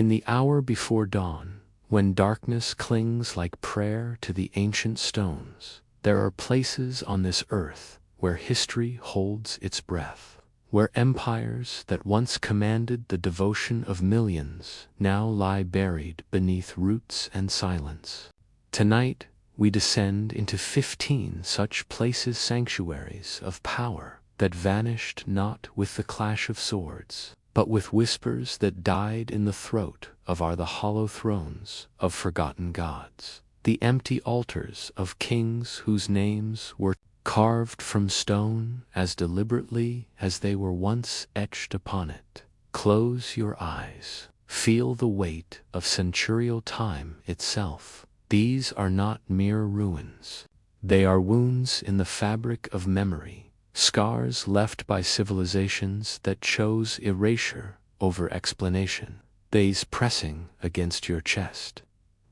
In the hour before dawn, when darkness clings like prayer to the ancient stones, there are places on this earth where history holds its breath, where empires that once commanded the devotion of millions now lie buried beneath roots and silence. Tonight, we descend into 15 such places, sanctuaries of power that vanished not with the clash of swords, but with whispers that died in the throat of the hollow thrones of forgotten gods, the empty altars of kings whose names were carved from stone as deliberately as they were once etched upon it. Close your eyes. Feel the weight of centurial time itself. These are not mere ruins. They are wounds in the fabric of memory, scars left by civilizations that chose erasure over explanation, these pressing against your chest.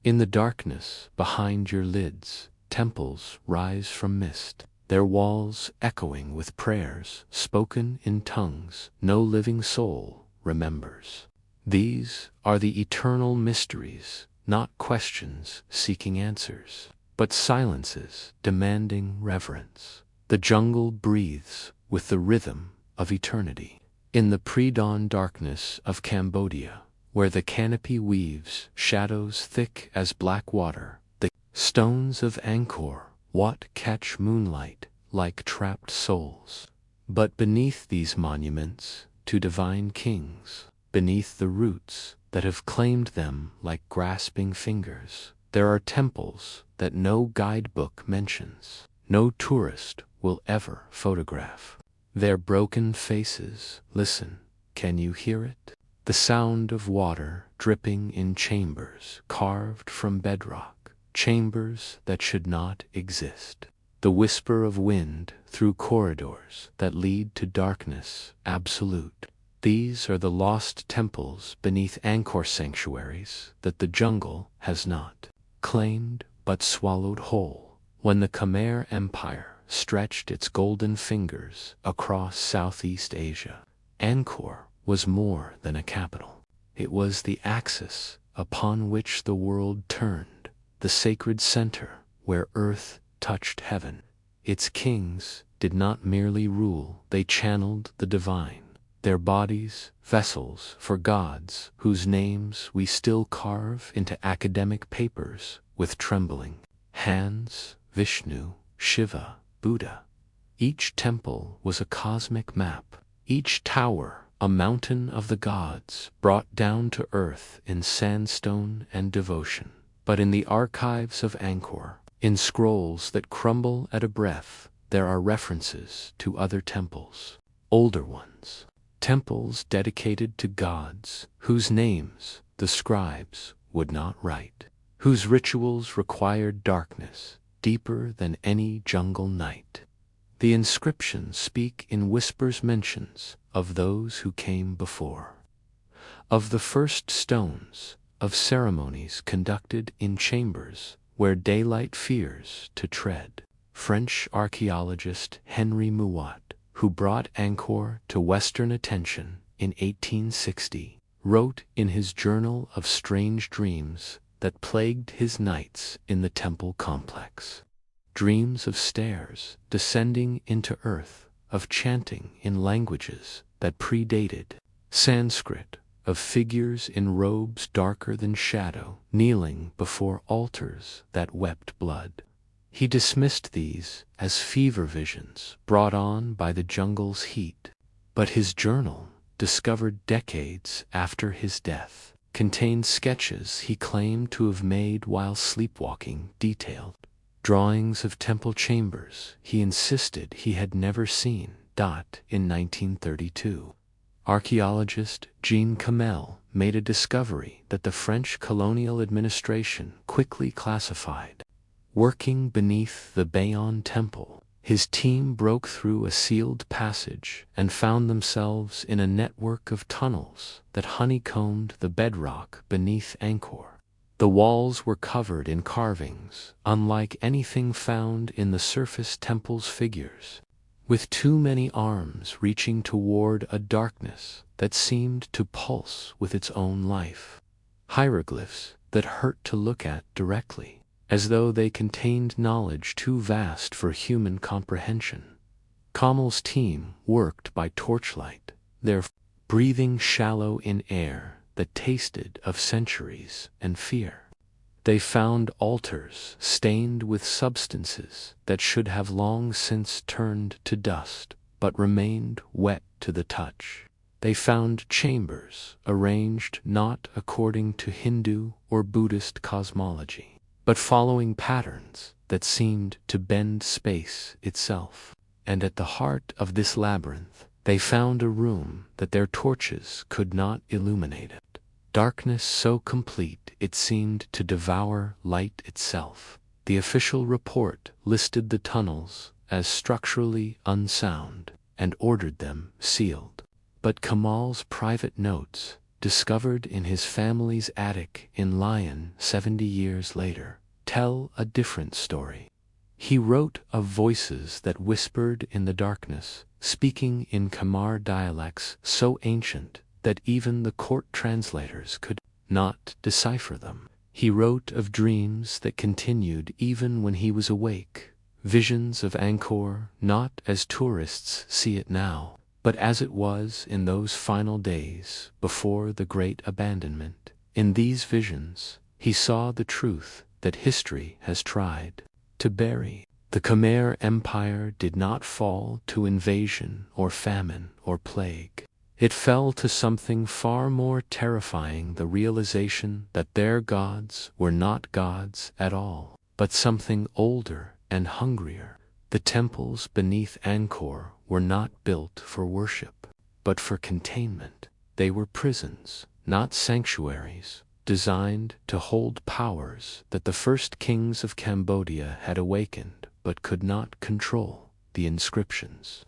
In the darkness behind your lids, temples rise from mist, their walls echoing with prayers spoken in tongues no living soul remembers. These are the eternal mysteries, not questions seeking answers, but silences demanding reverence. The jungle breathes with the rhythm of eternity. In the pre-dawn darkness of Cambodia, where the canopy weaves shadows thick as black water, the stones of Angkor catch moonlight like trapped souls. But beneath these monuments to divine kings, beneath the roots that have claimed them like grasping fingers, there are temples that no guidebook mentions, no tourist will ever photograph. Their broken faces, listen, can you hear it? The sound of water dripping in chambers carved from bedrock, chambers that should not exist. The whisper of wind through corridors that lead to darkness absolute. These are the lost temples beneath Angkor sanctuaries that the jungle has not claimed but swallowed whole. When the Khmer Empire stretched its golden fingers across Southeast Asia, Angkor was more than a capital. It was the axis upon which the world turned, the sacred center where earth touched heaven. Its kings did not merely rule, they channeled the divine, their bodies vessels for gods whose names we still carve into academic papers with trembling hands: Vishnu, Shiva, Buddha. Each temple was a cosmic map, each tower a mountain of the gods brought down to earth in sandstone and devotion. But in the archives of Angkor, in scrolls that crumble at a breath, there are references to other temples, older ones, temples dedicated to gods whose names the scribes would not write, whose rituals required darkness deeper than any jungle night. The inscriptions speak in whispers, mentions of those who came before, of the first stones, of ceremonies conducted in chambers where daylight fears to tread. French archaeologist Henry Mouat, who brought Angkor to Western attention in 1860, wrote in his Journal of Strange Dreams that plagued his nights in the temple complex. Dreams of stairs descending into earth, of chanting in languages that predated Sanskrit, of figures in robes darker than shadow, kneeling before altars that wept blood. He dismissed these as fever visions brought on by the jungle's heat. But his journal, discovered decades after his death, contained sketches he claimed to have made while sleepwalking, detailed drawings of temple chambers he insisted he had never seen. In 1932, archaeologist Jean Kamel made a discovery that the French colonial administration quickly classified. Working beneath the Bayon Temple, his team broke through a sealed passage and found themselves in a network of tunnels that honeycombed the bedrock beneath Angkor. The walls were covered in carvings, unlike anything found in the surface temple's figures, with too many arms reaching toward a darkness that seemed to pulse with its own life. hieroglyphs that hurt to look at directly, as though they contained knowledge too vast for human comprehension. Khamel's team worked by torchlight, their breathing shallow in air that tasted of centuries and fear. They found altars stained with substances that should have long since turned to dust, but remained wet to the touch. They found chambers arranged not according to Hindu or Buddhist cosmology, but following patterns that seemed to bend space itself. And at the heart of this labyrinth, they found a room that their torches could not illuminate it. Darkness so complete it seemed to devour light itself. The official report listed the tunnels as structurally unsound and ordered them sealed. But Kamal's private notes, discovered in his family's attic in Lyon 70 years later, tell a different story. He wrote of voices that whispered in the darkness, speaking in Khmer dialects so ancient that even the court translators could not decipher them. He wrote of dreams that continued even when he was awake, visions of Angkor not as tourists see it now, but as it was in those final days before the great abandonment. In these visions, he saw the truth that history has tried to bury. The Khmer Empire did not fall to invasion or famine or plague. It fell to something far more terrifying, the realization that their gods were not gods at all, but something older and hungrier. The temples beneath Angkor were not built for worship, but for containment. They were prisons, not sanctuaries, designed to hold powers that the first kings of Cambodia had awakened but could not control. The inscriptions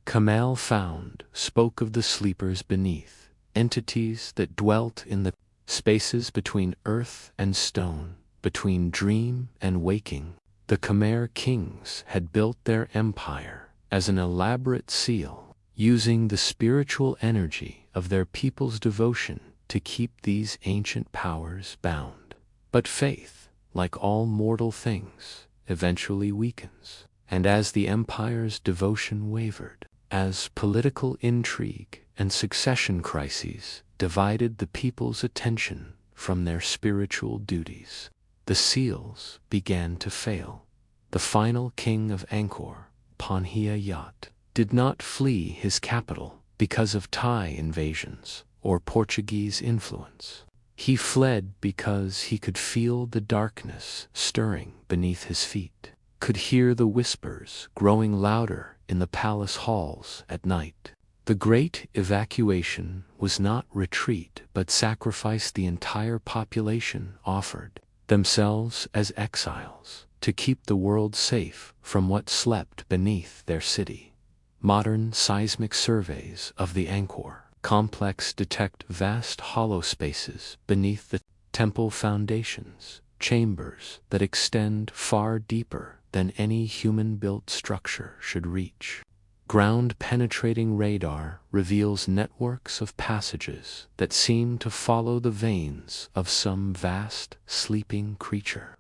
Kamal found spoke of the sleepers beneath, entities that dwelt in the spaces between earth and stone, between dream and waking. The Khmer kings had built their empire as an elaborate seal, using the spiritual energy of their people's devotion to keep these ancient powers bound. But faith, like all mortal things, eventually weakens, and as the empire's devotion wavered, as political intrigue and succession crises divided the people's attention from their spiritual duties, the seals began to fail. The final king of Angkor, Panhia Yat, did not flee his capital because of Thai invasions or Portuguese influence. He fled because he could feel the darkness stirring beneath his feet, could hear the whispers growing louder in the palace halls at night. The great evacuation was not retreat but sacrifice. The entire population offered themselves as exiles to keep the world safe from what slept beneath their city. Modern seismic surveys of the Angkor complex detect vast hollow spaces beneath the temple foundations, chambers that extend far deeper than any human-built structure should reach. Ground-penetrating radar reveals networks of passages that seem to follow the veins of some vast, sleeping creature.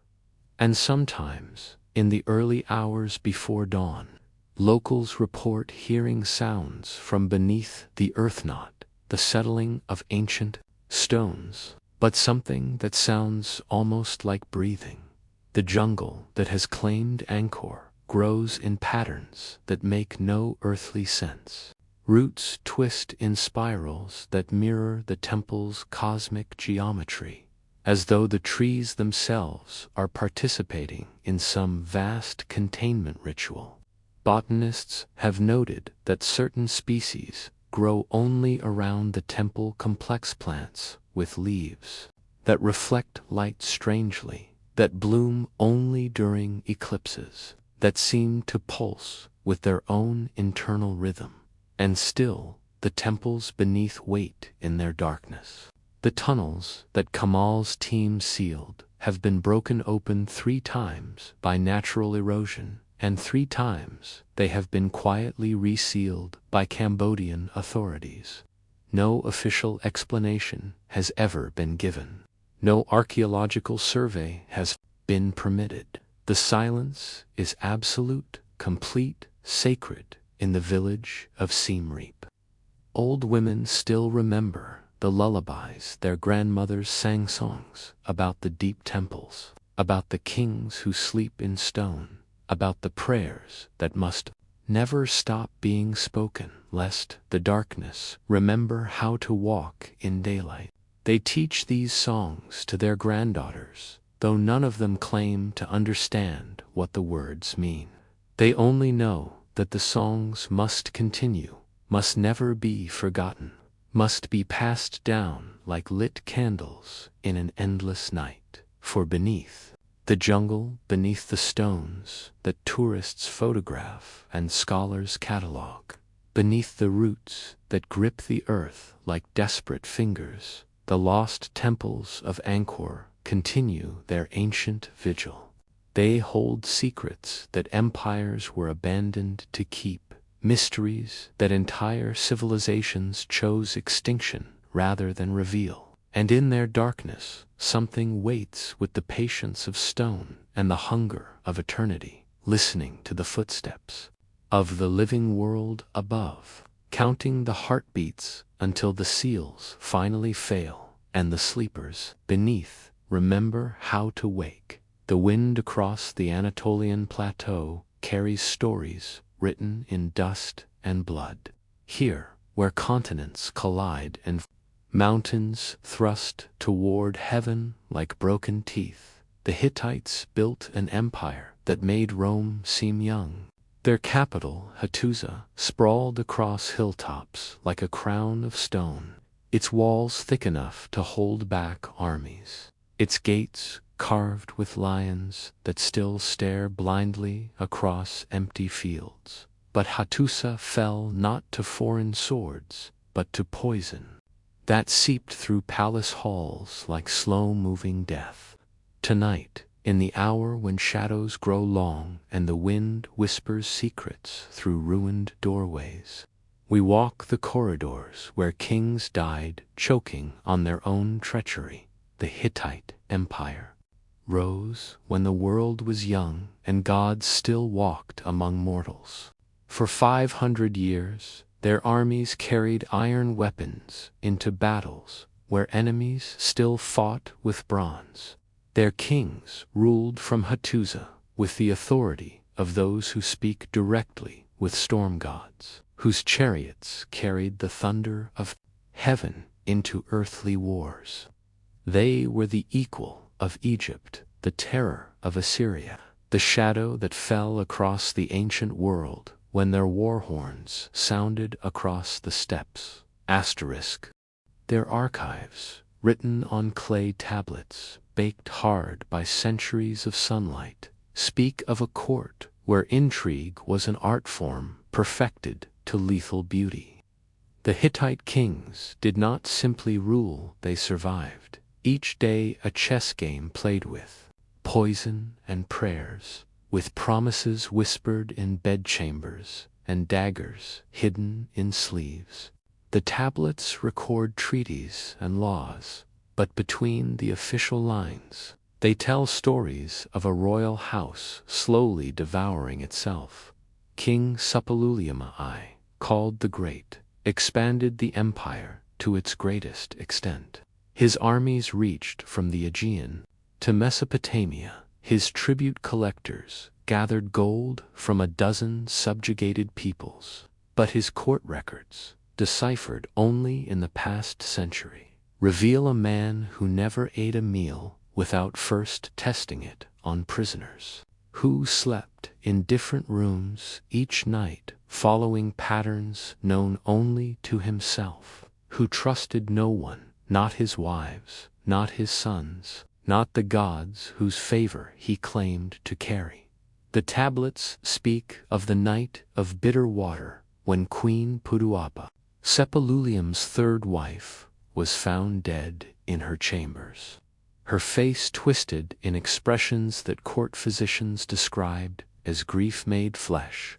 And sometimes, in the early hours before dawn, locals report hearing sounds from beneath the earth, not the settling of ancient stones, but something that sounds almost like breathing. The jungle that has claimed Angkor grows in patterns that make no earthly sense. Roots twist in spirals that mirror the temple's cosmic geometry, as though the trees themselves are participating in some vast containment ritual. Botanists have noted that certain species grow only around the temple complex, plants with leaves that reflect light strangely, that bloom only during eclipses, that seem to pulse with their own internal rhythm. And still, the temples beneath wait in their darkness. The tunnels that Kamal's team sealed have been broken open 3 times by natural erosion, and 3 times they have been quietly resealed by Cambodian authorities. No official explanation has ever been given. No archaeological survey has been permitted. The silence is absolute, complete, sacred in the village of Siem Reap. Old women still remember the lullabies their grandmothers sang, songs about the deep temples, about the kings who sleep in stone, about the prayers that must never stop being spoken, lest the darkness remember how to walk in daylight. They teach these songs to their granddaughters, though none of them claim to understand what the words mean. They only know that the songs must continue, must never be forgotten, must be passed down like lit candles in an endless night. For beneath the jungle, beneath the stones that tourists photograph and scholars catalog, beneath the roots that grip the earth like desperate fingers, the lost temples of Angkor continue their ancient vigil. They hold secrets that empires were abandoned to keep, mysteries that entire civilizations chose extinction rather than reveal. And in their darkness, something waits with the patience of stone and the hunger of eternity, listening to the footsteps of the living world above, counting the heartbeats until the seals finally fail and the sleepers beneath remember how to wake. The wind across the Anatolian plateau carries stories written in dust and blood. Here, where continents collide and mountains thrust toward heaven like broken teeth, the Hittites built an empire that made Rome seem young. Their capital, Hattusa, sprawled across hilltops like a crown of stone, its walls thick enough to hold back armies, its gates carved with lions that still stare blindly across empty fields. But Hattusa fell not to foreign swords, but to poison that seeped through palace halls like slow-moving death. Tonight, in the hour when shadows grow long and the wind whispers secrets through ruined doorways, we walk the corridors where kings died choking on their own treachery. The Hittite Empire rose when the world was young and gods still walked among mortals. For 500 years, their armies carried iron weapons into battles where enemies still fought with bronze. Their kings ruled from Hattusa with the authority of those who speak directly with storm gods, whose chariots carried the thunder of heaven into earthly wars. They were the equal of Egypt, the terror of Assyria, the shadow that fell across the ancient world when their war horns sounded across the steppes. Their archives, written on clay tablets, baked hard by centuries of sunlight, speak of a court where intrigue was an art form perfected to lethal beauty. The Hittite kings did not simply rule, they survived. Each day a chess game played with poison and prayers, with promises whispered in bedchambers and daggers hidden in sleeves. The tablets record treaties and laws, but between the official lines, they tell stories of a royal house slowly devouring itself. King Suppiluliuma I, called the Great, expanded the empire to its greatest extent. His armies reached from the Aegean to Mesopotamia. His tribute collectors gathered gold from a dozen subjugated peoples. But his court records, deciphered only in the past century, reveal a man who never ate a meal without first testing it on prisoners, who slept in different rooms each night following patterns known only to himself, who trusted no one, not his wives, not his sons, not the gods whose favor he claimed to carry. The tablets speak of the night of bitter water when Queen Puduapa, Suppilulium's third wife, was found dead in her chambers, her face twisted in expressions that court physicians described as grief-made flesh.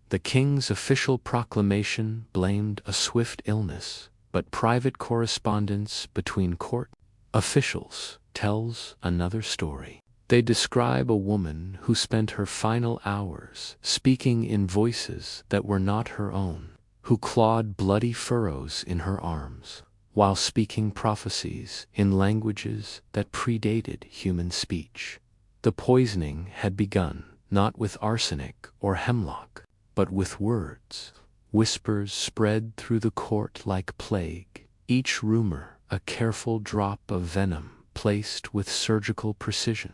The king's official proclamation blamed a swift illness, but private correspondence between court officials tells another story. They describe a woman who spent her final hours speaking in voices that were not her own, who clawed bloody furrows in her arms, while speaking prophecies in languages that predated human speech. The poisoning had begun, not with arsenic or hemlock, but with words. Whispers spread through the court like plague, each rumor a careful drop of venom placed with surgical precision.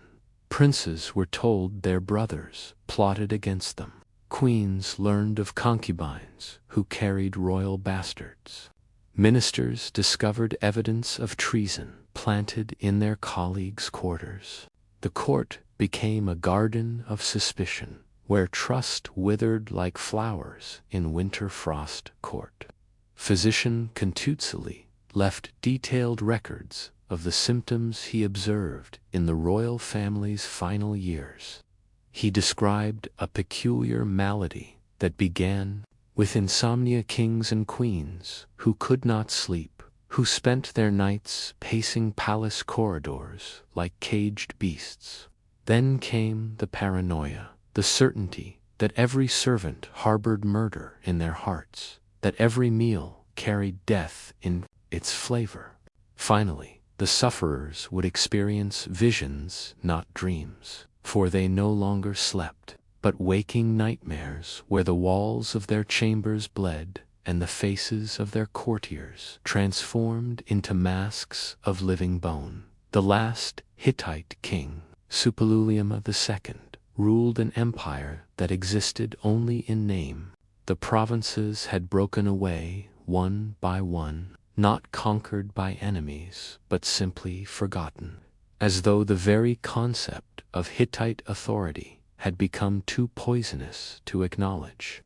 Princes were told their brothers plotted against them. Queens learned of concubines who carried royal bastards. Ministers discovered evidence of treason planted in their colleagues' quarters. The court became a garden of suspicion, where trust withered like flowers in winter frost court. Physician Contutsili left detailed records of the symptoms he observed in the royal family's final years. He described a peculiar malady that began with insomnia. Kings and queens who could not sleep, who spent their nights pacing palace corridors like caged beasts. Then came the paranoia, the certainty that every servant harbored murder in their hearts, that every meal carried death in its flavor. Finally, the sufferers would experience visions, not dreams, for they no longer slept, but waking nightmares where the walls of their chambers bled and the faces of their courtiers transformed into masks of living bone. The last Hittite king, Suppiluliuma II, ruled an empire that existed only in name. The provinces had broken away one by one, not conquered by enemies, but simply forgotten, as though the very concept of Hittite authority had become too poisonous to acknowledge.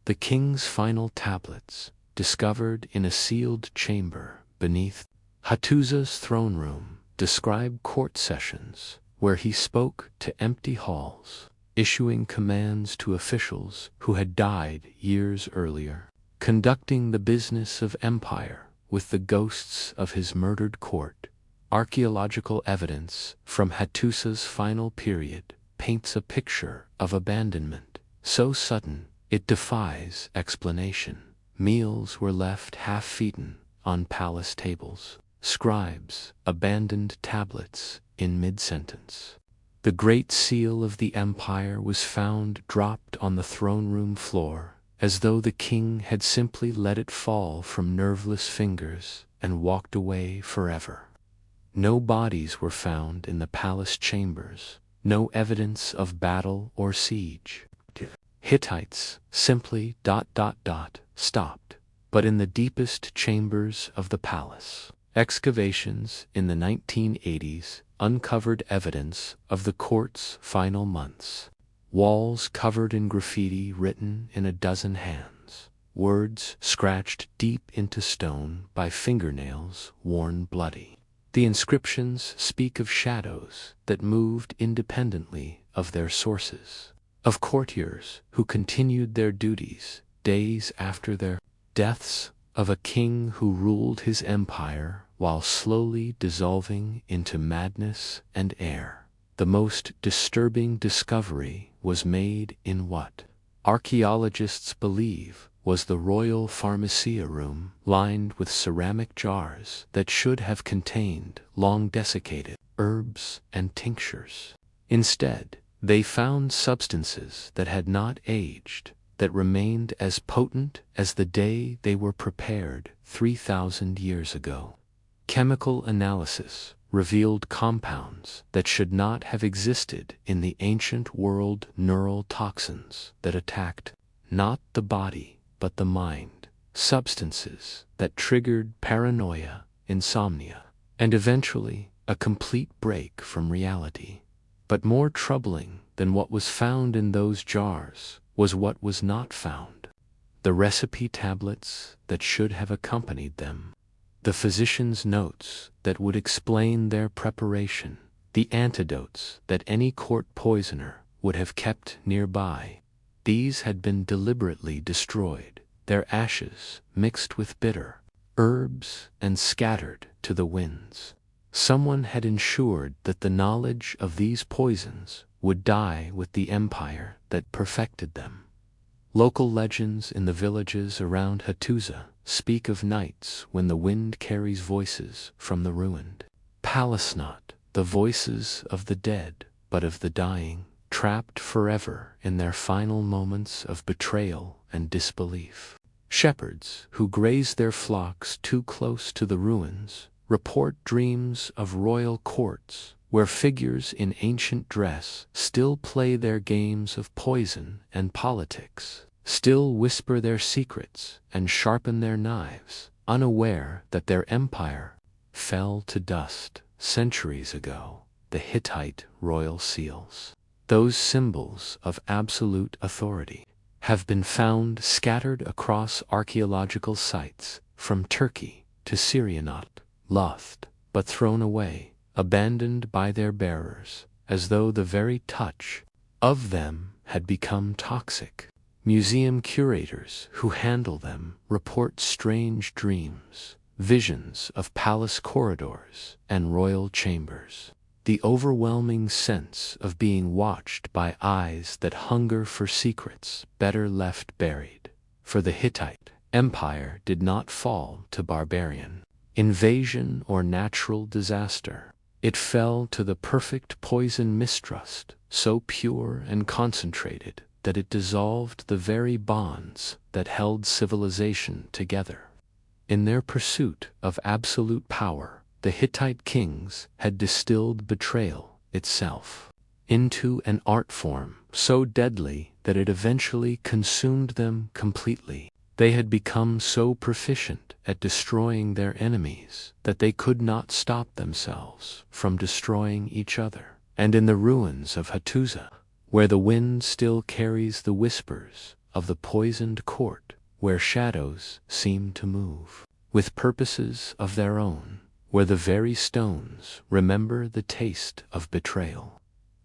The king's final tablets, discovered in a sealed chamber beneath Hattusa's throne room, describe court sessions where he spoke to empty halls, issuing commands to officials who had died years earlier, conducting the business of empire with the ghosts of his murdered court. Archaeological evidence from Hattusa's final period paints a picture of abandonment so sudden it defies explanation. Meals were left half-eaten on palace tables. Scribes abandoned tablets in mid-sentence. The great seal of the empire was found dropped on the throne room floor, as though the king had simply let it fall from nerveless fingers and walked away forever. No bodies were found in the palace chambers, no evidence of battle or siege. Hittites simply ... stopped, but in the deepest chambers of the palace. Excavations in the 1980s uncovered evidence of the court's final months. Walls covered in graffiti written in a dozen hands, words scratched deep into stone by fingernails worn bloody. The inscriptions speak of shadows that moved independently of their sources, of courtiers who continued their duties days after their deaths, of a king who ruled his empire while slowly dissolving into madness and air. The most disturbing discovery was made in what archaeologists believe was the royal pharmacia room, lined with ceramic jars that should have contained long desiccated herbs and tinctures. Instead, they found substances that had not aged, that remained as potent as the day they were prepared 3,000 years ago. Chemical analysis revealed compounds that should not have existed in the ancient world, neural toxins that attacked not the body but the mind, substances that triggered paranoia, insomnia, and eventually a complete break from reality. But more troubling than what was found in those jars was what was not found. The recipe tablets that should have accompanied them, the physician's notes that would explain their preparation, the antidotes that any court poisoner would have kept nearby. These had been deliberately destroyed, their ashes mixed with bitter herbs and scattered to the winds. Someone had ensured that the knowledge of these poisons would die with the empire that perfected them. Local legends in the villages around Hattusa speak of nights when the wind carries voices from the ruined palace, not the voices of the dead, but of the dying, trapped forever in their final moments of betrayal and disbelief. Shepherds who graze their flocks too close to the ruins report dreams of royal courts where figures in ancient dress still play their games of poison and politics, still whisper their secrets and sharpen their knives, unaware that their empire fell to dust centuries ago. The Hittite royal seals, those symbols of absolute authority, have been found scattered across archaeological sites from Turkey to Syria, not lost, but thrown away, abandoned by their bearers, as though the very touch of them had become toxic. Museum curators who handle them report strange dreams, visions of palace corridors and royal chambers. The overwhelming sense of being watched by eyes that hunger for secrets better left buried. For the Hittite Empire did not fall to barbarian invasion or natural disaster. It fell to the perfect poison mistrust, so pure and concentrated that it dissolved the very bonds that held civilization together. In their pursuit of absolute power, the Hittite kings had distilled betrayal itself into an art form so deadly that it eventually consumed them completely. They had become so proficient at destroying their enemies that they could not stop themselves from destroying each other. And in the ruins of Hattusa, where the wind still carries the whispers of the poisoned court, where shadows seem to move with purposes of their own, where the very stones remember the taste of betrayal,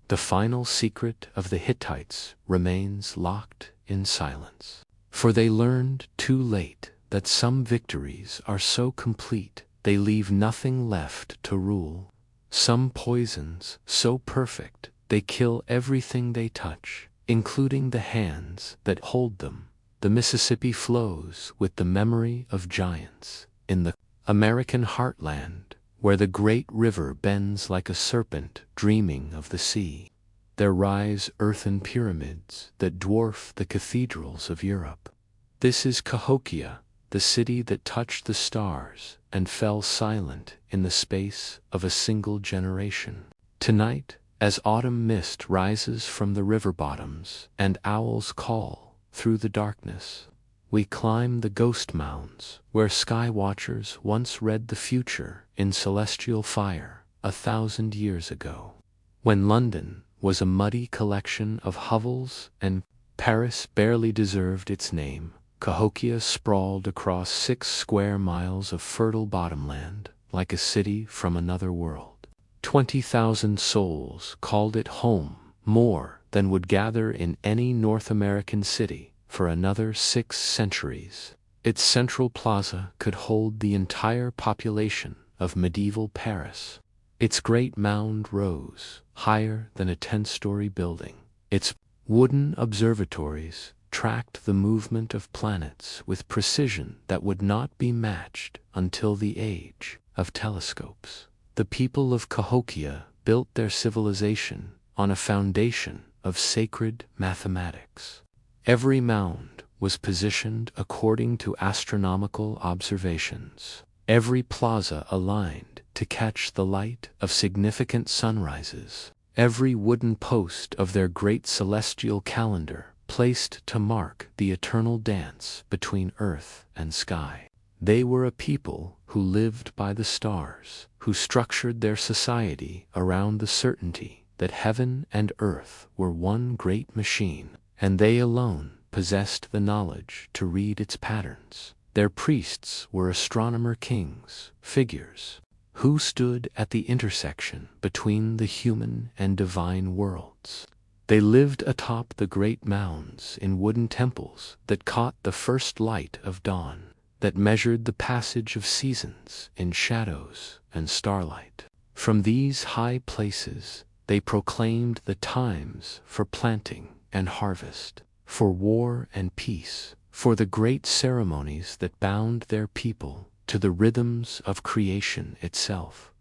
the final secret of the Hittites remains locked in silence. For they learned too late that some victories are so complete they leave nothing left to rule. Some poisons so perfect they kill everything they touch, including the hands that hold them. The Mississippi flows with the memory of giants in the American heartland, where the great river bends like a serpent dreaming of the sea. There rise earthen pyramids that dwarf the cathedrals of Europe. This is Cahokia, the city that touched the stars and fell silent in the space of a single generation. Tonight, as autumn mist rises from the river bottoms and owls call through the darkness, we climb the ghost mounds where sky watchers once read the future in celestial fire 1,000 years ago. When London was a muddy collection of hovels and Paris barely deserved its name, Cahokia sprawled across 6 square miles of fertile bottomland like a city from another world. 20,000 souls called it home, more than would gather in any North American city for another 6 centuries. Its central plaza could hold the entire population of medieval Paris. Its great mound rose higher than a 10-story building. Its wooden observatories tracked the movement of planets with precision that would not be matched until the age of telescopes. The people of Cahokia built their civilization on a foundation of sacred mathematics. Every mound was positioned according to astronomical observations. Every plaza aligned to catch the light of significant sunrises. Every wooden post of their great celestial calendar placed to mark the eternal dance between earth and sky. They were a people who lived by the stars, who structured their society around the certainty that heaven and earth were one great machine, and they alone possessed the knowledge to read its patterns. Their priests were astronomer kings, figures who stood at the intersection between the human and divine worlds. They lived atop the great mounds in wooden temples that caught the first light of dawn, that measured the passage of seasons in shadows and starlight. From these high places, they proclaimed the times for planting and harvest, for war and peace, for the great ceremonies that bound their people to the rhythms of creation itself.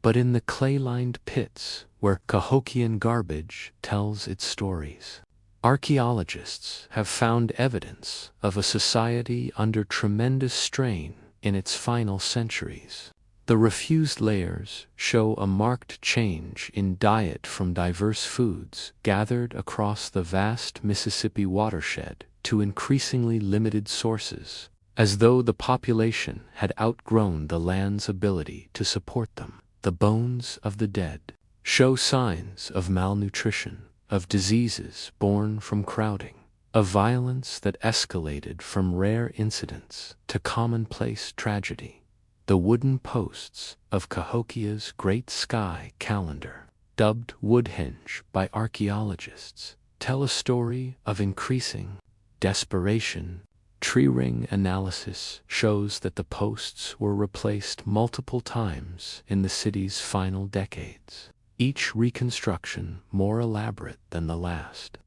But in the clay-lined pits where Cahokian garbage tells its stories, archaeologists have found evidence of a society under tremendous strain in its final centuries. The refused layers show a marked change in diet from diverse foods gathered across the vast Mississippi watershed to increasingly limited sources, as though the population had outgrown the land's ability to support them. The bones of the dead show signs of malnutrition, of diseases born from crowding, of violence that escalated from rare incidents to commonplace tragedy. The wooden posts of Cahokia's Great Sky Calendar, dubbed Woodhenge by archaeologists, tell a story of increasing desperation. Tree ring analysis shows that the posts were replaced multiple times in the city's final decades, each reconstruction more elaborate than the last.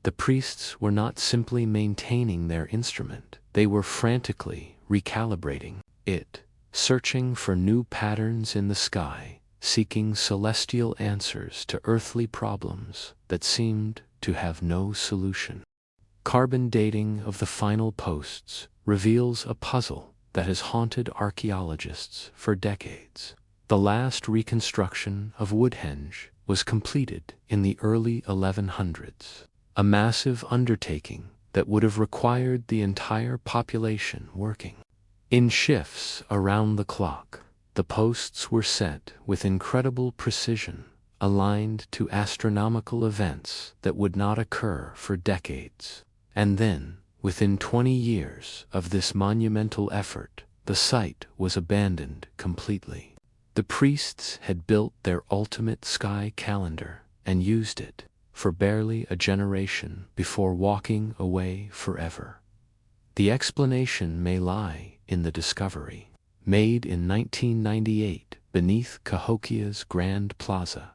The priests were not simply maintaining their instrument, they were frantically recalibrating it, searching for new patterns in the sky, seeking celestial answers to earthly problems that seemed to have no solution. Carbon dating of the final posts reveals a puzzle that has haunted archaeologists for decades. The last reconstruction of Woodhenge was completed in the early 1100s, a massive undertaking that would have required the entire population working in shifts around the clock. The posts were set with incredible precision, aligned to astronomical events that would not occur for decades. And then, within 20 years of this monumental effort, the site was abandoned completely. The priests had built their ultimate sky calendar and used it for barely a generation before walking away forever. The explanation may lie in the discovery, made in 1998 beneath Cahokia's Grand Plaza.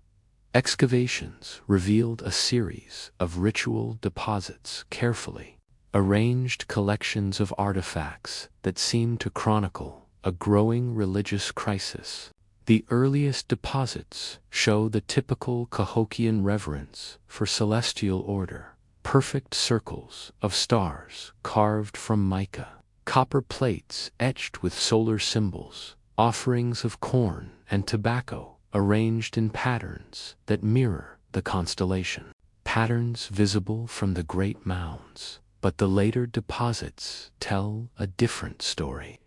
Excavations revealed a series of ritual deposits, carefully arranged collections of artifacts that seemed to chronicle a growing religious crisis. The earliest deposits show the typical Cahokian reverence for celestial order, perfect circles of stars carved from mica, copper plates etched with solar symbols, offerings of corn and tobacco arranged in patterns that mirror the constellation, patterns visible from the great mounds. But the later deposits tell a different story.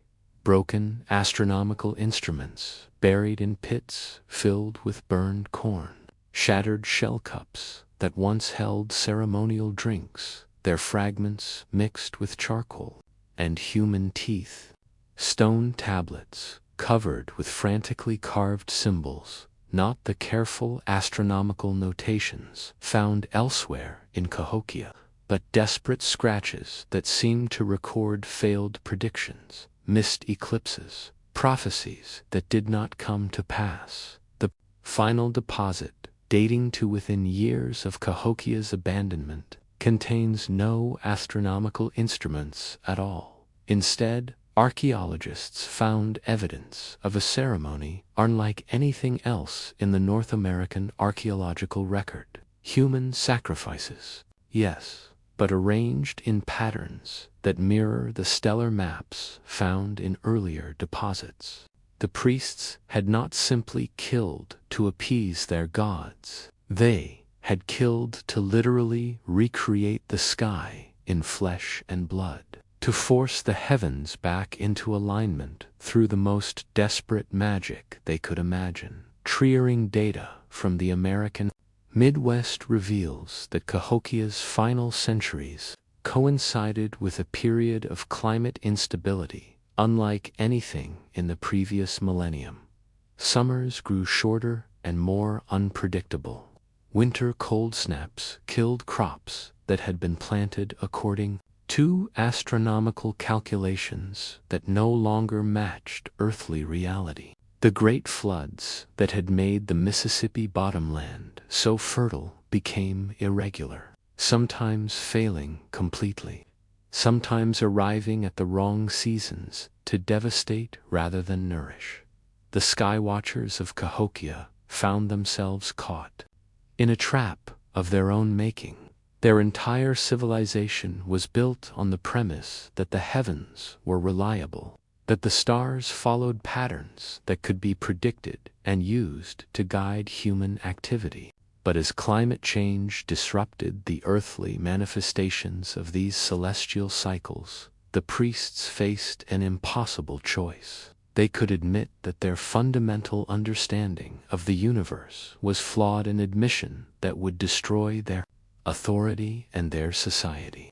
Broken astronomical instruments buried in pits filled with burned corn, shattered shell cups that once held ceremonial drinks, their fragments mixed with charcoal and human teeth, stone tablets covered with frantically carved symbols, not the careful astronomical notations found elsewhere in Cahokia, but desperate scratches that seemed to record failed predictions, missed eclipses, prophecies that did not come to pass. The final deposit, dating to within years of Cahokia's abandonment, contains no astronomical instruments at all. Instead, archaeologists found evidence of a ceremony unlike anything else in the North American archaeological record. Human sacrifices, yes, but arranged in patterns that mirror the stellar maps found in earlier deposits. The priests had not simply killed to appease their gods. They had killed to literally recreate the sky in flesh and blood, to force the heavens back into alignment through the most desperate magic they could imagine. Treachery data from the American Midwest reveals that Cahokia's final centuries coincided with a period of climate instability unlike anything in the previous millennium. Summers grew shorter and more unpredictable. Winter cold snaps killed crops that had been planted according to astronomical calculations that no longer matched earthly reality. The great floods that had made the Mississippi bottomland so fertile became irregular, sometimes failing completely, sometimes arriving at the wrong seasons to devastate rather than nourish. The sky watchers of Cahokia found themselves caught in a trap of their own making. Their entire civilization was built on the premise that the heavens were reliable, that the stars followed patterns that could be predicted and used to guide human activity. But as climate change disrupted the earthly manifestations of these celestial cycles, the priests faced an impossible choice. They could admit that their fundamental understanding of the universe was flawed, an admission that would destroy their authority and their society.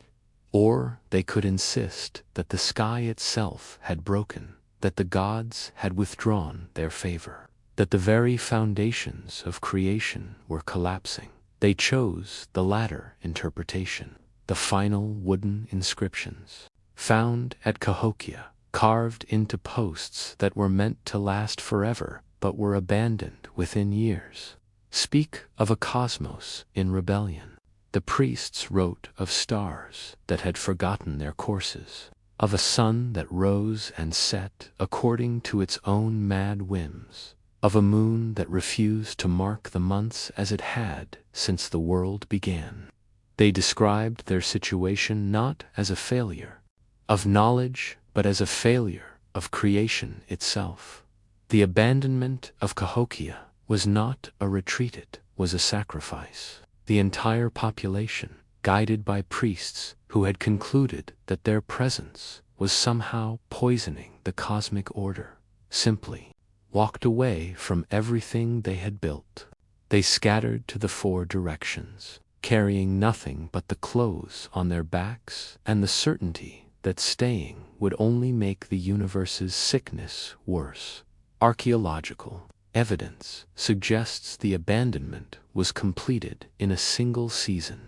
Or they could insist that the sky itself had broken, that the gods had withdrawn their favor, that the very foundations of creation were collapsing. They chose the latter interpretation. The final wooden inscriptions found at Cahokia, carved into posts that were meant to last forever but were abandoned within years, speak of a cosmos in rebellion. The priests wrote of stars that had forgotten their courses, of a sun that rose and set according to its own mad whims, of a moon that refused to mark the months as it had since the world began. They described their situation not as a failure of knowledge, but as a failure of creation itself. The abandonment of Cahokia was not a retreat, it was a sacrifice. The entire population, guided by priests who had concluded that their presence was somehow poisoning the cosmic order, simply walked away from everything they had built. They scattered to the four directions, carrying nothing but the clothes on their backs and the certainty that staying would only make the universe's sickness worse. Archaeological evidence suggests the abandonment was completed in a single season.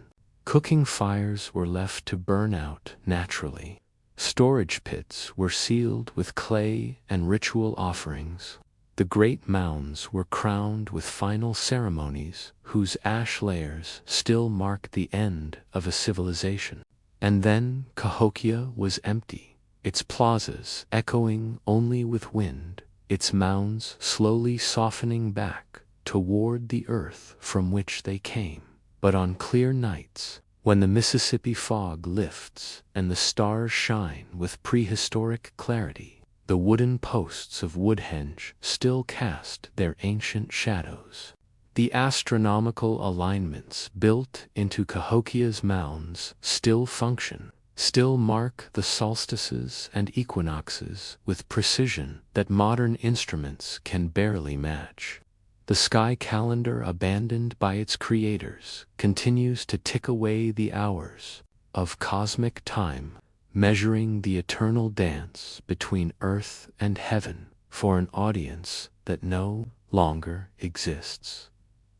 Cooking fires were left to burn out naturally. Storage pits were sealed with clay and ritual offerings. The great mounds were crowned with final ceremonies whose ash layers still mark the end of a civilization. And then Cahokia was empty, its plazas echoing only with wind, its mounds slowly softening back toward the earth from which they came. But on clear nights, when the Mississippi fog lifts and the stars shine with prehistoric clarity, the wooden posts of Woodhenge still cast their ancient shadows. The astronomical alignments built into Cahokia's mounds still function, still mark the solstices and equinoxes with precision that modern instruments can barely match. The sky calendar, abandoned by its creators, continues to tick away the hours of cosmic time, measuring the eternal dance between earth and heaven for an audience that no longer exists.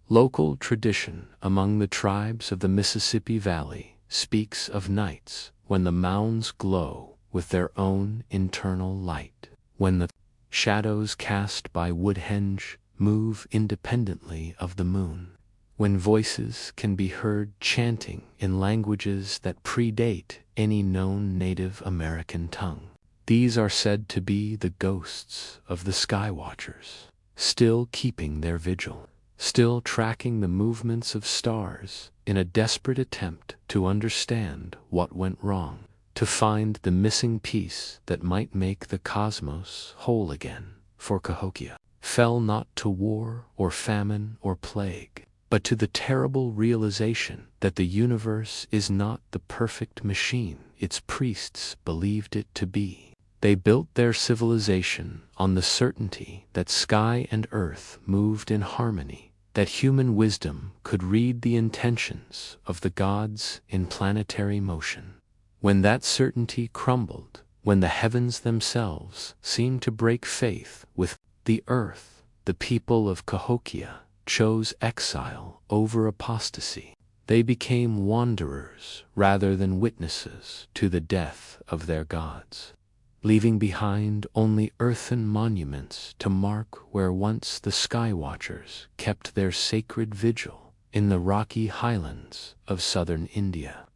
Local tradition among the tribes of the Mississippi Valley speaks of nights when the mounds glow with their own internal light, when the shadows cast by Woodhenge move independently of the moon, when voices can be heard chanting in languages that predate any known Native American tongue. These are said to be the ghosts of the sky watchers, still keeping their vigil, still tracking the movements of stars in a desperate attempt to understand what went wrong, to find the missing piece that might make the cosmos whole again. For Cahokia fell not to war or famine or plague, but to the terrible realization that the universe is not the perfect machine its priests believed it to be. They built their civilization on the certainty that sky and earth moved in harmony, that human wisdom could read the intentions of the gods in planetary motion. When that certainty crumbled, when the heavens themselves seemed to break faith with the earth, the people of Cahokia chose exile over apostasy. They became wanderers rather than witnesses to the death of their gods. leaving behind only earthen monuments to mark where once the sky watchers kept their sacred vigil in the rocky highlands of southern India,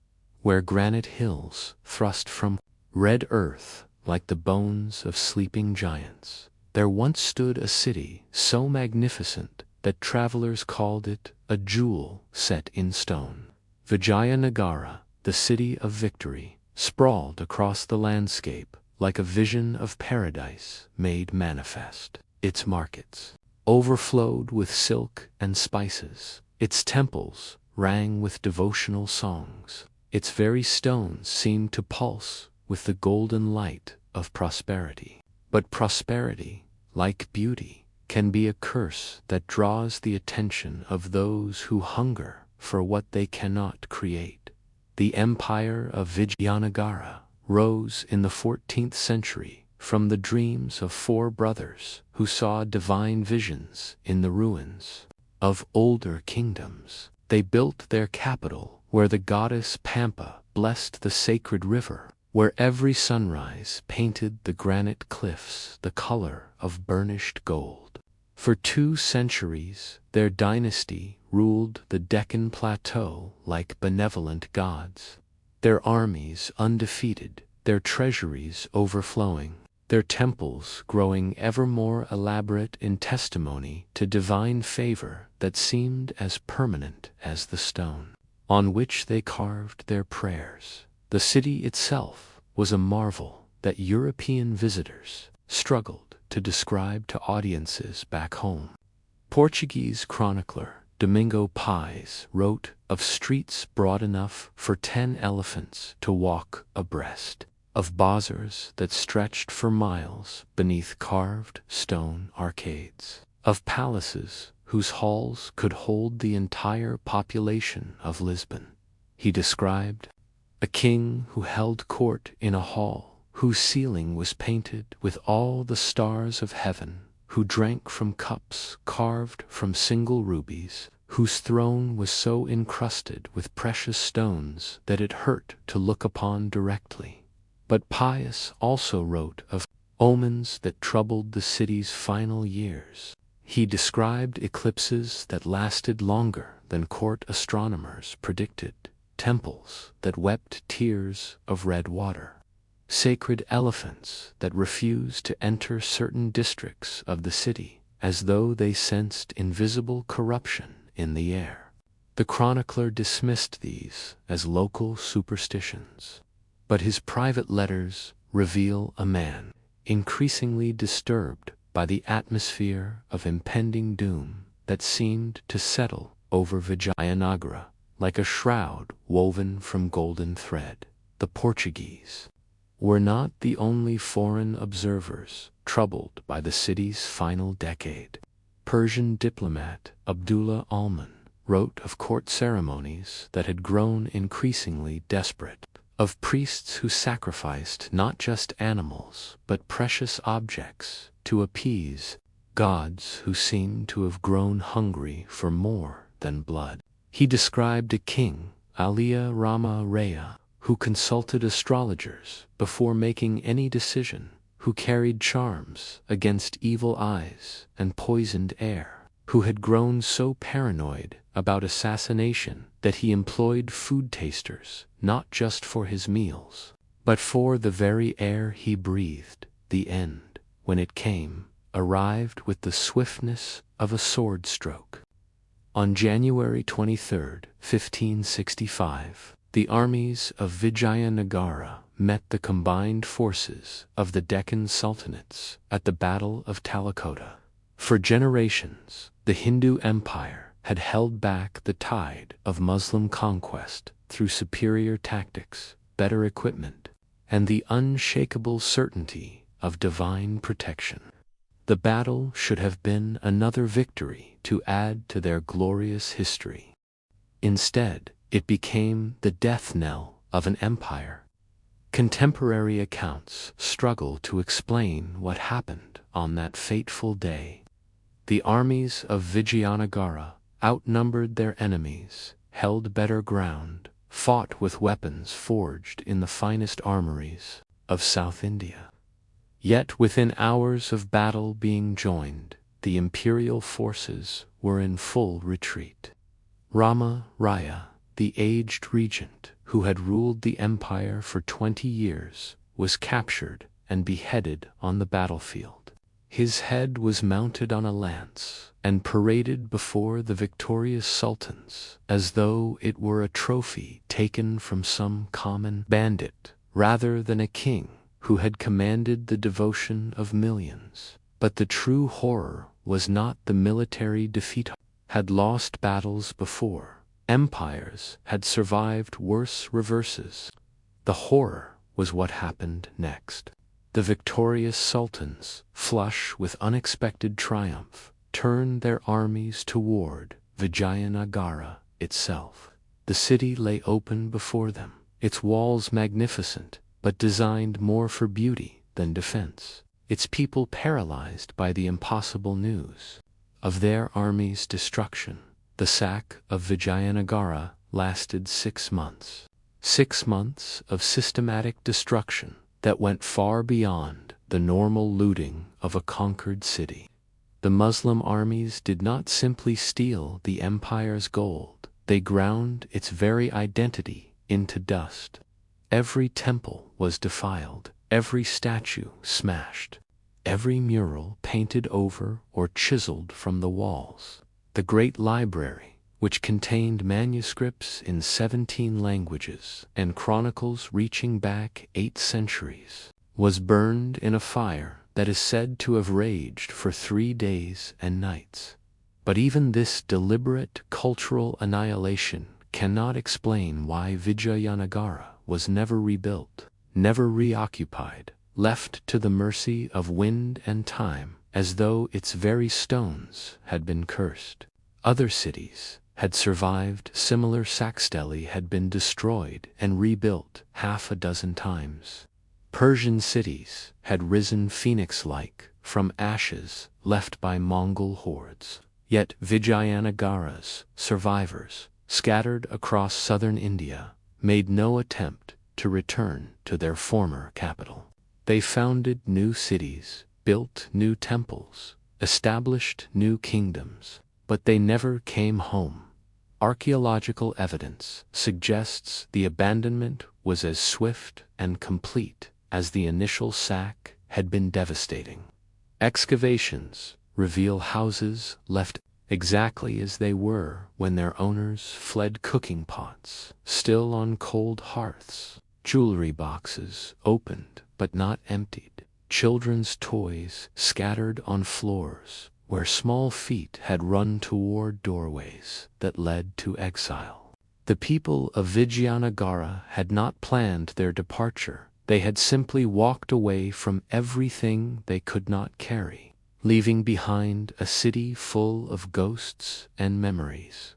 where granite hills thrust from red earth like the bones of sleeping giants. There once stood a city so magnificent that travelers called it a jewel set in stone. Vijayanagara, the city of victory, sprawled across the landscape like a vision of paradise made manifest. Its markets overflowed with silk and spices. Its temples rang with devotional songs. Its very stones seemed to pulse with the golden light of prosperity. But prosperity, like beauty, can be a curse that draws the attention of those who hunger for what they cannot create. The empire of Vijayanagara rose in the 14th century from the dreams of four brothers who saw divine visions in the ruins of older kingdoms. They built their capital where the goddess Pampa blessed the sacred river, where every sunrise painted the granite cliffs the color of burnished gold. For 2 centuries, their dynasty ruled the Deccan Plateau like benevolent gods, their armies undefeated, their treasuries overflowing, their temples growing ever more elaborate in testimony to divine favor that seemed as permanent as the stone on which they carved their prayers. The city itself was a marvel that European visitors struggled to describe to audiences back home. Portuguese chronicler Domingo Pais wrote of streets broad enough for 10 elephants to walk abreast, of bazaars that stretched for miles beneath carved stone arcades, of palaces whose halls could hold the entire population of Lisbon. He described a king who held court in a hall whose ceiling was painted with all the stars of heaven, who drank from cups carved from single rubies, whose throne was so encrusted with precious stones that it hurt to look upon directly. But Pius also wrote of omens that troubled the city's final years. He described eclipses that lasted longer than court astronomers predicted, temples that wept tears of red water, sacred elephants that refused to enter certain districts of the city as though they sensed invisible corruption in the air. The chronicler dismissed these as local superstitions, but his private letters reveal a man increasingly disturbed by the atmosphere of impending doom that seemed to settle over Vijayanagara like a shroud woven from golden thread. The Portuguese were not the only foreign observers troubled by the city's final decade. Persian diplomat Abdullah Alman wrote of court ceremonies that had grown increasingly desperate, of priests who sacrificed not just animals but precious objects to appease gods who seemed to have grown hungry for more than blood. He described a king, Alia Rama Raya, who consulted astrologers before making any decision, who carried charms against evil eyes and poisoned air, who had grown so paranoid about assassination that he employed food tasters not just for his meals, but for the very air he breathed. The end, when it came, arrived with the swiftness of a sword stroke. On January 23, 1565, the armies of Vijayanagara met the combined forces of the Deccan sultanates at the Battle of Talikota. For generations, the Hindu Empire had held back the tide of Muslim conquest through superior tactics, better equipment, and the unshakable certainty of divine protection. The battle should have been another victory to add to their glorious history. Instead, it became the death knell of an empire. Contemporary accounts struggle to explain what happened on that fateful day. The armies of Vijayanagara outnumbered their enemies, held better ground, fought with weapons forged in the finest armories of South India. Yet within hours of battle being joined, the imperial forces were in full retreat. Rama Raya, the aged regent who had ruled the empire for 20 years, was captured and beheaded on the battlefield. His head was mounted on a lance and paraded before the victorious sultans as though it were a trophy taken from some common bandit rather than a king who had commanded the devotion of millions. But the true horror was not the military defeat. Had lost battles before. Empires had survived worse reverses. The horror was what happened next. The victorious sultans, flush with unexpected triumph, turned their armies toward Vijayanagara itself. The city lay open before them, its walls magnificent, but designed more for beauty than defense, its people paralyzed by the impossible news of their army's destruction. The sack of Vijayanagara lasted 6 months. 6 months of systematic destruction that went far beyond the normal looting of a conquered city. The Muslim armies did not simply steal the empire's gold, they ground its very identity into dust. Every temple was defiled, every statue smashed, every mural painted over or chiseled from the walls. The great library, which contained manuscripts in 17 languages and chronicles reaching back 8 centuries, was burned in a fire that is said to have raged for 3 days and nights. But even this deliberate cultural annihilation cannot explain why Vijayanagara was never rebuilt, never reoccupied, left to the mercy of wind and time, as though its very stones had been cursed. Other cities had survived similar sacksteli had been destroyed and rebuilt half a dozen times. Persian cities had risen phoenix-like from ashes left by Mongol hordes. Yet Vijayanagara's survivors, scattered across southern India, made no attempt to return to their former capital. They founded new cities, built new temples, established new kingdoms, but they never came home. Archaeological evidence suggests the abandonment was as swift and complete as the initial sack had been devastating. Excavations reveal houses left exactly as they were when their owners fled, cooking pots still on cold hearths, jewelry boxes opened but not emptied, children's toys scattered on floors where small feet had run toward doorways that led to exile. The people of Vijayanagara had not planned their departure. They had simply walked away from everything they could not carry, leaving behind a city full of ghosts and memories.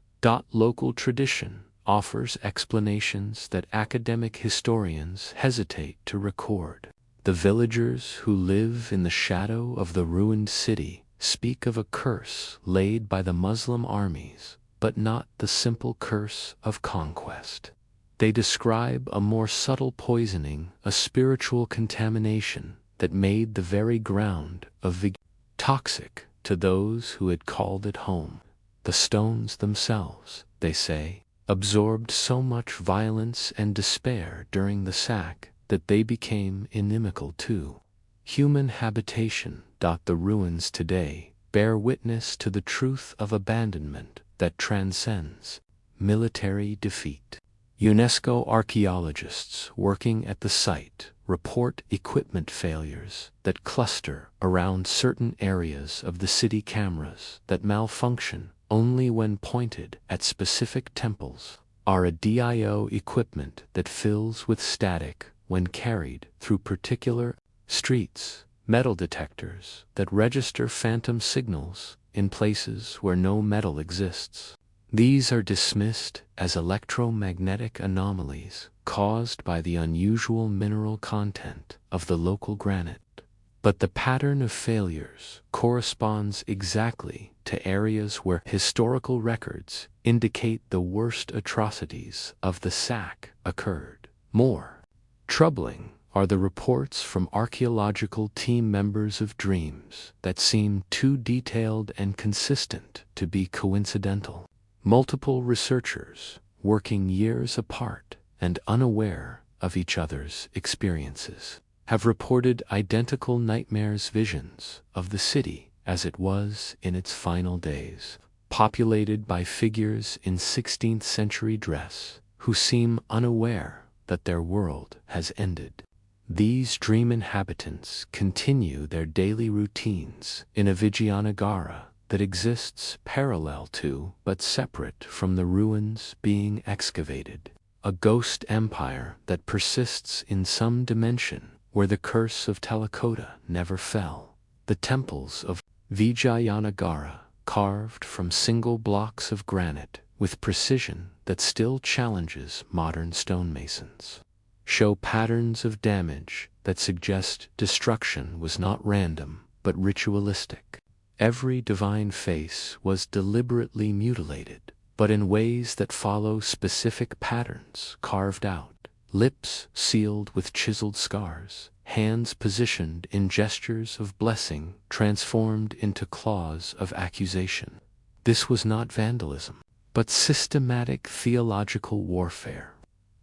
Local tradition offers explanations that academic historians hesitate to record. The villagers who live in the shadow of the ruined city speak of a curse laid by the Muslim armies, but not the simple curse of conquest. They describe a more subtle poisoning, a spiritual contamination that made the very ground of toxic to those who had called it home. The stones themselves, they say, absorbed so much violence and despair during the sack that they became inimical to human habitation. The ruins today bear witness to the truth of abandonment that transcends military defeat. UNESCO archaeologists working at the site report equipment failures that cluster around certain areas of the city, cameras that malfunction only when pointed at specific temples, RADIO equipment that fills with static when carried through particular streets, metal detectors that register phantom signals in places where no metal exists. These are dismissed as electromagnetic anomalies caused by the unusual mineral content of the local granite. But the pattern of failures corresponds exactly to areas where historical records indicate the worst atrocities of the sack occurred. More troubling, are the reports from archaeological team members of dreams that seem too detailed and consistent to be coincidental. Multiple researchers, working years apart and unaware of each other's experiences, have reported identical nightmares visions of the city as it was in its final days, populated by figures in 16th century dress who seem unaware that their world has ended. These dream inhabitants continue their daily routines in a Vijayanagara that exists parallel to but separate from the ruins being excavated, a ghost empire that persists in some dimension where the curse of Telakota never fell. The temples of Vijayanagara, carved from single blocks of granite with precision that still challenges modern stonemasons, show patterns of damage that suggest destruction was not random but ritualistic. Every divine face was deliberately mutilated, but in ways that follow specific patterns carved out: lips sealed with chiseled scars, hands positioned in gestures of blessing transformed into claws of accusation. This was not vandalism, but systematic theological warfare,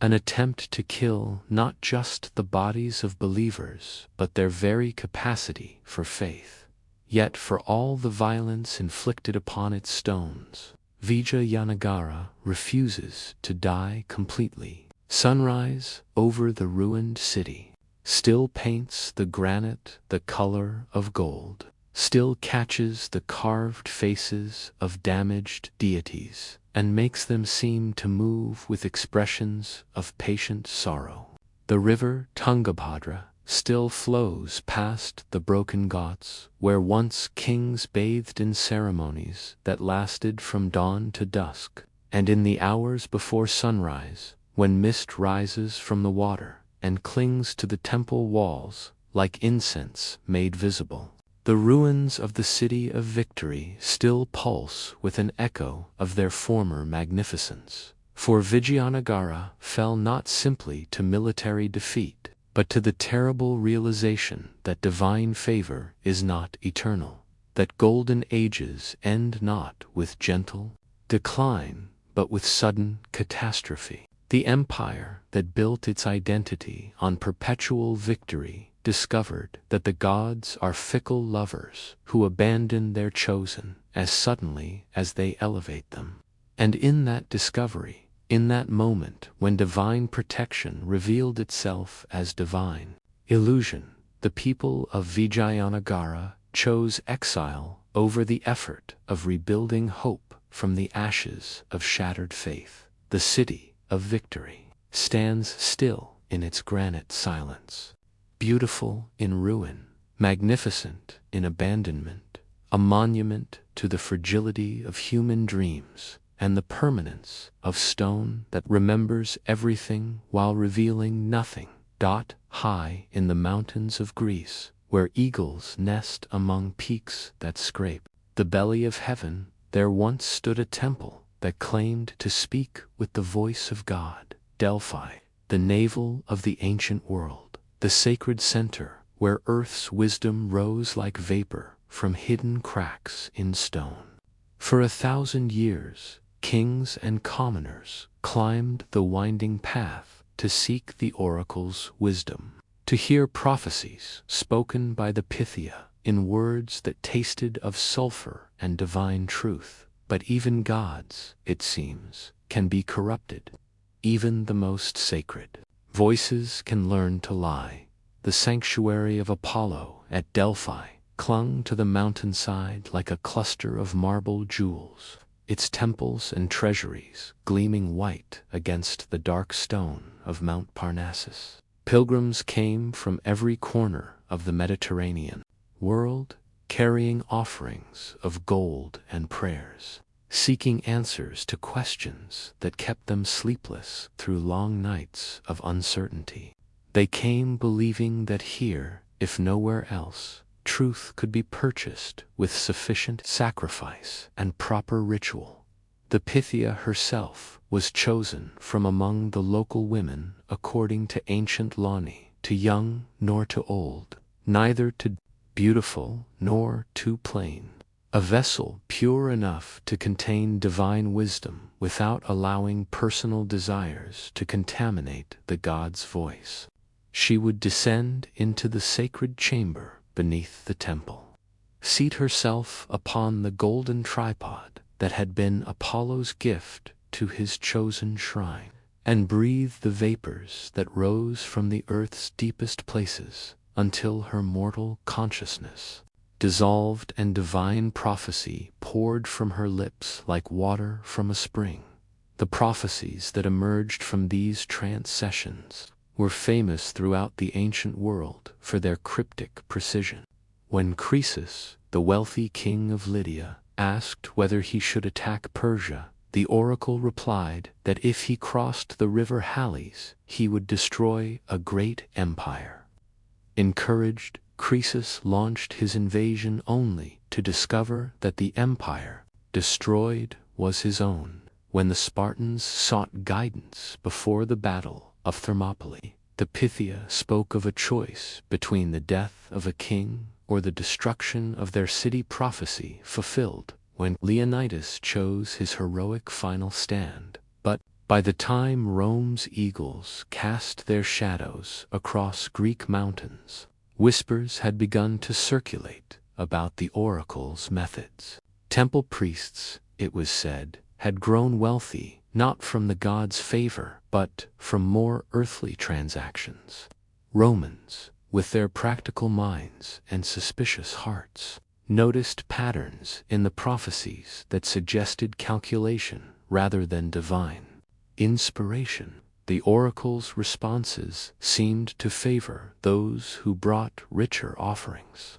an attempt to kill not just the bodies of believers but their very capacity for faith. Yet for all the violence inflicted upon its stones, Vijayanagara refuses to die completely. Sunrise over the ruined city still paints the granite the color of gold, still catches the carved faces of damaged deities, and makes them seem to move with expressions of patient sorrow. The river Tungabhadra still flows past the broken ghats where once kings bathed in ceremonies that lasted from dawn to dusk, and in the hours before sunrise, when mist rises from the water and clings to the temple walls like incense made visible. The ruins of the city of victory still pulse with an echo of their former magnificence, for Vijayanagara fell not simply to military defeat, but to the terrible realization that divine favor is not eternal, that golden ages end not with gentle decline, but with sudden catastrophe. The empire that built its identity on perpetual victory discovered that the gods are fickle lovers who abandon their chosen as suddenly as they elevate them. And in that discovery, in that moment when divine protection revealed itself as divine illusion, the people of Vijayanagara chose exile over the effort of rebuilding hope from the ashes of shattered faith. The city of victory stands still in its granite silence, beautiful in ruin, magnificent in abandonment, a monument to the fragility of human dreams and the permanence of stone that remembers everything while revealing nothing. High in the mountains of Greece, where eagles nest among peaks that scrape the belly of heaven, there once stood a temple that claimed to speak with the voice of God. Delphi, the navel of the ancient world, the sacred center where earth's wisdom rose like vapor from hidden cracks in stone. For 1,000 years, kings and commoners climbed the winding path to seek the oracle's wisdom, to hear prophecies spoken by the Pythia in words that tasted of sulfur and divine truth. But even gods, it seems, can be corrupted. Even the most sacred voices can learn to lie. The sanctuary of Apollo at Delphi clung to the mountainside like a cluster of marble jewels, its temples and treasuries gleaming white against the dark stone of Mount Parnassus. Pilgrims came from every corner of the Mediterranean world, carrying offerings of gold and prayers, seeking answers to questions that kept them sleepless through long nights of uncertainty. They came believing that here, if nowhere else, truth could be purchased with sufficient sacrifice and proper ritual. The Pythia herself was chosen from among the local women according to ancient Lani, to young nor to old, neither too beautiful nor too plain. A vessel pure enough to contain divine wisdom without allowing personal desires to contaminate the God's voice. She would descend into the sacred chamber beneath the temple, seat herself upon the golden tripod that had been Apollo's gift to his chosen shrine, and breathe the vapors that rose from the earth's deepest places until her mortal consciousness dissolved and divine prophecy poured from her lips like water from a spring. The prophecies that emerged from these trance sessions were famous throughout the ancient world for their cryptic precision. When Croesus, the wealthy king of Lydia, asked whether he should attack Persia, the oracle replied that if he crossed the river Halys, he would destroy a great empire. Encouraged, Croesus launched his invasion only to discover that the empire destroyed was his own. When the Spartans sought guidance before the battle of Thermopylae, the Pythia spoke of a choice between the death of a king or the destruction of their city, prophecy fulfilled when Leonidas chose his heroic final stand. But by the time Rome's eagles cast their shadows across Greek mountains, whispers had begun to circulate about the oracle's methods. Temple priests, it was said, had grown wealthy not from the god's favor but from more earthly transactions. Romans, with their practical minds and suspicious hearts, noticed patterns in the prophecies that suggested calculation rather than divine inspiration. The oracle's responses seemed to favor those who brought richer offerings,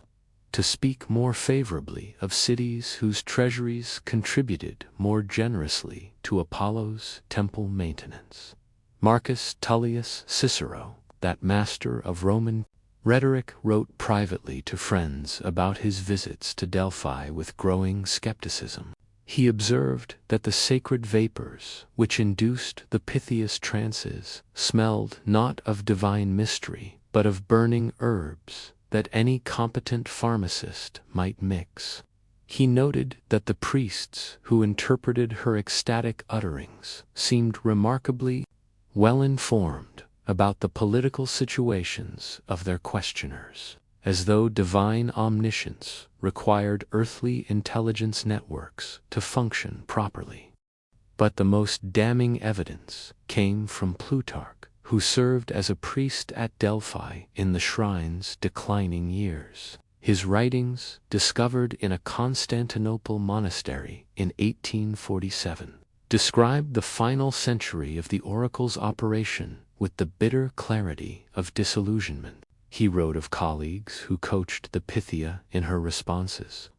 to speak more favorably of cities whose treasuries contributed more generously to Apollo's temple maintenance. Marcus Tullius Cicero, that master of Roman rhetoric, wrote privately to friends about his visits to Delphi with growing skepticism. He observed that the sacred vapors which induced the Pythia's trances smelled not of divine mystery but of burning herbs that any competent pharmacist might mix. He noted that the priests who interpreted her ecstatic utterings seemed remarkably well informed about the political situations of their questioners, as though divine omniscience required earthly intelligence networks to function properly. But the most damning evidence came from Plutarch, who served as a priest at Delphi in the shrine's declining years. His writings, discovered in a Constantinople monastery in 1847, described the final century of the oracle's operation with the bitter clarity of disillusionment. He wrote of colleagues who coached the Pythia in her responses,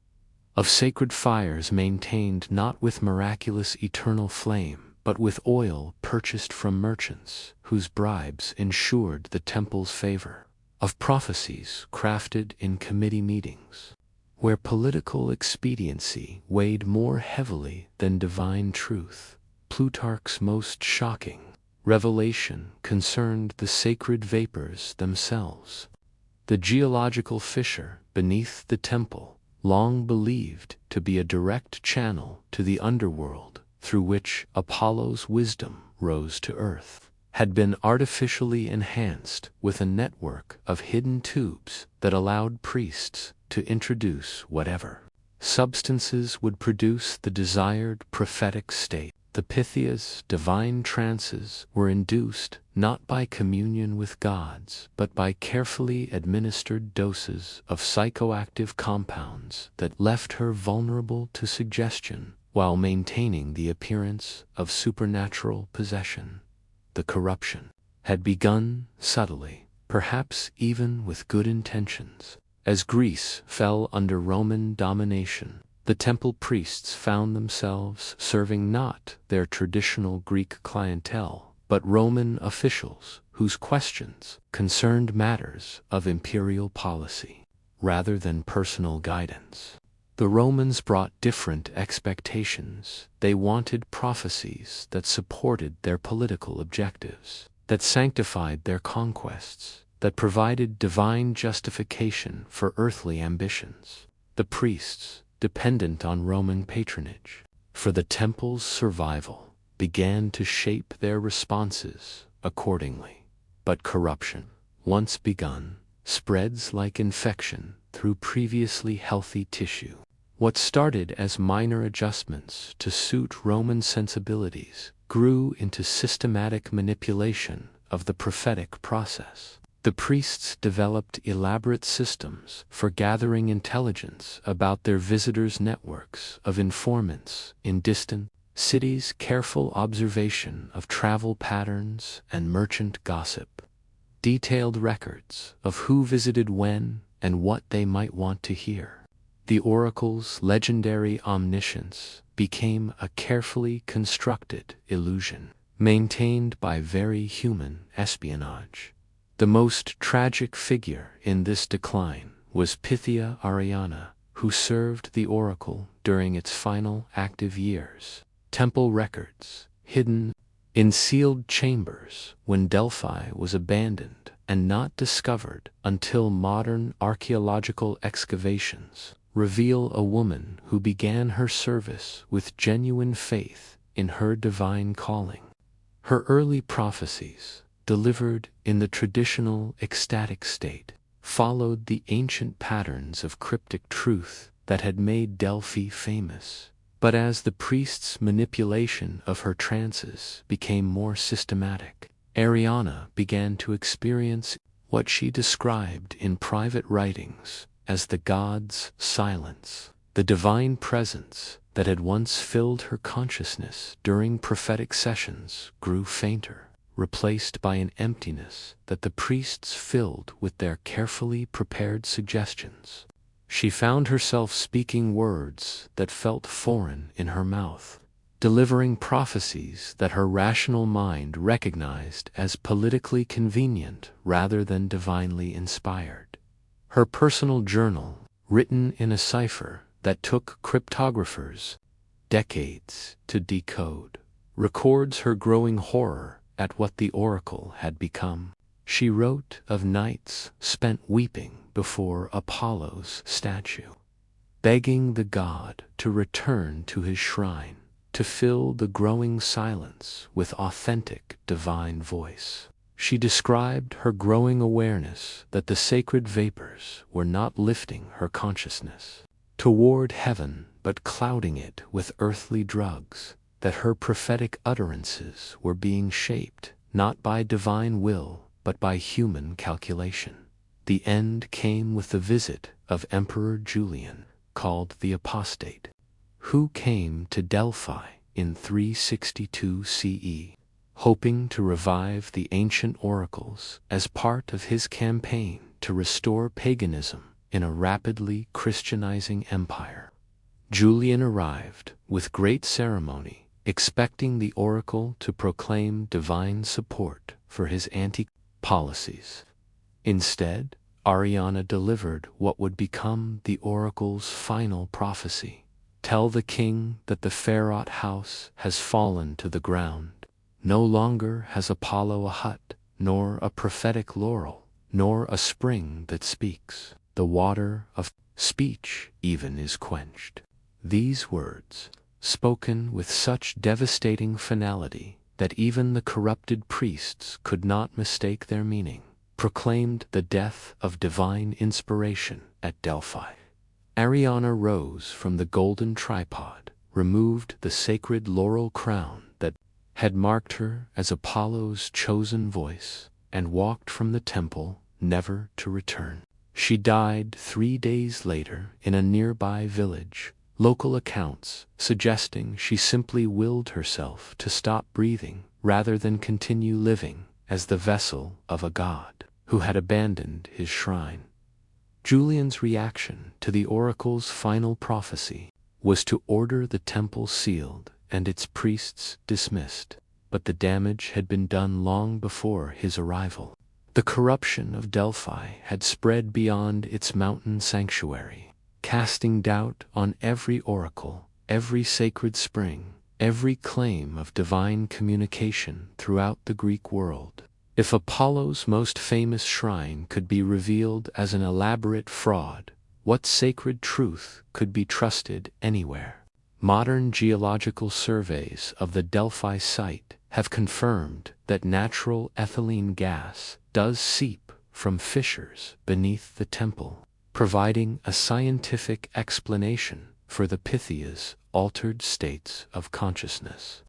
of sacred fires maintained not with miraculous eternal flame, but with oil purchased from merchants whose bribes ensured the temple's favor, of prophecies crafted in committee meetings, where political expediency weighed more heavily than divine truth. Plutarch's most shocking revelation concerned the sacred vapors themselves. The geological fissure beneath the temple, long believed to be a direct channel to the underworld through which Apollo's wisdom rose to earth, had been artificially enhanced with a network of hidden tubes that allowed priests to introduce whatever substances would produce the desired prophetic state. The Pythia's divine trances were induced not by communion with gods, but by carefully administered doses of psychoactive compounds that left her vulnerable to suggestion while maintaining the appearance of supernatural possession. The corruption had begun subtly, perhaps even with good intentions. As Greece fell under Roman domination, the temple priests found themselves serving not their traditional Greek clientele, but Roman officials whose questions concerned matters of imperial policy rather than personal guidance. The Romans brought different expectations. They wanted prophecies that supported their political objectives, that sanctified their conquests, that provided divine justification for earthly ambitions. The priests, dependent on Roman patronage for the temple's survival, began to shape their responses accordingly. But corruption, once begun, spreads like infection through previously healthy tissue. What started as minor adjustments to suit Roman sensibilities grew into systematic manipulation of the prophetic process. The priests developed elaborate systems for gathering intelligence about their visitors' networks of informants in distant cities, careful observation of travel patterns and merchant gossip, detailed records of who visited when and what they might want to hear. The oracle's legendary omniscience became a carefully constructed illusion, maintained by very human espionage. The most tragic figure in this decline was Pythia Ariana, who served the oracle during its final active years. Temple records, hidden in sealed chambers when Delphi was abandoned and not discovered until modern archaeological excavations, reveal a woman who began her service with genuine faith in her divine calling. Her early prophecies, delivered in the traditional ecstatic state, followed the ancient patterns of cryptic truth that had made Delphi famous. But as the priest's manipulation of her trances became more systematic, Ariana began to experience what she described in private writings as the god's silence. The divine presence that had once filled her consciousness during prophetic sessions grew fainter, replaced by an emptiness that the priests filled with their carefully prepared suggestions. She found herself speaking words that felt foreign in her mouth, delivering prophecies that her rational mind recognized as politically convenient rather than divinely inspired. Her personal journal, written in a cipher that took cryptographers decades to decode, records her growing horror at what the oracle had become. She wrote of nights spent weeping before Apollo's statue, begging the god to return to his shrine, to fill the growing silence with authentic divine voice. She described her growing awareness that the sacred vapors were not lifting her consciousness toward heaven but clouding it with earthly drugs, that her prophetic utterances were being shaped not by divine will but by human calculation. The end came with the visit of Emperor Julian, called the Apostate, who came to Delphi in 362 CE, hoping to revive the ancient oracles as part of his campaign to restore paganism in a rapidly Christianizing empire. Julian arrived with great ceremony, expecting the oracle to proclaim divine support for his anti-policies. Instead, Ariana delivered what would become the oracle's final prophecy. Tell the king that the Pharaoh house has fallen to the ground. No longer has Apollo a hut, nor a prophetic laurel, nor a spring that speaks. The water of speech even is quenched. These words, spoken with such devastating finality that even the corrupted priests could not mistake their meaning, proclaimed the death of divine inspiration at Delphi. Ariana rose from the golden tripod, removed the sacred laurel crown that had marked her as Apollo's chosen voice, and walked from the temple, never to return. She died 3 days later in a nearby village, local accounts suggesting she simply willed herself to stop breathing rather than continue living as the vessel of a god who had abandoned his shrine. Julian's reaction to the oracle's final prophecy was to order the temple sealed and its priests dismissed, but the damage had been done long before his arrival. The corruption of Delphi had spread beyond its mountain sanctuary, casting doubt on every oracle, every sacred spring, every claim of divine communication throughout the Greek world. If Apollo's most famous shrine could be revealed as an elaborate fraud, what sacred truth could be trusted anywhere? Modern geological surveys of the Delphi site have confirmed that natural ethylene gas does seep from fissures beneath the temple, providing a scientific explanation for the Pythia's altered states of consciousness.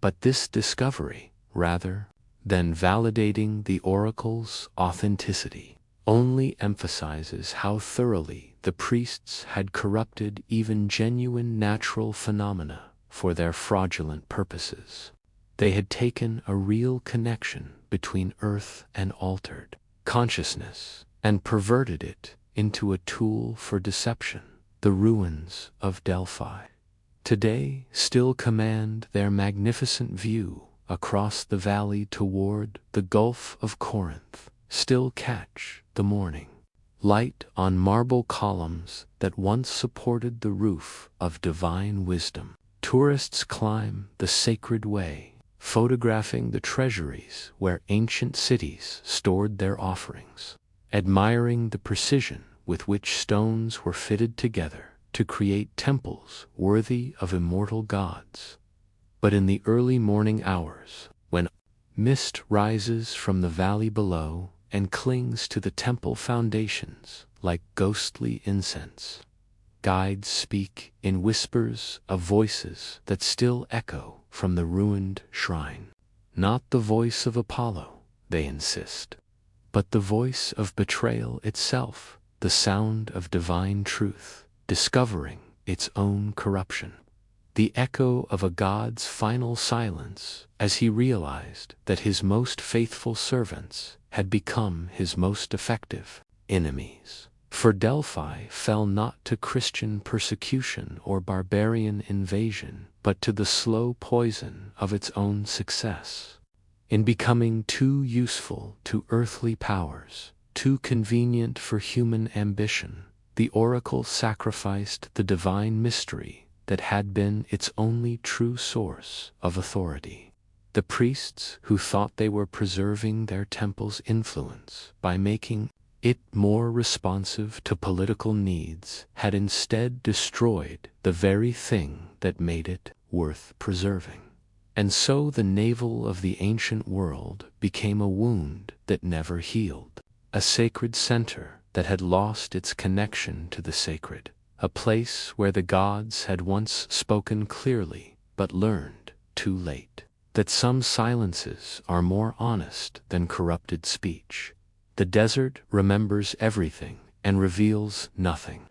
But this discovery, rather than validating the oracle's authenticity, only emphasizes how thoroughly the priests had corrupted even genuine natural phenomena for their fraudulent purposes. They had taken a real connection between earth and altered consciousness and perverted it into a tool for deception. The ruins of Delphi today still command their magnificent view across the valley toward the Gulf of Corinth, still catch the morning light on marble columns that once supported the roof of divine wisdom. Tourists climb the sacred way, photographing the treasuries where ancient cities stored their offerings, admiring the precision with which stones were fitted together to create temples worthy of immortal gods. But in the early morning hours, when mist rises from the valley below and clings to the temple foundations like ghostly incense, guides speak in whispers of voices that still echo from the ruined shrine. Not the voice of Apollo, they insist, but the voice of betrayal itself, the sound of divine truth, discovering its own corruption. The echo of a god's final silence as he realized that his most faithful servants had become his most effective enemies. For Delphi fell not to Christian persecution or barbarian invasion, but to the slow poison of its own success. In becoming too useful to earthly powers, too convenient for human ambition, the oracle sacrificed the divine mystery that had been its only true source of authority. The priests who thought they were preserving their temple's influence by making it more responsive to political needs had instead destroyed the very thing that made it worth preserving. And so the navel of the ancient world became a wound that never healed, a sacred center that had lost its connection to the sacred, a place where the gods had once spoken clearly but learned too late that some silences are more honest than corrupted speech. The desert remembers everything and reveals nothing.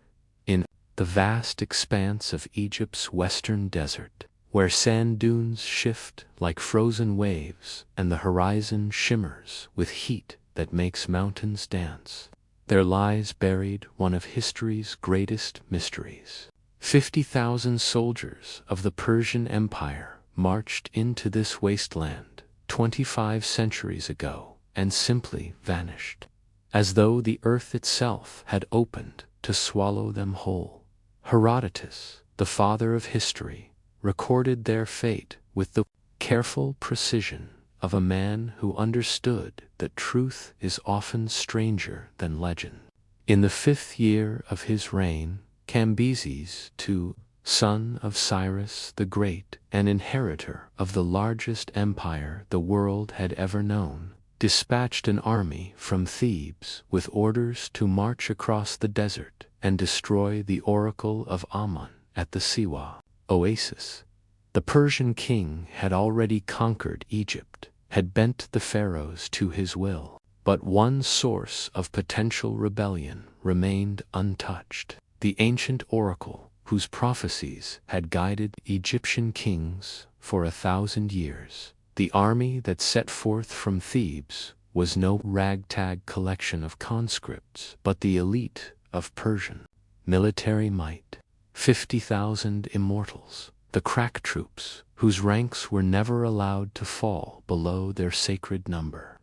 In the vast expanse of Egypt's western desert, where sand dunes shift like frozen waves and the horizon shimmers with heat that makes mountains dance, there lies buried one of history's greatest mysteries. 50,000 soldiers of the Persian Empire marched into this wasteland 25 centuries ago and simply vanished, as though the earth itself had opened to swallow them whole. Herodotus, the father of history, recorded their fate with the careful precision of a man who understood that truth is often stranger than legend. In the 5th year of his reign, Cambyses II, son of Cyrus the Great and inheritor of the largest empire the world had ever known, dispatched an army from Thebes with orders to march across the desert and destroy the oracle of Ammon at the Siwa oasis. The Persian king had already conquered Egypt, had bent the pharaohs to his will, but one source of potential rebellion remained untouched: the ancient oracle whose prophecies had guided Egyptian kings for 1,000 years. The army that set forth from Thebes was no ragtag collection of conscripts, but the elite of Persian military might. 50,000 immortals, the crack troops, whose ranks were never allowed to fall below their sacred number.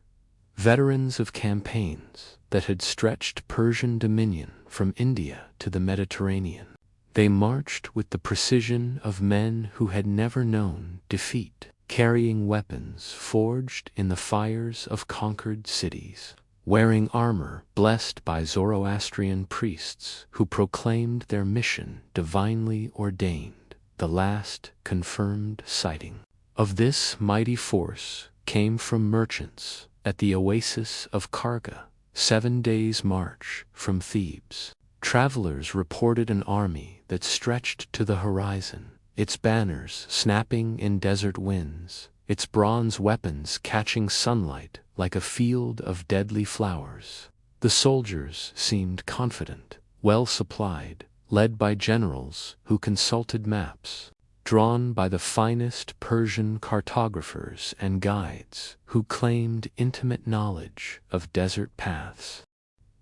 Veterans of campaigns that had stretched Persian dominion from India to the Mediterranean. They marched with the precision of men who had never known defeat, carrying weapons forged in the fires of conquered cities, wearing armor blessed by Zoroastrian priests who proclaimed their mission divinely ordained. The last confirmed sighting of this mighty force came from merchants at the oasis of Karga, 7 days' march from Thebes. Travelers reported an army that stretched to the horizon, its banners snapping in desert winds, its bronze weapons catching sunlight like a field of deadly flowers. The soldiers seemed confident, well supplied, led by generals who consulted maps, drawn by the finest Persian cartographers and guides who claimed intimate knowledge of desert paths.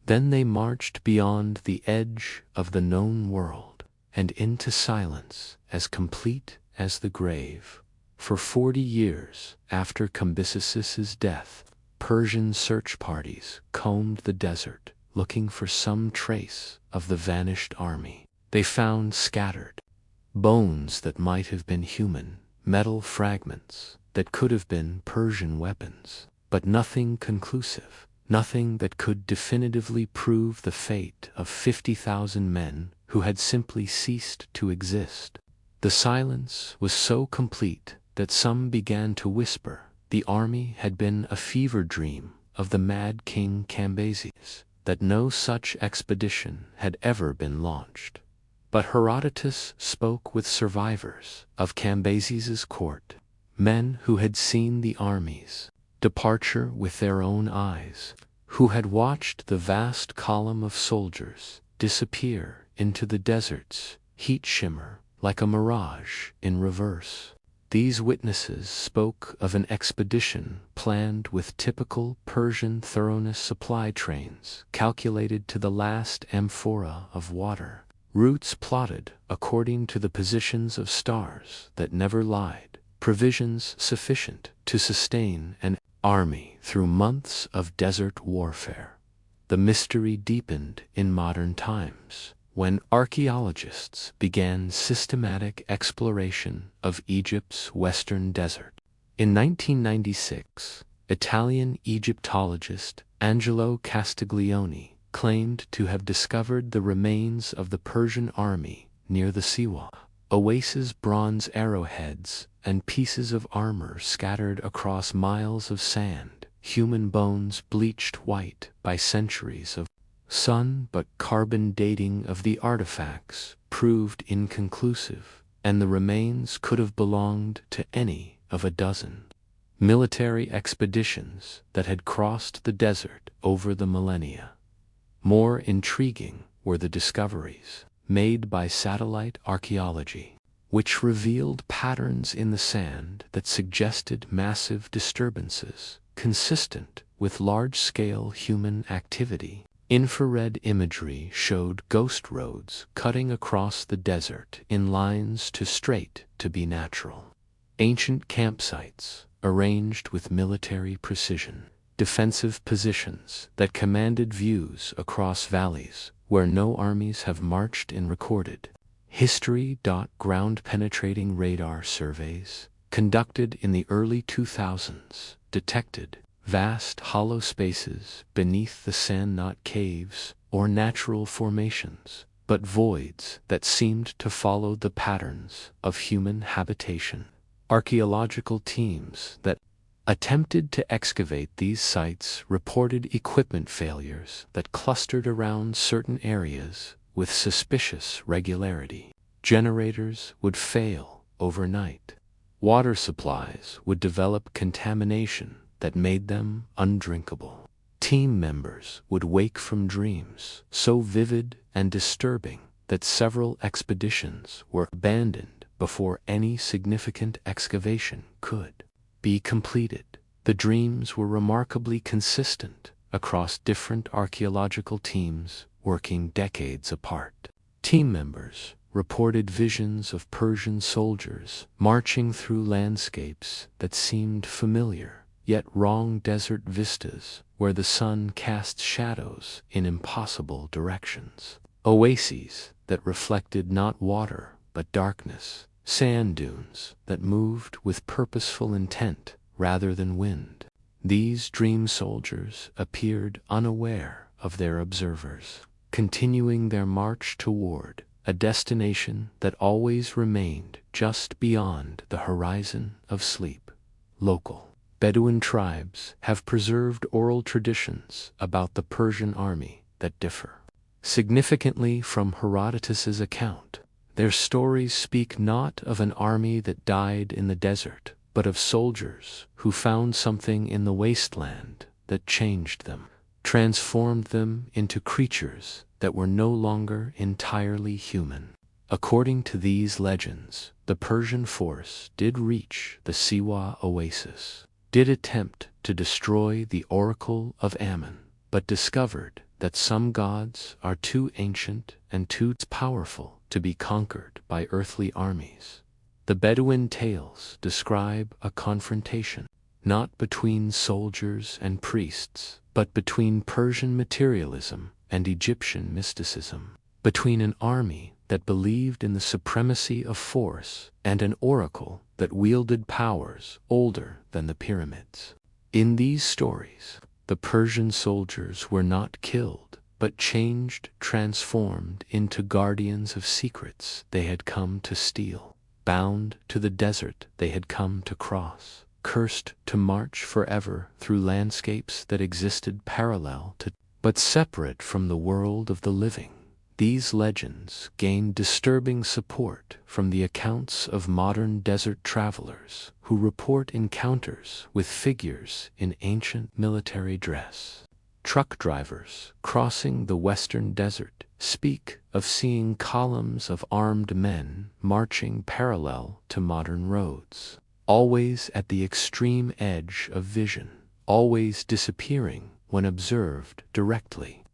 Then they marched beyond the edge of the known world and into silence as complete as the grave. For 40 years after Cambyses's death, Persian search parties combed the desert looking for some trace of the vanished army. They found scattered bones that might have been human, metal fragments that could have been Persian weapons, but nothing conclusive, nothing that could definitively prove the fate of 50,000 men who had simply ceased to exist. The silence was so complete that some began to whisper the army had been a fever dream of the mad king Cambyses, that no such expedition had ever been launched. But Herodotus spoke with survivors of Cambyses's court, men who had seen the army's departure with their own eyes, who had watched the vast column of soldiers disappear into the desert's heat shimmer like a mirage in reverse. These witnesses spoke of an expedition planned with typical Persian thoroughness, supply trains calculated to the last amphora of water, routes plotted according to the positions of stars that never lied, provisions sufficient to sustain an army through months of desert warfare. The mystery deepened in modern times, when archaeologists began systematic exploration of Egypt's western desert. In 1996, Italian Egyptologist Angelo Castiglione claimed to have discovered the remains of the Persian army near the Siwa. Oases, bronze arrowheads, and pieces of armor scattered across miles of sand, human bones bleached white by centuries of sun, but carbon dating of the artifacts proved inconclusive, and the remains could have belonged to any of a dozen military expeditions that had crossed the desert over the millennia. More intriguing were the discoveries made by satellite archaeology, which revealed patterns in the sand that suggested massive disturbances consistent with large-scale human activity. Infrared imagery showed ghost roads cutting across the desert in lines too straight to be natural. Ancient campsites, arranged with military precision, defensive positions that commanded views across valleys where no armies have marched in recorded history. Ground-penetrating radar surveys, conducted in the early 2000s, detected vast hollow spaces beneath the sand, not caves or natural formations, but voids that seemed to follow the patterns of human habitation. Archaeological teams that attempted to excavate these sites reported equipment failures that clustered around certain areas with suspicious regularity. Generators would fail overnight. Water supplies would develop contamination that made them undrinkable. Team members would wake from dreams so vivid and disturbing that several expeditions were abandoned before any significant excavation could be completed. The dreams were remarkably consistent across different archaeological teams working decades apart. Team members reported visions of Persian soldiers marching through landscapes that seemed familiar, yet wrong, desert vistas where the sun cast shadows in impossible directions. Oases that reflected not water but darkness, sand dunes that moved with purposeful intent rather than wind. These dream soldiers appeared unaware of their observers, continuing their march toward a destination that always remained just beyond the horizon of sleep. Local Bedouin tribes have preserved oral traditions about the Persian army that differ significantly from Herodotus's account. Their stories speak not of an army that died in the desert, but of soldiers who found something in the wasteland that changed them, transformed them into creatures that were no longer entirely human. According to these legends, the Persian force did reach the Siwa oasis, did attempt to destroy the Oracle of Ammon, but discovered that some gods are too ancient and too powerful to be conquered by earthly armies. The Bedouin tales describe a confrontation, not between soldiers and priests, but between Persian materialism and Egyptian mysticism, between an army that believed in the supremacy of force and an oracle that wielded powers older than the pyramids. In these stories, the Persian soldiers were not killed, but changed, transformed into guardians of secrets they had come to steal, bound to the desert they had come to cross, cursed to march forever through landscapes that existed parallel to, but separate from the world of the living. These legends gained disturbing support from the accounts of modern desert travelers who report encounters with figures in ancient military dress. Truck drivers crossing the western desert speak of seeing columns of armed men marching parallel to modern roads, always at the extreme edge of vision, always disappearing when observed directly.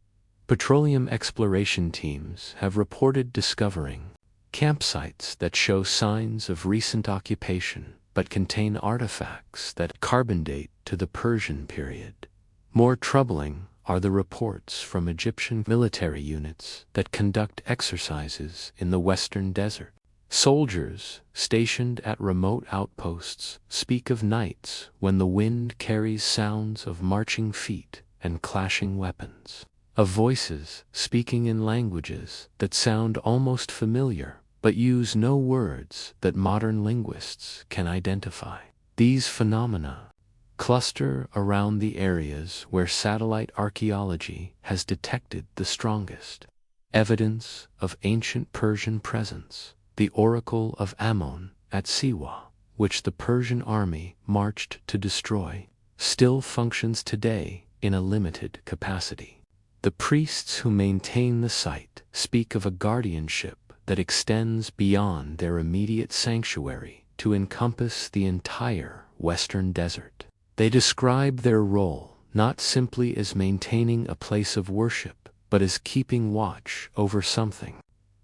Petroleum exploration teams have reported discovering campsites that show signs of recent occupation but contain artifacts that carbon date to the Persian period. More troubling are the reports from Egyptian military units that conduct exercises in the western desert. Soldiers stationed at remote outposts speak of nights when the wind carries sounds of marching feet and clashing weapons, of voices speaking in languages that sound almost familiar but use no words that modern linguists can identify. These phenomena cluster around the areas where satellite archaeology has detected the strongest evidence of ancient Persian presence. The Oracle of Ammon at Siwa, which the Persian army marched to destroy, still functions today in a limited capacity. The priests who maintain the site speak of a guardianship that extends beyond their immediate sanctuary to encompass the entire western desert. They describe their role not simply as maintaining a place of worship, but as keeping watch over something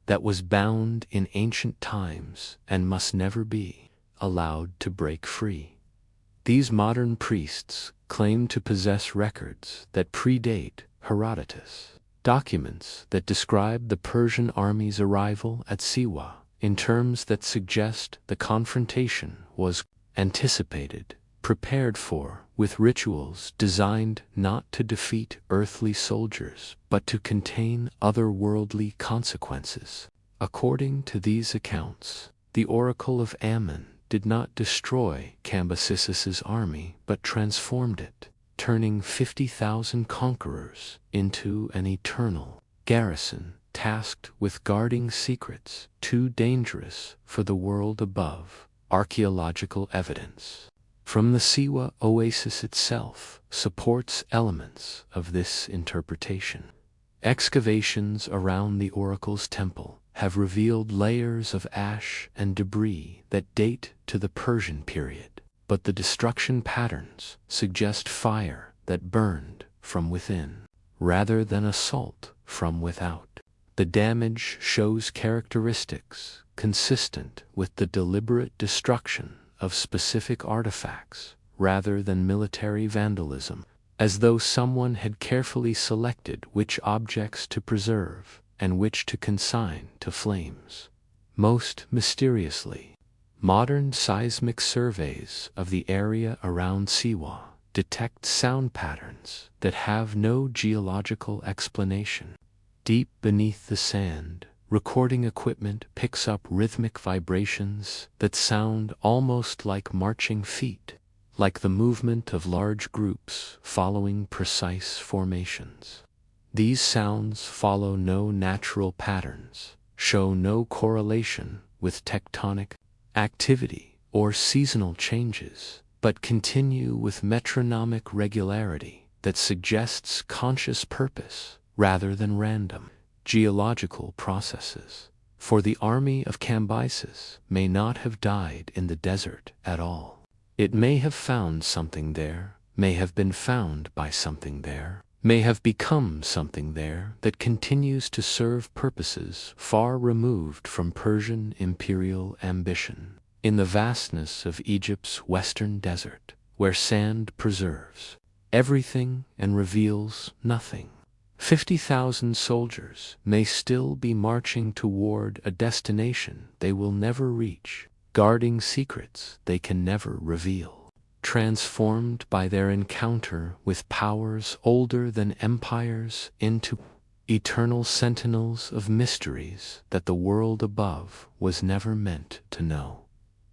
that was bound in ancient times and must never be allowed to break free. These modern priests claim to possess records that predate Herodotus, documents that describe the Persian army's arrival at Siwa in terms that suggest the confrontation was anticipated, prepared for, with rituals designed not to defeat earthly soldiers, but to contain otherworldly consequences. According to these accounts, the Oracle of Ammon did not destroy Cambysis's army, but transformed it, turning 50,000 conquerors into an eternal garrison tasked with guarding secrets too dangerous for the world above. Archaeological evidence from the Siwa oasis itself supports elements of this interpretation. Excavations around the oracle's temple have revealed layers of ash and debris that date to the Persian period, but the destruction patterns suggest fire that burned from within, rather than assault from without. The damage shows characteristics consistent with the deliberate destruction of specific artifacts rather than military vandalism, as though someone had carefully selected which objects to preserve and which to consign to flames. Most mysteriously, Modern seismic surveys of the area around Siwa detect sound patterns that have no geological explanation. Deep beneath the sand, recording equipment picks up rhythmic vibrations that sound almost like marching feet, like the movement of large groups following precise formations. These sounds follow no natural patterns, show no correlation with tectonic activity or seasonal changes, but continue with metronomic regularity that suggests conscious purpose rather than random geological processes. For the army of Cambyses may not have died in the desert at all. It may have found something there, may have been found by something there, may have become something there that continues to serve purposes far removed from Persian imperial ambition. In the vastness of Egypt's western desert, where sand preserves everything and reveals nothing, 50,000 soldiers may still be marching toward a destination they will never reach, guarding secrets they can never reveal, transformed by their encounter with powers older than empires into eternal sentinels of mysteries that the world above was never meant to know.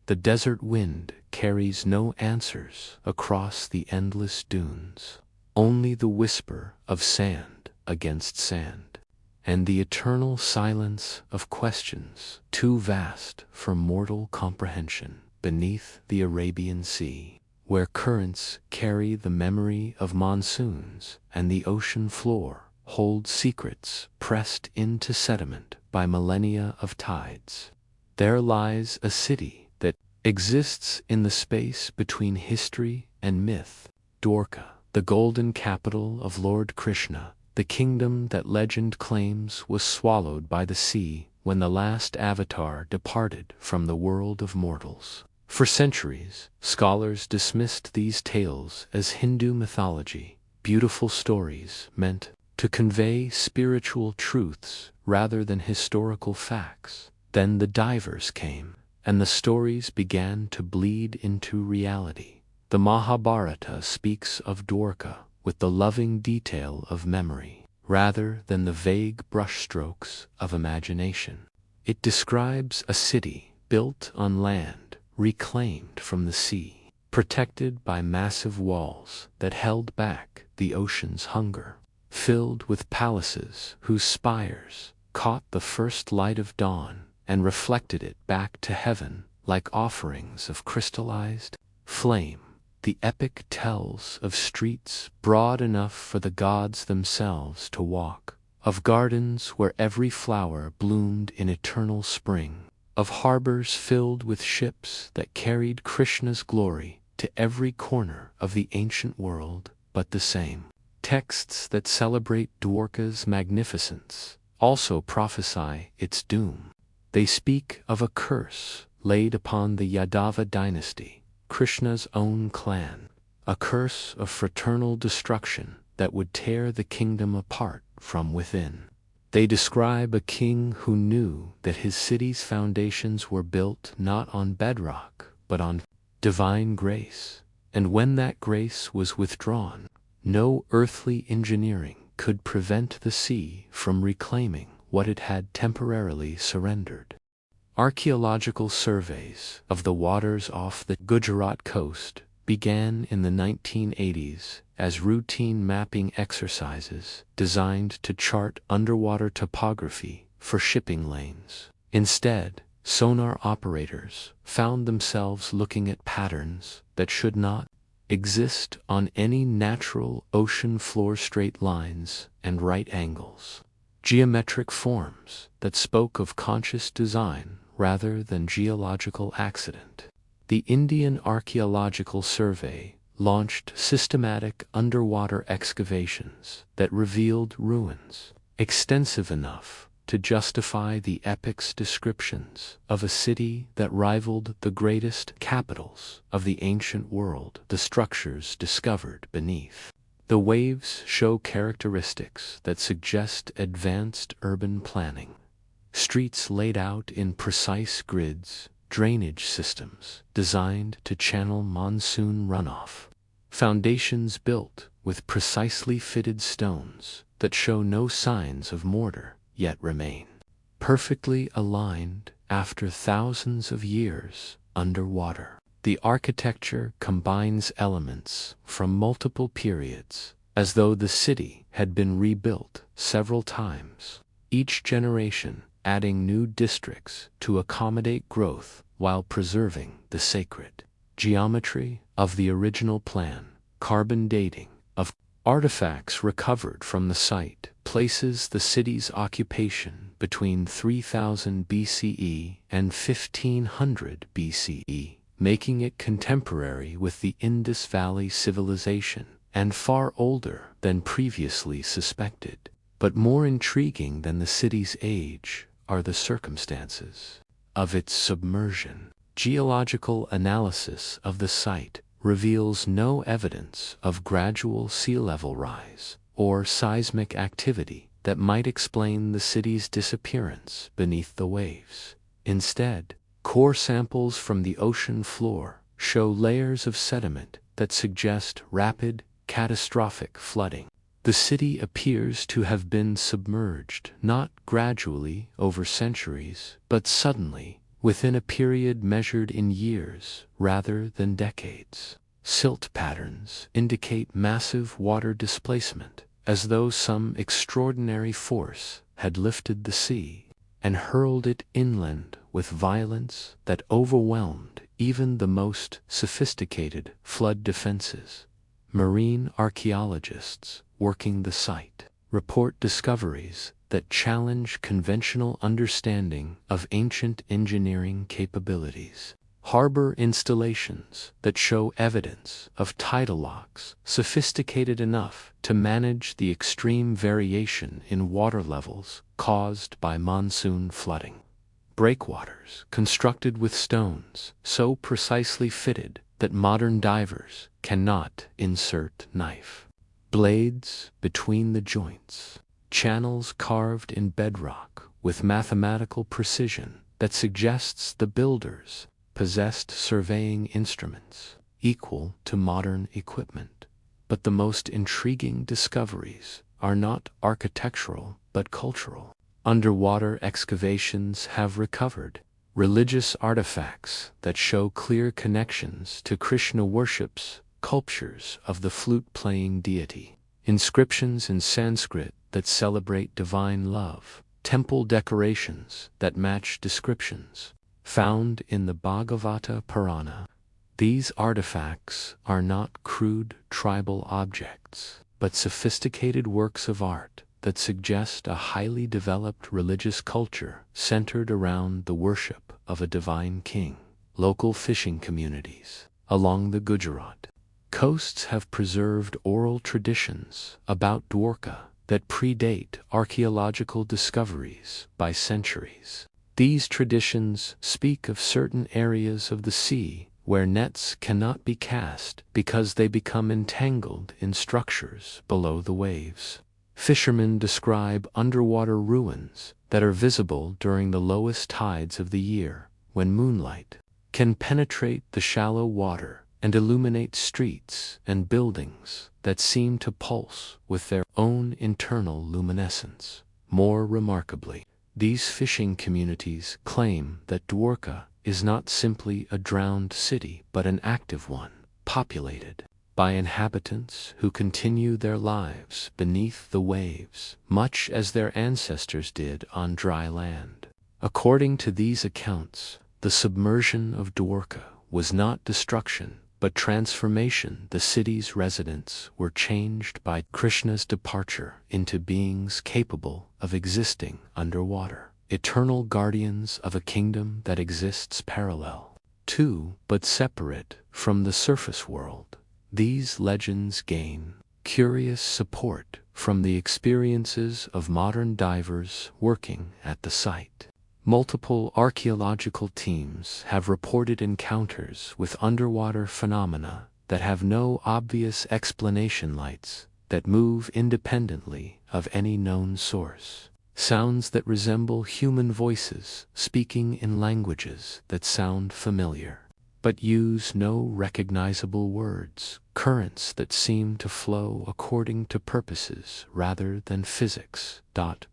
The desert wind carries no answers across the endless dunes, only the whisper of sand against sand, and the eternal silence of questions too vast for mortal comprehension beneath the Arabian Sea, where currents carry the memory of monsoons and the ocean floor holds secrets pressed into sediment by millennia of tides. There lies a city that exists in the space between history and myth, Dwarka, the golden capital of Lord Krishna, the kingdom that legend claims was swallowed by the sea when the last avatar departed from the world of mortals. For centuries, scholars dismissed these tales as Hindu mythology, beautiful stories meant to convey spiritual truths rather than historical facts. Then the divers came, and the stories began to bleed into reality. The Mahabharata speaks of Dwarka with the loving detail of memory, rather than the vague brushstrokes of imagination. It describes a city built on land, reclaimed from the sea, protected by massive walls that held back the ocean's hunger, filled with palaces whose spires caught the first light of dawn and reflected it back to heaven like offerings of crystallized flame. The epic tells of streets broad enough for the gods themselves to walk, of gardens where every flower bloomed in eternal spring, of harbors filled with ships that carried Krishna's glory to every corner of the ancient world but the same. Texts that celebrate Dwarka's magnificence also prophesy its doom. They speak of a curse laid upon the Yadava dynasty, Krishna's own clan, a curse of fraternal destruction that would tear the kingdom apart from within. They describe a king who knew that his city's foundations were built not on bedrock but on divine grace, and when that grace was withdrawn, no earthly engineering could prevent the sea from reclaiming what it had temporarily surrendered. Archaeological surveys of the waters off the Gujarat coast began in the 1980s as routine mapping exercises designed to chart underwater topography for shipping lanes. Instead, sonar operators found themselves looking at patterns that should not exist on any natural ocean floor, straight lines and right angles, geometric forms that spoke of conscious design rather than geological accident. The Indian Archaeological Survey launched systematic underwater excavations that revealed ruins extensive enough to justify the epic's descriptions of a city that rivaled the greatest capitals of the ancient world. The structures discovered beneath the waves show characteristics that suggest advanced urban planning. Streets laid out in precise grids, drainage systems designed to channel monsoon runoff. Foundations built with precisely fitted stones that show no signs of mortar yet remain perfectly aligned after thousands of years underwater. The architecture combines elements from multiple periods, as though the city had been rebuilt several times, each generation adding new districts to accommodate growth while preserving the sacred geometry of the original plan. Carbon dating of artifacts recovered from the site places the city's occupation between 3000 BCE and 1500 BCE, making it contemporary with the Indus Valley civilization and far older than previously suspected. But more intriguing than the city's age are the circumstances of its submersion. Geological analysis of the site reveals no evidence of gradual sea level rise or seismic activity that might explain the city's disappearance beneath the waves. Instead, core samples from the ocean floor show layers of sediment that suggest rapid, catastrophic flooding. The city appears to have been submerged not gradually over centuries, but suddenly, within a period measured in years rather than decades. Silt patterns indicate massive water displacement, as though some extraordinary force had lifted the sea and hurled it inland with violence that overwhelmed even the most sophisticated flood defenses. Marine archaeologists working the site report discoveries that challenge conventional understanding of ancient engineering capabilities. Harbor installations that show evidence of tidal locks sophisticated enough to manage the extreme variation in water levels caused by monsoon flooding. Breakwaters constructed with stones so precisely fitted that modern divers cannot insert knife blades between the joints. Channels carved in bedrock with mathematical precision that suggests the builders possessed surveying instruments equal to modern equipment. But the most intriguing discoveries are not architectural but cultural. Underwater excavations have recovered religious artifacts that show clear connections to Krishna worship's sculptures of the flute-playing deity, inscriptions in Sanskrit that celebrate divine love, temple decorations that match descriptions found in the Bhagavata Purana. These artifacts are not crude tribal objects, but sophisticated works of art that suggest a highly developed religious culture centered around the worship of a divine king. Local fishing communities along the Gujarat coasts have preserved oral traditions about Dwarka that predate archaeological discoveries by centuries. These traditions speak of certain areas of the sea where nets cannot be cast because they become entangled in structures below the waves. Fishermen describe underwater ruins that are visible during the lowest tides of the year, when moonlight can penetrate the shallow water and illuminate streets and buildings that seem to pulse with their own internal luminescence. More remarkably, these fishing communities claim that Dwarka is not simply a drowned city but an active one, populated by inhabitants who continue their lives beneath the waves, much as their ancestors did on dry land. According to these accounts, the submersion of Dwarka was not destruction, but transformation. The city's residents were changed by Krishna's departure into beings capable of existing underwater, eternal guardians of a kingdom that exists parallel to, but separate from the surface world. These legends gain curious support from the experiences of modern divers working at the site. Multiple archaeological teams have reported encounters with underwater phenomena that have no obvious explanation, lights that move independently of any known source, sounds that resemble human voices speaking in languages that sound familiar, but use no recognizable words, currents that seem to flow according to purposes rather than physics.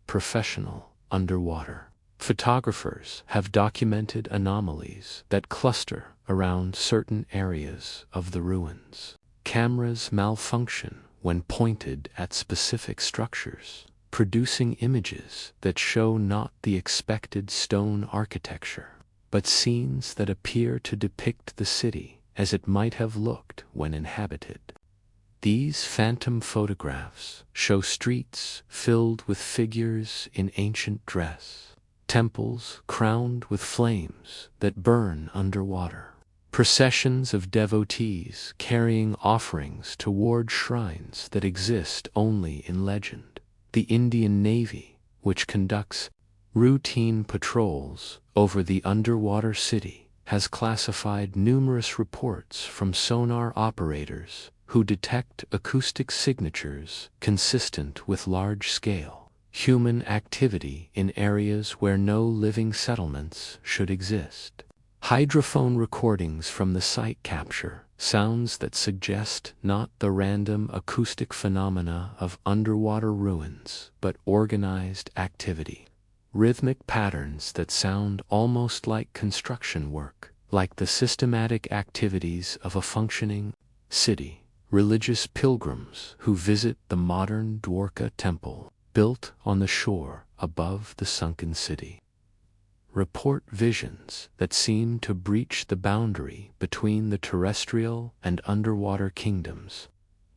Professional underwater photographers have documented anomalies that cluster around certain areas of the ruins. Cameras malfunction when pointed at specific structures, producing images that show not the expected stone architecture, but scenes that appear to depict the city as it might have looked when inhabited. These phantom photographs show streets filled with figures in ancient dress, temples crowned with flames that burn underwater, processions of devotees carrying offerings toward shrines that exist only in legend. The Indian Navy, which conducts routine patrols over the underwater city, has classified numerous reports from sonar operators who detect acoustic signatures consistent with large-scale human activity in areas where no living settlements should exist. Hydrophone recordings from the site capture sounds that suggest not the random acoustic phenomena of underwater ruins, but organized activity. Rhythmic patterns that sound almost like construction work, like the systematic activities of a functioning city. Religious pilgrims who visit the modern Dwarka temple, built on the shore above the sunken city, report visions that seem to breach the boundary between the terrestrial and underwater kingdoms.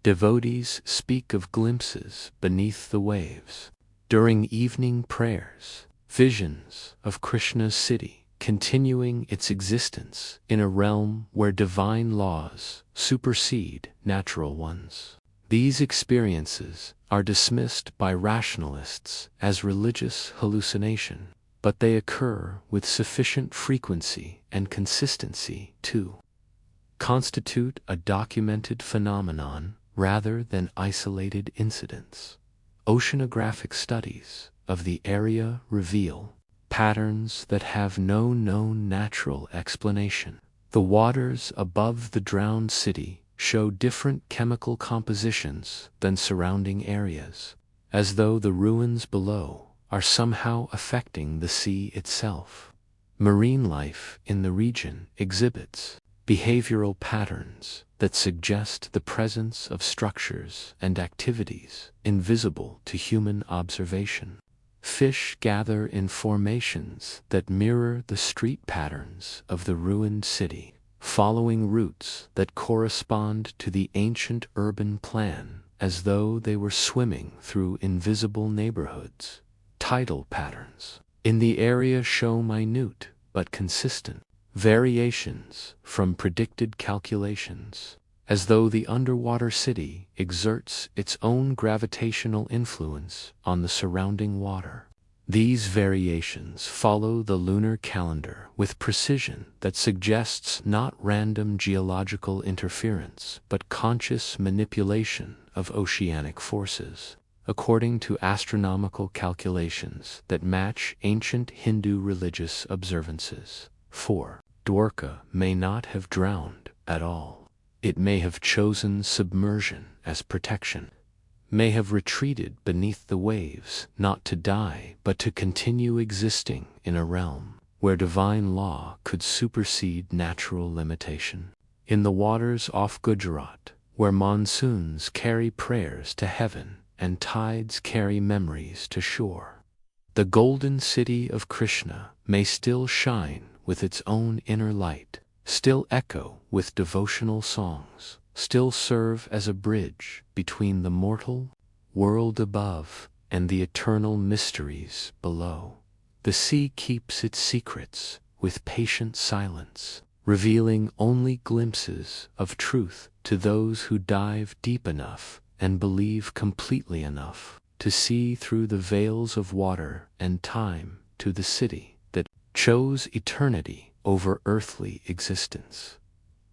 Devotees speak of glimpses beneath the waves. During evening prayers, visions of Krishna's city continuing its existence in a realm where divine laws supersede natural ones. These experiences are dismissed by rationalists as religious hallucination, but they occur with sufficient frequency and consistency to constitute a documented phenomenon rather than isolated incidents. Oceanographic studies of the area reveal patterns that have no known natural explanation. The waters above the drowned city show different chemical compositions than surrounding areas, as though the ruins below are somehow affecting the sea itself. Marine life in the region exhibits behavioral patterns that suggest the presence of structures and activities invisible to human observation. Fish gather in formations that mirror the street patterns of the ruined city, following routes that correspond to the ancient urban plan as though they were swimming through invisible neighborhoods. Tidal patterns in the area show minute but consistent variations from predicted calculations, as though the underwater city exerts its own gravitational influence on the surrounding water. These variations follow the lunar calendar with precision that suggests not random geological interference, but conscious manipulation of oceanic forces, according to astronomical calculations that match ancient Hindu religious observances. 4. Dwarka may not have drowned at all. It may have chosen submersion as protection, may have retreated beneath the waves, not to die, but to continue existing in a realm where divine law could supersede natural limitation. In the waters off Gujarat, where monsoons carry prayers to heaven and tides carry memories to shore, the golden city of Krishna may still shine with its own inner light, still echo with devotional songs, still serve as a bridge between the mortal world above and the eternal mysteries below. The sea keeps its secrets with patient silence, revealing only glimpses of truth to those who dive deep enough and believe completely enough to see through the veils of water and time to the city that chose eternity over earthly existence.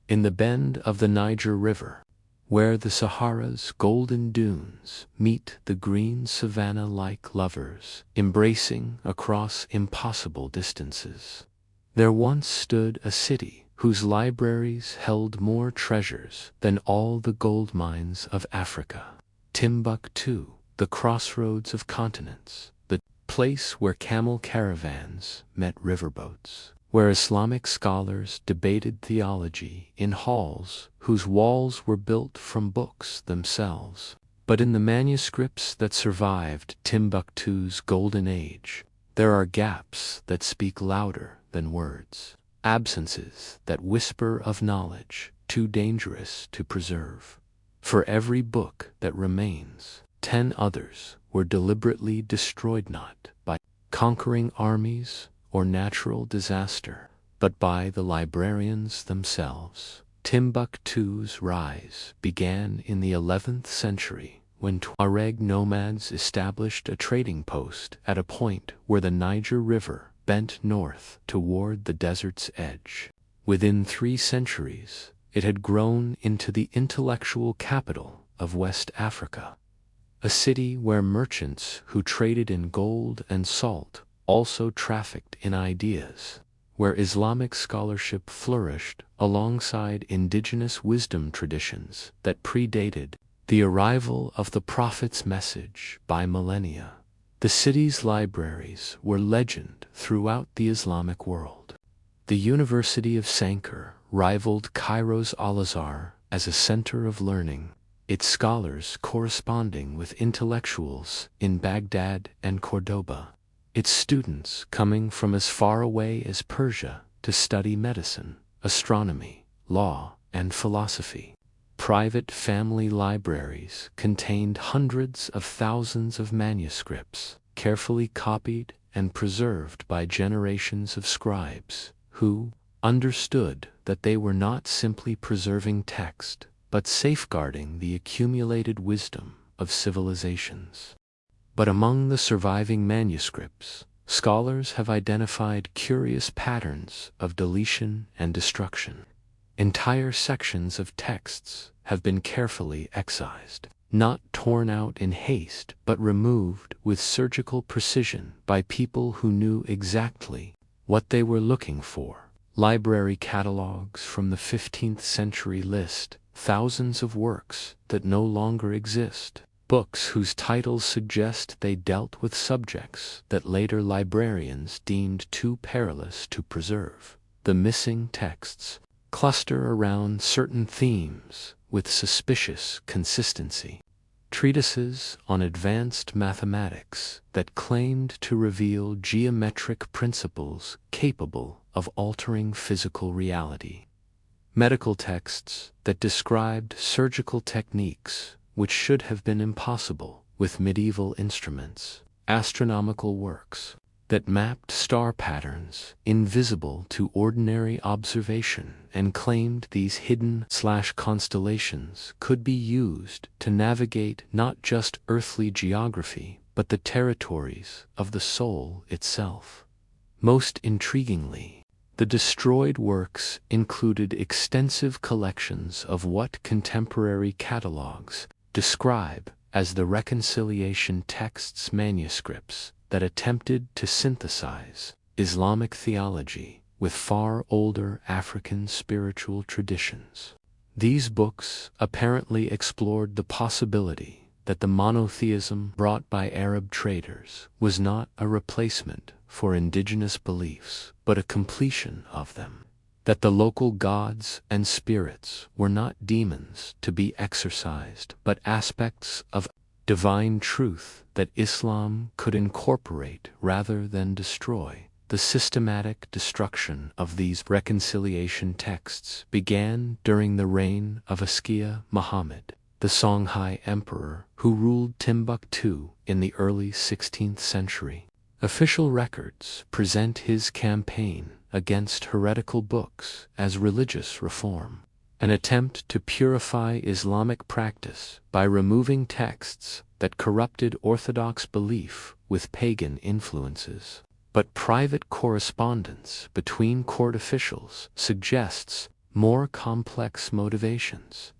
In the bend of the Niger River, where the Sahara's golden dunes meet the green savanna like lovers, embracing across impossible distances. There once stood a city whose libraries held more treasures than all the gold mines of Africa. Timbuktu, the crossroads of continents, the place where camel caravans met riverboats, where Islamic scholars debated theology in halls whose walls were built from books themselves. But in the manuscripts that survived Timbuktu's golden age, there are gaps that speak louder than words, absences that whisper of knowledge too dangerous to preserve. For every book that remains, 10 others were deliberately destroyed, not by conquering armies or natural disaster, but by the librarians themselves. Timbuktu's rise began in the 11th century when Tuareg nomads established a trading post at a point where the Niger River bent north toward the desert's edge. Within 3 centuries, it had grown into the intellectual capital of West Africa, a city where merchants who traded in gold and salt also trafficked in ideas, where Islamic scholarship flourished alongside indigenous wisdom traditions that predated the arrival of the Prophet's message by millennia. The city's libraries were legend throughout the Islamic world. The University of Sankar rivaled Cairo's Al-Azhar as a center of learning, its scholars corresponding with intellectuals in Baghdad and Cordoba, its students coming from as far away as Persia to study medicine, astronomy, law, and philosophy. Private family libraries contained hundreds of thousands of manuscripts, carefully copied and preserved by generations of scribes, who understood that they were not simply preserving text, but safeguarding the accumulated wisdom of civilizations. But among the surviving manuscripts, scholars have identified curious patterns of deletion and destruction. Entire sections of texts have been carefully excised, not torn out in haste, but removed with surgical precision by people who knew exactly what they were looking for. Library catalogs from the 15th century list thousands of works that no longer exist, books whose titles suggest they dealt with subjects that later librarians deemed too perilous to preserve. The missing texts cluster around certain themes with suspicious consistency. Treatises on advanced mathematics that claimed to reveal geometric principles capable of altering physical reality. Medical texts that described surgical techniques which should have been impossible with medieval instruments. Astronomical works that mapped star patterns invisible to ordinary observation and claimed these hidden/constellations could be used to navigate not just earthly geography but the territories of the soul itself. Most intriguingly, the destroyed works included extensive collections of what contemporary catalogs describe as the reconciliation texts, manuscripts that attempted to synthesize Islamic theology with far older African spiritual traditions. These books apparently explored the possibility that the monotheism brought by Arab traders was not a replacement for indigenous beliefs, but a completion of them. That the local gods and spirits were not demons to be exorcised, but aspects of divine truth that Islam could incorporate rather than destroy. The systematic destruction of these reconciliation texts began during the reign of Askia Muhammad, the Songhai emperor who ruled Timbuktu in the early 16th century. Official records present his campaign against heretical books as religious reform, an attempt to purify Islamic practice by removing texts that corrupted orthodox belief with pagan influences. But private correspondence between court officials suggests more complex motivations.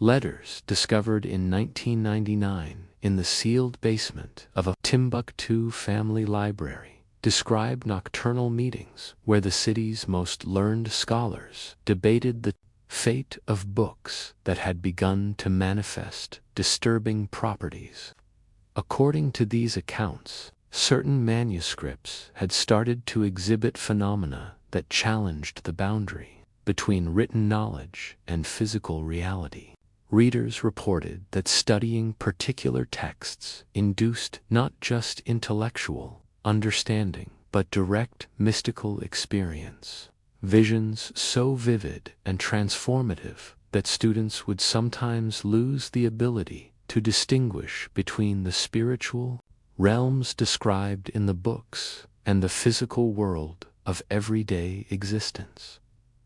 Letters discovered in 1999 in the sealed basement of a Timbuktu family library describe nocturnal meetings where the city's most learned scholars debated the fate of books that had begun to manifest disturbing properties. According to these accounts, certain manuscripts had started to exhibit phenomena that challenged the boundary between written knowledge and physical reality. Readers reported that studying particular texts induced not just intellectual understanding, but direct mystical experience. Visions so vivid and transformative that students would sometimes lose the ability to distinguish between the spiritual realms described in the books and the physical world of everyday existence.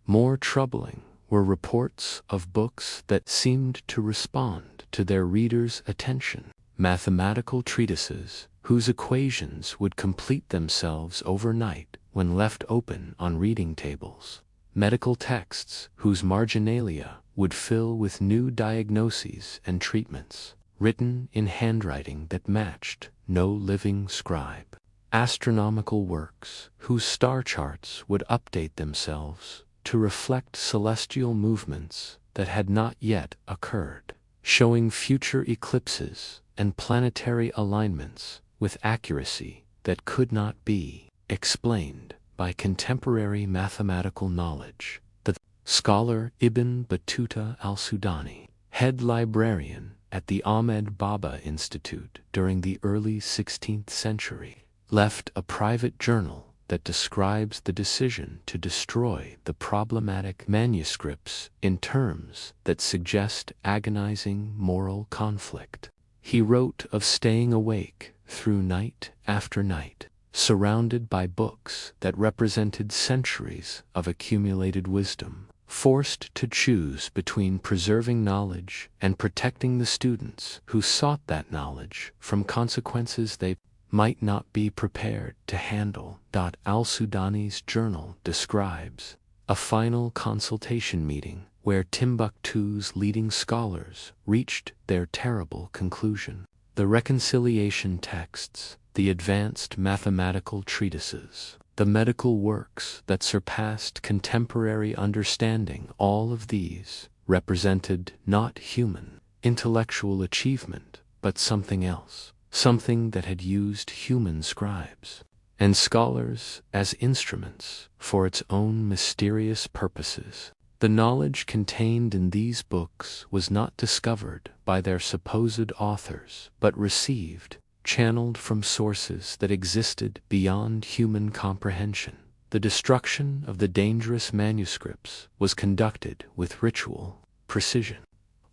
More troubling were reports of books that seemed to respond to their readers' attention, mathematical treatises whose equations would complete themselves overnight when left open on reading tables, medical texts whose marginalia would fill with new diagnoses and treatments, written in handwriting that matched no living scribe, astronomical works whose star charts would update themselves to reflect celestial movements that had not yet occurred, showing future eclipses and planetary alignments with accuracy that could not be explained by contemporary mathematical knowledge. The scholar Ibn Battuta al-Sudani, head librarian at the Ahmed Baba Institute during the early 16th century, left a private journal that describes the decision to destroy the problematic manuscripts in terms that suggest agonizing moral conflict. He wrote of staying awake through night after night, surrounded by books that represented centuries of accumulated wisdom, forced to choose between preserving knowledge and protecting the students who sought that knowledge from consequences they might not be prepared to handle. Al-Sudani's journal describes a final consultation meeting where Timbuktu's leading scholars reached their terrible conclusion. The reconciliation texts, the advanced mathematical treatises, the medical works that surpassed contemporary understanding, all of these represented not human intellectual achievement, but something else, something that had used human scribes and scholars as instruments for its own mysterious purposes. The knowledge contained in these books was not discovered by their supposed authors, but received, channeled from sources that existed beyond human comprehension. The destruction of the dangerous manuscripts was conducted with ritual precision.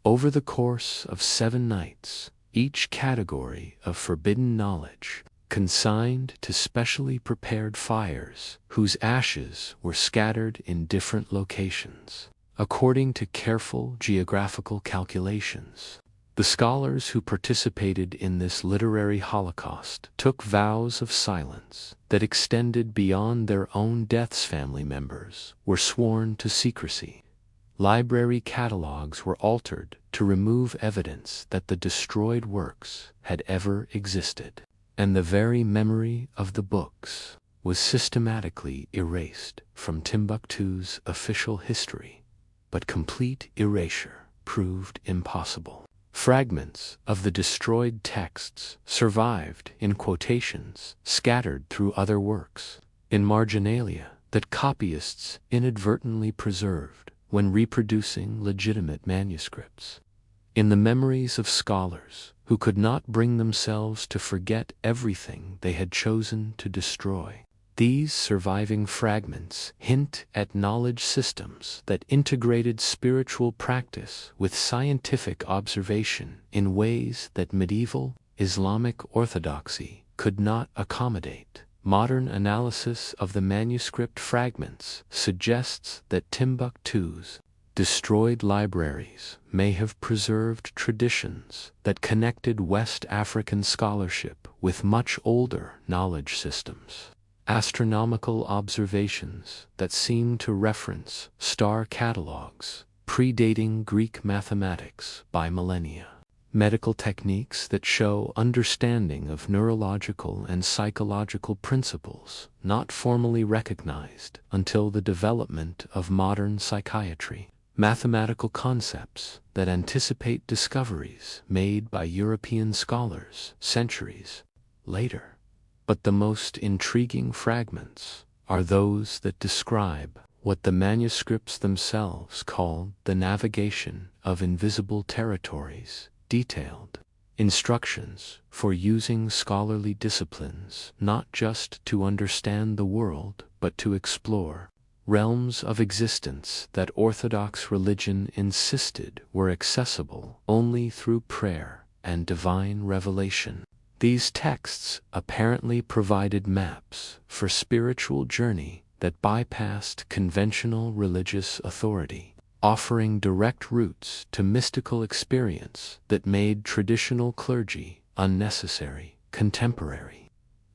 Over the course of 7 nights, each category of forbidden knowledge, consigned to specially prepared fires whose ashes were scattered in different locations, according to careful geographical calculations. The scholars who participated in this literary holocaust took vows of silence that extended beyond their own deaths. Family members were sworn to secrecy. Library catalogs were altered to remove evidence that the destroyed works had ever existed, and the very memory of the books was systematically erased from Timbuktu's official history. But complete erasure proved impossible. Fragments of the destroyed texts survived in quotations scattered through other works, in marginalia that copyists inadvertently preserved when reproducing legitimate manuscripts, in the memories of scholars who could not bring themselves to forget everything they had chosen to destroy. These surviving fragments hint at knowledge systems that integrated spiritual practice with scientific observation in ways that medieval Islamic orthodoxy could not accommodate. Modern analysis of the manuscript fragments suggests that Timbuktu's destroyed libraries may have preserved traditions that connected West African scholarship with much older knowledge systems. Astronomical observations that seem to reference star catalogs predating Greek mathematics by millennia. Medical techniques that show understanding of neurological and psychological principles not formally recognized until the development of modern psychiatry. Mathematical concepts that anticipate discoveries made by European scholars centuries later. But the most intriguing fragments are those that describe what the manuscripts themselves called the navigation of invisible territories, detailed instructions for using scholarly disciplines not just to understand the world but to explore realms of existence that Orthodox religion insisted were accessible only through prayer and divine revelation. These texts apparently provided maps for spiritual journey that bypassed conventional religious authority, offering direct routes to mystical experience that made traditional clergy unnecessary. Contemporary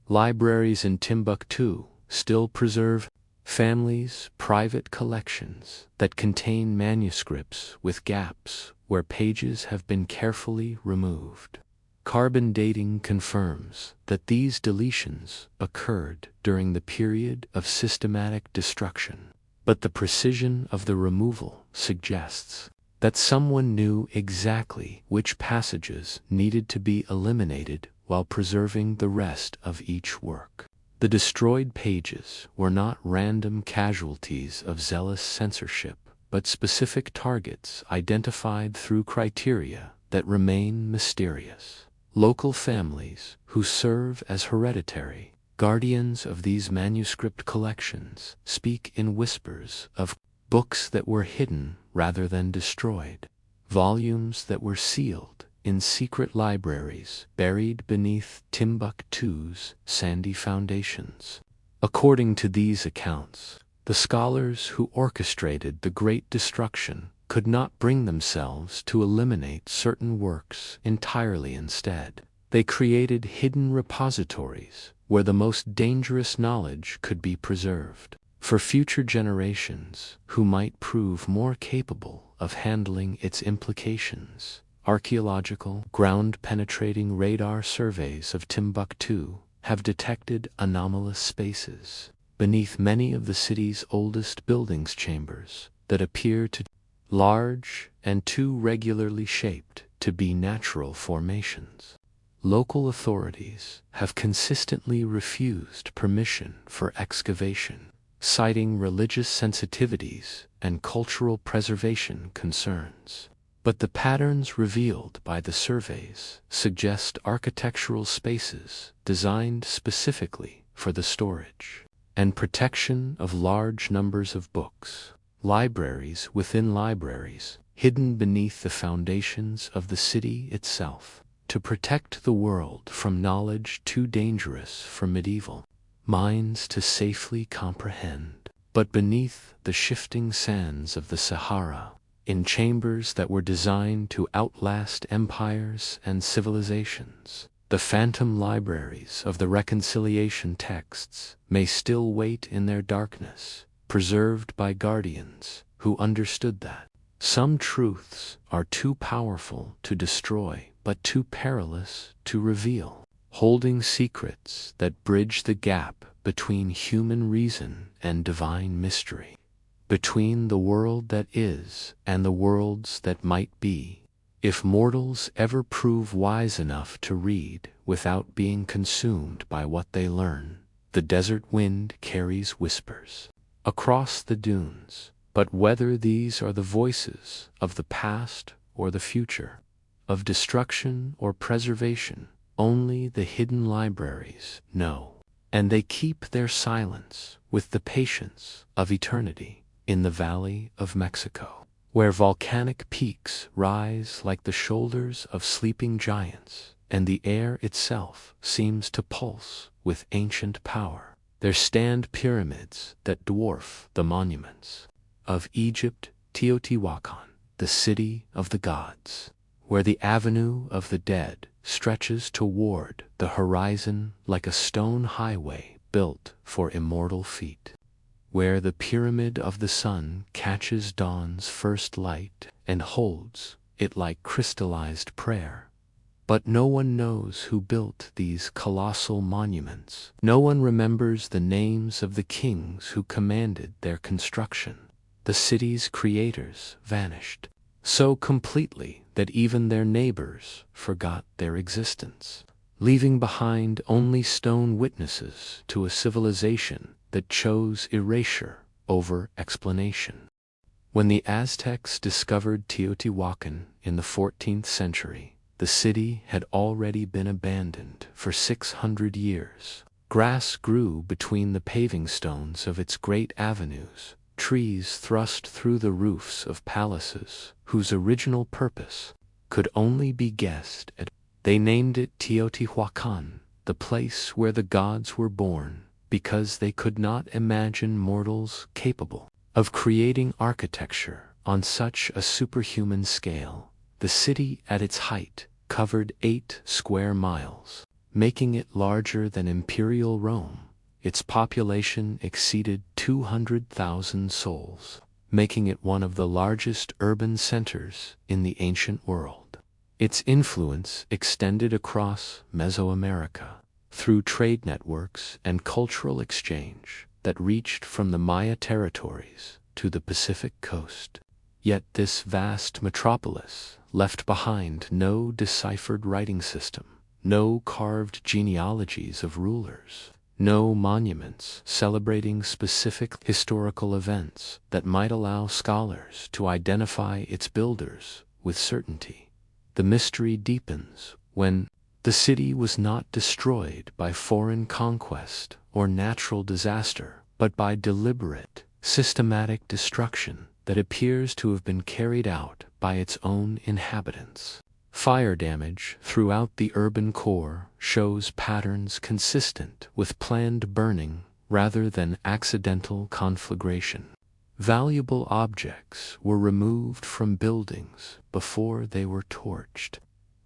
libraries in Timbuktu still preserve families' private collections that contain manuscripts with gaps where pages have been carefully removed. Carbon dating confirms that these deletions occurred during the period of systematic destruction, but the precision of the removal suggests that someone knew exactly which passages needed to be eliminated while preserving the rest of each work. The destroyed pages were not random casualties of zealous censorship, but specific targets identified through criteria that remain mysterious. Local families who serve as hereditary guardians of these manuscript collections speak in whispers of books that were hidden rather than destroyed, volumes that were sealed in secret libraries buried beneath Timbuktu's sandy foundations. According to these accounts, the scholars who orchestrated the Great Destruction could not bring themselves to eliminate certain works entirely. Instead, they created hidden repositories where the most dangerous knowledge could be preserved for future generations who might prove more capable of handling its implications. Archaeological, ground-penetrating radar surveys of Timbuktu have detected anomalous spaces beneath many of the city's oldest buildings, chambers that appear to large and too regularly shaped to be natural formations. Local authorities have consistently refused permission for excavation, citing religious sensitivities and cultural preservation concerns. But the patterns revealed by the surveys suggest architectural spaces designed specifically for the storage and protection of large numbers of books. Libraries within libraries, hidden beneath the foundations of the city itself, to protect the world from knowledge too dangerous for medieval minds to safely comprehend. But beneath the shifting sands of the Sahara, in chambers that were designed to outlast empires and civilizations, the phantom libraries of the reconciliation texts may still wait in their darkness, preserved by guardians who understood that some truths are too powerful to destroy but too perilous to reveal, holding secrets that bridge the gap between human reason and divine mystery, between the world that is and the worlds that might be. If mortals ever prove wise enough to read without being consumed by what they learn, the desert wind carries whispers across the dunes, but whether these are the voices of the past or the future, of destruction or preservation, only the hidden libraries know, and they keep their silence with the patience of eternity. In the Valley of Mexico, where volcanic peaks rise like the shoulders of sleeping giants, and the air itself seems to pulse with ancient power, there stand pyramids that dwarf the monuments of Egypt. Teotihuacan, the city of the gods, where the avenue of the dead stretches toward the horizon like a stone highway built for immortal feet. where the Pyramid of the Sun catches dawn's first light and holds it like crystallized prayer. But no one knows who built these colossal monuments. No one remembers the names of the kings who commanded their construction. The city's creators vanished so completely that even their neighbors forgot their existence, leaving behind only stone witnesses to a civilization that chose erasure over explanation. When the Aztecs discovered Teotihuacan in the 14th century, the city had already been abandoned for 600 years. Grass grew between the paving stones of its great avenues. Trees thrust through the roofs of palaces whose original purpose could only be guessed at. They named it Teotihuacan, the place where the gods were born, because they could not imagine mortals capable of creating architecture on such a superhuman scale. The city at its height covered 8 square miles, making it larger than Imperial Rome. Its population exceeded 200,000 souls, making it one of the largest urban centers in the ancient world. Its influence extended across Mesoamerica through trade networks and cultural exchange that reached from the Maya territories to the Pacific coast. Yet this vast metropolis left behind no deciphered writing system, no carved genealogies of rulers, no monuments celebrating specific historical events that might allow scholars to identify its builders with certainty. The mystery deepens when the city was not destroyed by foreign conquest or natural disaster, but by deliberate, systematic destruction that appears to have been carried out by its own inhabitants. Fire damage throughout the urban core shows patterns consistent with planned burning rather than accidental conflagration. Valuable objects were removed from buildings before they were torched.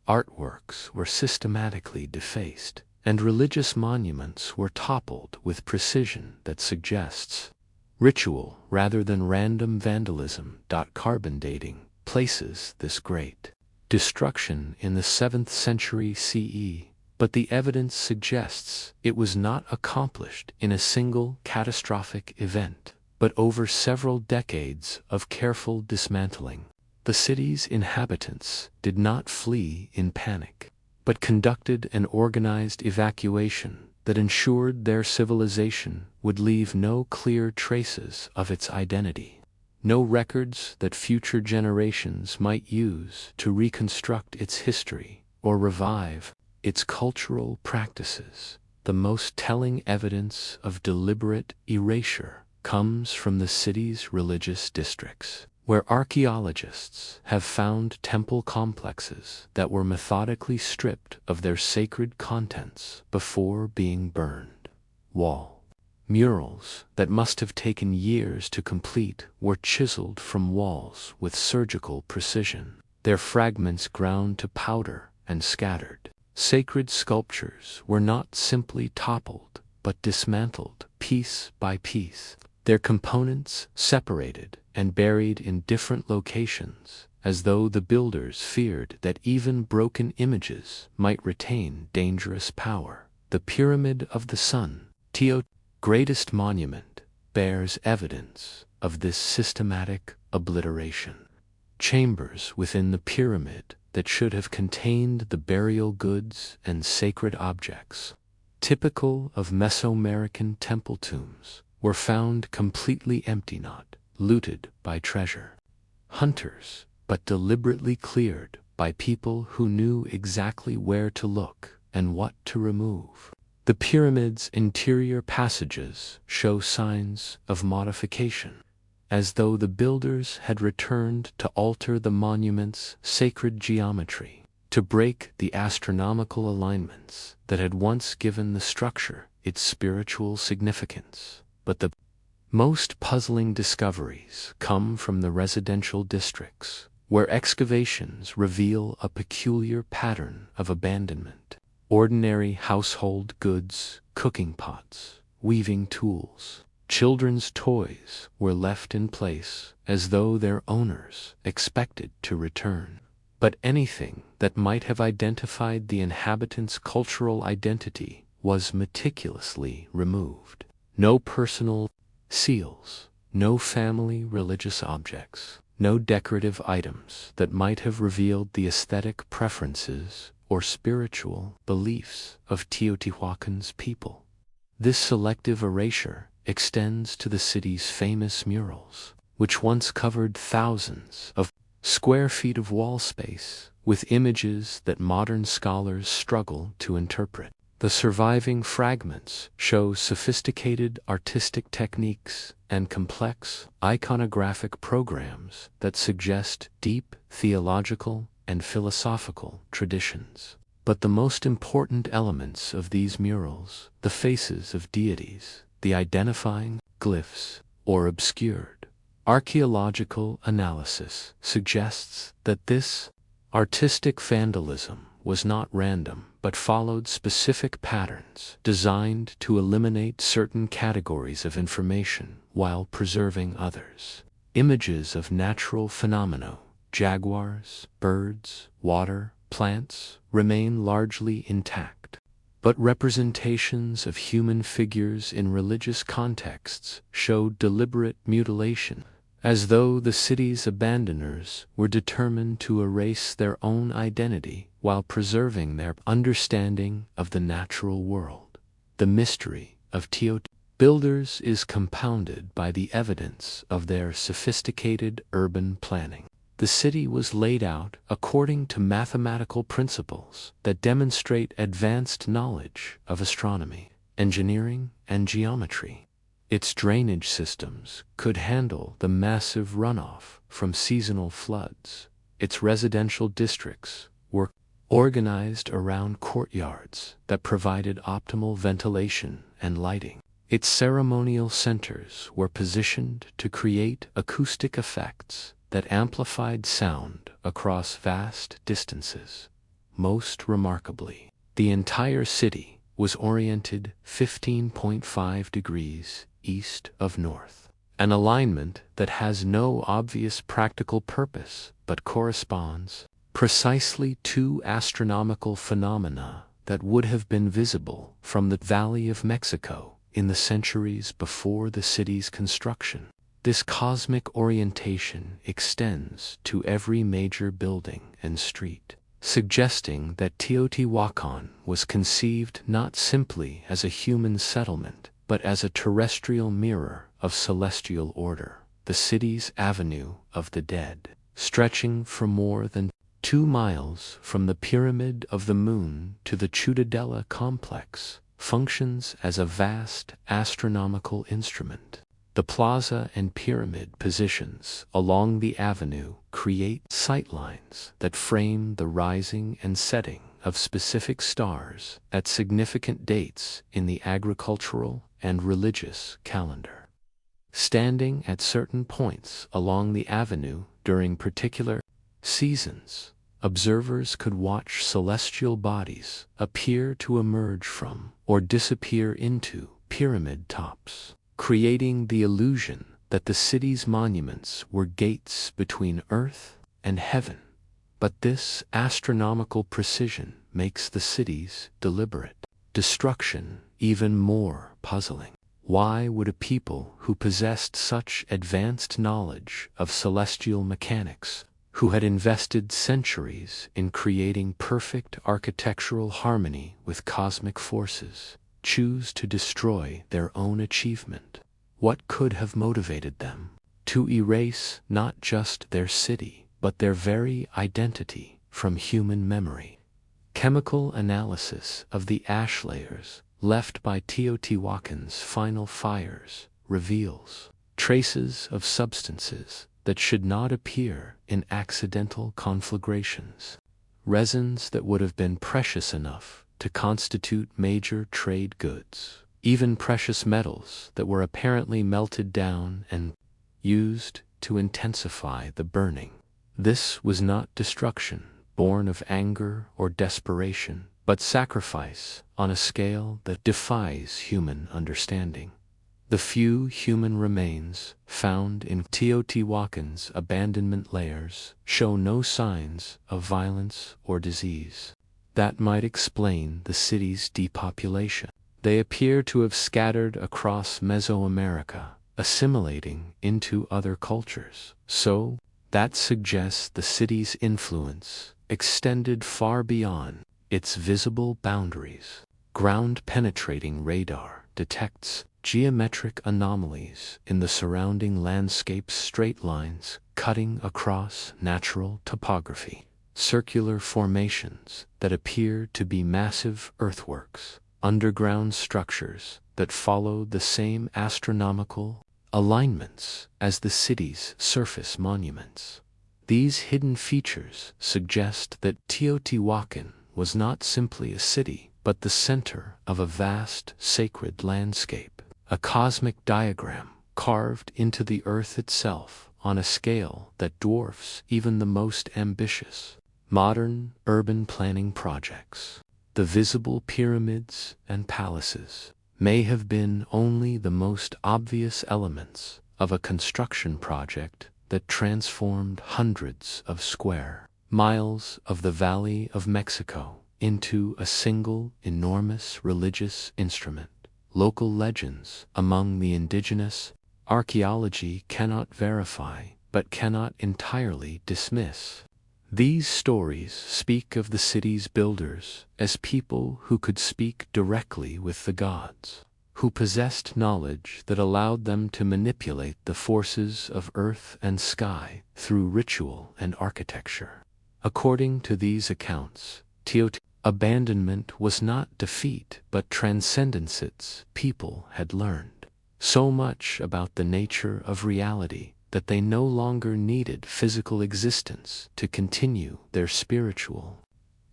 Artworks were systematically defaced, and religious monuments were toppled with precision that suggests ritual rather than random vandalism. Carbon dating places this great destruction in the 7th century CE, but the evidence suggests it was not accomplished in a single catastrophic event, but over several decades of careful dismantling. The city's inhabitants did not flee in panic, but conducted an organized evacuation that ensured their civilization would leave no clear traces of its identity, no records that future generations might use to reconstruct its history or revive its cultural practices. The most telling evidence of deliberate erasure comes from the city's religious districts, where archaeologists have found temple complexes that were methodically stripped of their sacred contents before being burned. Wall murals that must have taken years to complete were chiseled from walls with surgical precision, their fragments ground to powder and scattered. Sacred sculptures were not simply toppled, but dismantled piece by piece, their components separated and buried in different locations, as though the builders feared that even broken images might retain dangerous power. The Pyramid of the Sun, Teotihuacan's greatest monument, bears evidence of this systematic obliteration. Chambers within the pyramid that should have contained the burial goods and sacred objects, typical of Mesoamerican temple tombs, were found completely empty, not looted by treasure hunters, but deliberately cleared by people who knew exactly where to look and what to remove. The pyramid's interior passages show signs of modification, as though the builders had returned to alter the monument's sacred geometry, to break the astronomical alignments that had once given the structure its spiritual significance. But the most puzzling discoveries come from the residential districts, where excavations reveal a peculiar pattern of abandonment. Ordinary household goods, cooking pots, weaving tools, Children's toys were left in place as though their owners expected to return. But anything that might have identified the inhabitants' cultural identity was meticulously removed. No personal seals, no family religious objects, no decorative items that might have revealed the aesthetic preferences or spiritual beliefs of Teotihuacan's people. This selective erasure extends to the city's famous murals, which once covered thousands of square feet of wall space, with images that modern scholars struggle to interpret. The surviving fragments show sophisticated artistic techniques and complex iconographic programs that suggest deep theological and philosophical traditions. But the most important elements of these murals, the faces of deities, the identifying glyphs, or obscured archaeological analysis suggests that this artistic vandalism was not random, but followed specific patterns designed to eliminate certain categories of information while preserving others. Images of natural phenomena, jaguars, birds, water, plants, remain largely intact. But representations of human figures in religious contexts show deliberate mutilation, as though the city's abandoners were determined to erase their own identity while preserving their understanding of the natural world. The mystery of Teotihuacan builders is compounded by the evidence of their sophisticated urban planning. The city was laid out according to mathematical principles that demonstrate advanced knowledge of astronomy, engineering, and geometry. Its drainage systems could handle the massive runoff from seasonal floods. Its residential districts were organized around courtyards that provided optimal ventilation and lighting. Its ceremonial centers were positioned to create acoustic effects that amplified sound across vast distances. Most remarkably, the entire city was oriented 15.5 degrees east of north, an alignment that has no obvious practical purpose but corresponds precisely to astronomical phenomena that would have been visible from the Valley of Mexico in the centuries before the city's construction. This cosmic orientation extends to every major building and street, suggesting that Teotihuacan was conceived not simply as a human settlement, but as a terrestrial mirror of celestial order. The city's Avenue of the Dead, stretching for more than 2 miles from the Pyramid of the Moon to the Ciudadela complex, functions as a vast astronomical instrument. The plaza and pyramid positions along the avenue create sightlines that frame the rising and setting of specific stars at significant dates in the agricultural and religious calendar. Standing at certain points along the avenue during particular seasons, observers could watch celestial bodies appear to emerge from or disappear into pyramid tops, creating the illusion that the city's monuments were gates between earth and heaven. But this astronomical precision makes the city's deliberate destruction even more puzzling. Why would a people who possessed such advanced knowledge of celestial mechanics, who had invested centuries in creating perfect architectural harmony with cosmic forces, choose to destroy their own achievement? What could have motivated them to erase not just their city, but their very identity from human memory? Chemical analysis of the ash layers left by Teotihuacan's final fires reveals traces of substances that should not appear in accidental conflagrations, resins that would have been precious enough to constitute major trade goods, even precious metals that were apparently melted down and used to intensify the burning. This was not destruction born of anger or desperation, but sacrifice on a scale that defies human understanding. The few human remains found in Teotihuacan's abandonment layers show no signs of violence or disease that might explain the city's depopulation. They appear to have scattered across Mesoamerica, assimilating into other cultures. So, that suggests the city's influence extended far beyond its visible boundaries. Ground-penetrating radar detects geometric anomalies in the surrounding landscape's straight lines cutting across natural topography. Circular formations that appear to be massive earthworks, underground structures that follow the same astronomical alignments as the city's surface monuments. These hidden features suggest that Teotihuacan was not simply a city, but the center of a vast sacred landscape, a cosmic diagram carved into the earth itself on a scale that dwarfs even the most ambitious modern urban planning projects. The visible pyramids and palaces may have been only the most obvious elements of a construction project that transformed hundreds of square miles of the Valley of Mexico into a single enormous religious instrument. Local legends among the indigenous archaeology cannot verify but cannot entirely dismiss. These stories speak of the city's builders as people who could speak directly with the gods, who possessed knowledge that allowed them to manipulate the forces of earth and sky through ritual and architecture. According to these accounts, abandonment was not defeat but transcendence. Its people had learned so much about the nature of reality that they no longer needed physical existence to continue their spiritual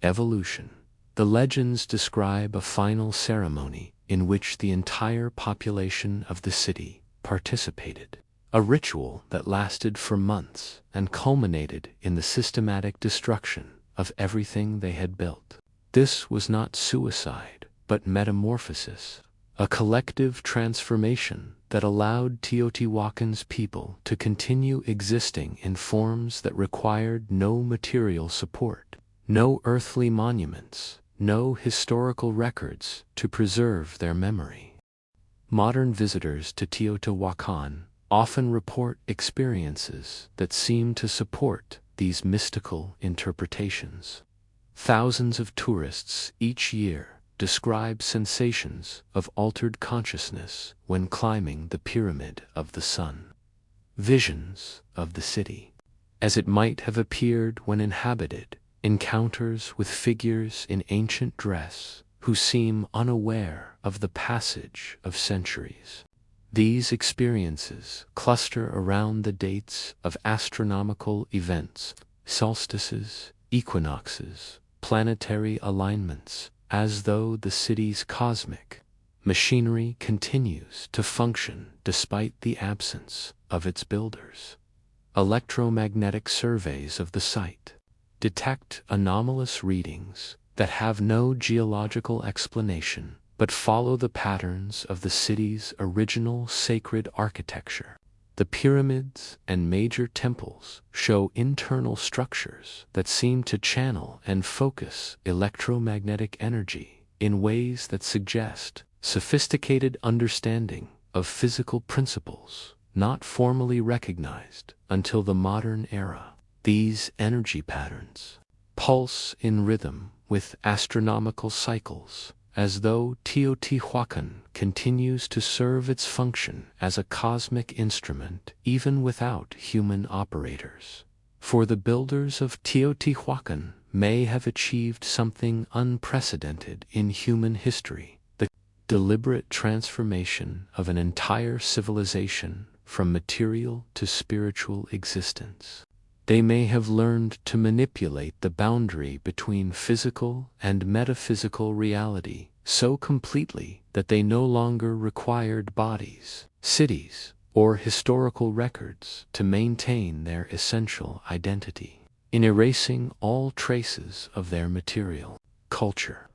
evolution. The legends describe a final ceremony in which the entire population of the city participated, a ritual that lasted for months and culminated in the systematic destruction of everything they had built. This was not suicide, but metamorphosis, a collective transformation that allowed Teotihuacan's people to continue existing in forms that required no material support, no earthly monuments, no historical records to preserve their memory. Modern visitors to Teotihuacan often report experiences that seem to support these mystical interpretations. Thousands of tourists each year describe sensations of altered consciousness when climbing the Pyramid of the Sun. Visions of the city, as it might have appeared when inhabited, encounters with figures in ancient dress who seem unaware of the passage of centuries. These experiences cluster around the dates of astronomical events, solstices, equinoxes, planetary alignments, as though the city's cosmic machinery continues to function despite the absence of its builders. Electromagnetic surveys of the site detect anomalous readings that have no geological explanation but follow the patterns of the city's original sacred architecture. The pyramids and major temples show internal structures that seem to channel and focus electromagnetic energy in ways that suggest sophisticated understanding of physical principles not formally recognized until the modern era. These energy patterns pulse in rhythm with astronomical cycles, as though Teotihuacan continues to serve its function as a cosmic instrument even without human operators. For the builders of Teotihuacan may have achieved something unprecedented in human history, the deliberate transformation of an entire civilization from material to spiritual existence. They may have learned to manipulate the boundary between physical and metaphysical reality so completely that they no longer required bodies, cities, or historical records to maintain their essential identity. In erasing all traces of their material culture,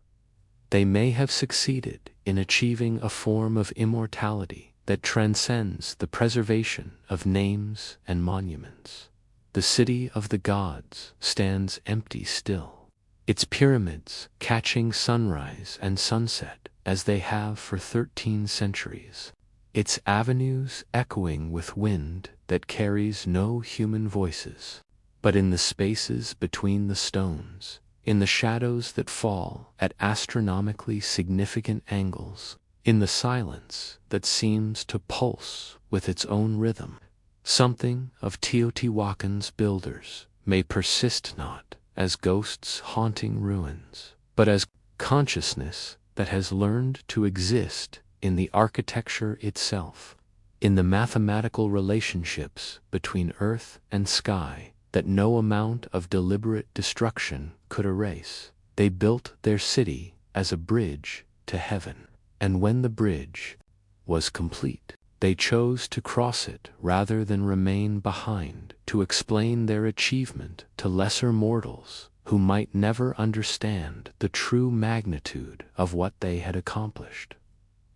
they may have succeeded in achieving a form of immortality that transcends the preservation of names and monuments. The city of the gods stands empty still, its pyramids catching sunrise and sunset as they have for 13 centuries, its avenues echoing with wind that carries no human voices. But in the spaces between the stones, in the shadows that fall at astronomically significant angles, in the silence that seems to pulse with its own rhythm, something of Teotihuacan's builders may persist not as ghosts haunting ruins, but as consciousness that has learned to exist in the architecture itself, in the mathematical relationships between earth and sky that no amount of deliberate destruction could erase. They built their city as a bridge to heaven, and when the bridge was complete, they chose to cross it rather than remain behind to explain their achievement to lesser mortals who might never understand the true magnitude of what they had accomplished.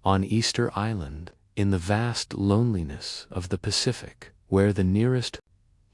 On Easter Island, in the vast loneliness of the Pacific, where the nearest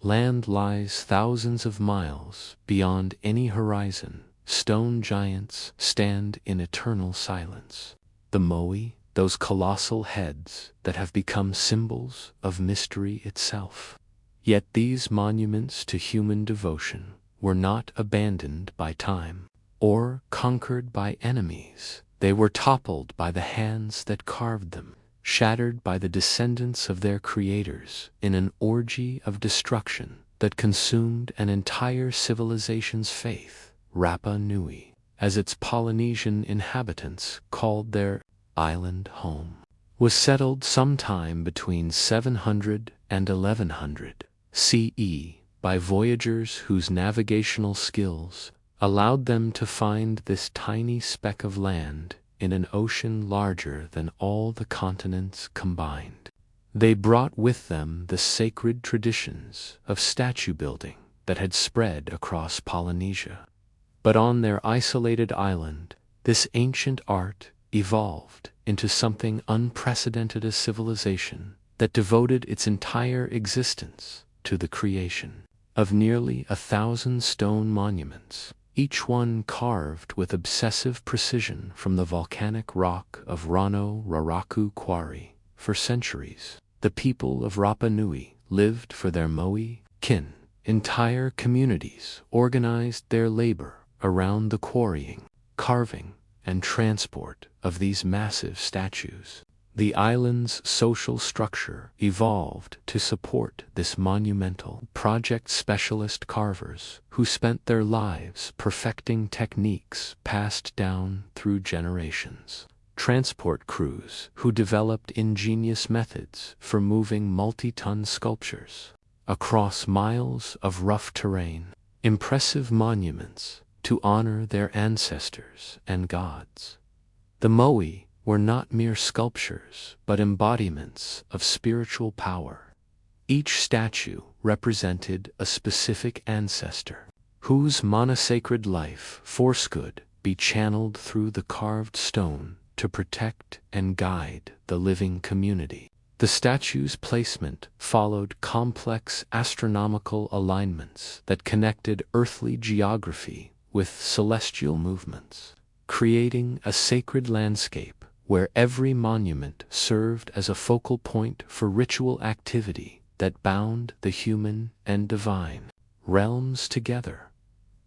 land lies thousands of miles beyond any horizon, stone giants stand in eternal silence. The moai, those colossal heads that have become symbols of mystery itself. Yet these monuments to human devotion were not abandoned by time or conquered by enemies. They were toppled by the hands that carved them, shattered by the descendants of their creators in an orgy of destruction that consumed an entire civilization's faith. Rapa Nui, as its Polynesian inhabitants called their island home, was settled sometime between 700 and 1100 CE by voyagers whose navigational skills allowed them to find this tiny speck of land in an ocean larger than all the continents combined. They brought with them the sacred traditions of statue building that had spread across Polynesia. But on their isolated island, this ancient art evolved into something unprecedented, a civilization that devoted its entire existence to the creation of nearly 1,000 stone monuments, each one carved with obsessive precision from the volcanic rock of Rano Raraku Quarry. For centuries, the people of Rapa Nui lived for their moai kin. Entire communities organized their labor around the quarrying, carving, and transport of these massive statues. The island's social structure evolved to support this monumental project. Specialist carvers who spent their lives perfecting techniques passed down through generations. Transport crews who developed ingenious methods for moving multi-ton sculptures across miles of rough terrain. Impressive monuments to honor their ancestors and gods. The moai were not mere sculptures, but embodiments of spiritual power. Each statue represented a specific ancestor, whose monosacred life force could be channeled through the carved stone to protect and guide the living community. The statue's placement followed complex astronomical alignments that connected earthly geography with celestial movements, creating a sacred landscape where every monument served as a focal point for ritual activity that bound the human and divine realms together.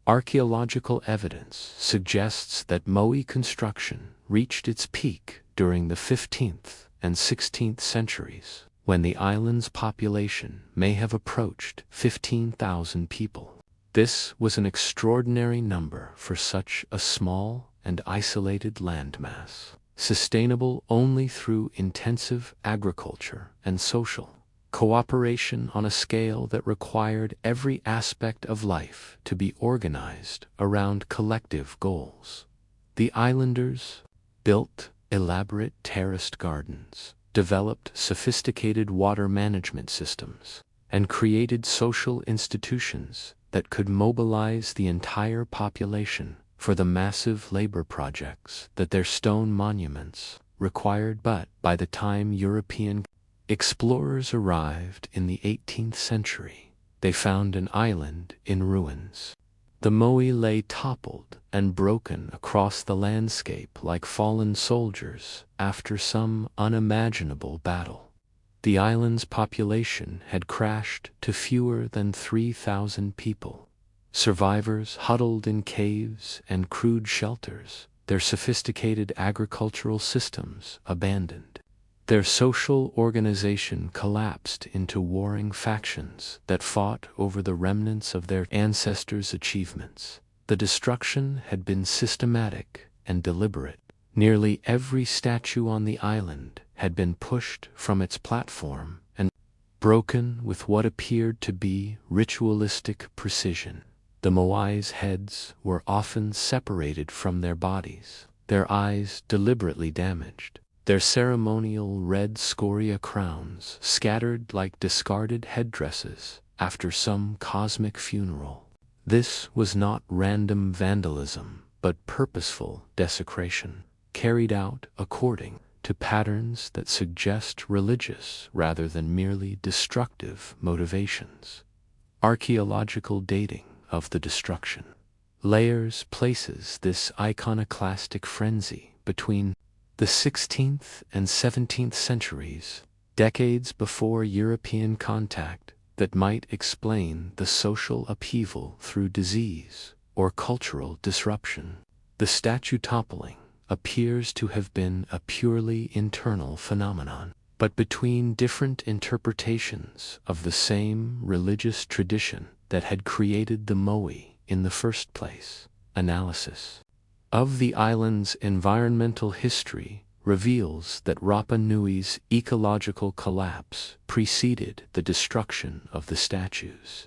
Archaeological evidence suggests that moai construction reached its peak during the 15th and 16th centuries, when the island's population may have approached 15,000 people. This was an extraordinary number for such a small and isolated landmass, sustainable only through intensive agriculture and social cooperation on a scale that required every aspect of life to be organized around collective goals. The islanders built elaborate terraced gardens, developed sophisticated water management systems, and created social institutions that could mobilize the entire population for the massive labor projects that their stone monuments required, but by the time European explorers arrived in the 18th century, they found an island in ruins. The moai lay toppled and broken across the landscape like fallen soldiers after some unimaginable battle. The island's population had crashed to fewer than 3,000 people. Survivors huddled in caves and crude shelters, their sophisticated agricultural systems abandoned. Their social organization collapsed into warring factions that fought over the remnants of their ancestors' achievements. The destruction had been systematic and deliberate. Nearly every statue on the island had been pushed from its platform and broken with what appeared to be ritualistic precision. The moai's heads were often separated from their bodies, their eyes deliberately damaged, their ceremonial red scoria crowns scattered like discarded headdresses after some cosmic funeral. This was not random vandalism, but purposeful desecration, carried out according to patterns that suggest religious rather than merely destructive motivations. Archaeological dating of the destruction places this iconoclastic frenzy between the 16th and 17th centuries, decades before European contact, that might explain the social upheaval through disease or cultural disruption. The statue toppling appears to have been a purely internal phenomenon, but between different interpretations of the same religious tradition that had created the moai in the first place. Analysis of the island's environmental history reveals that Rapa Nui's ecological collapse preceded the destruction of the statues.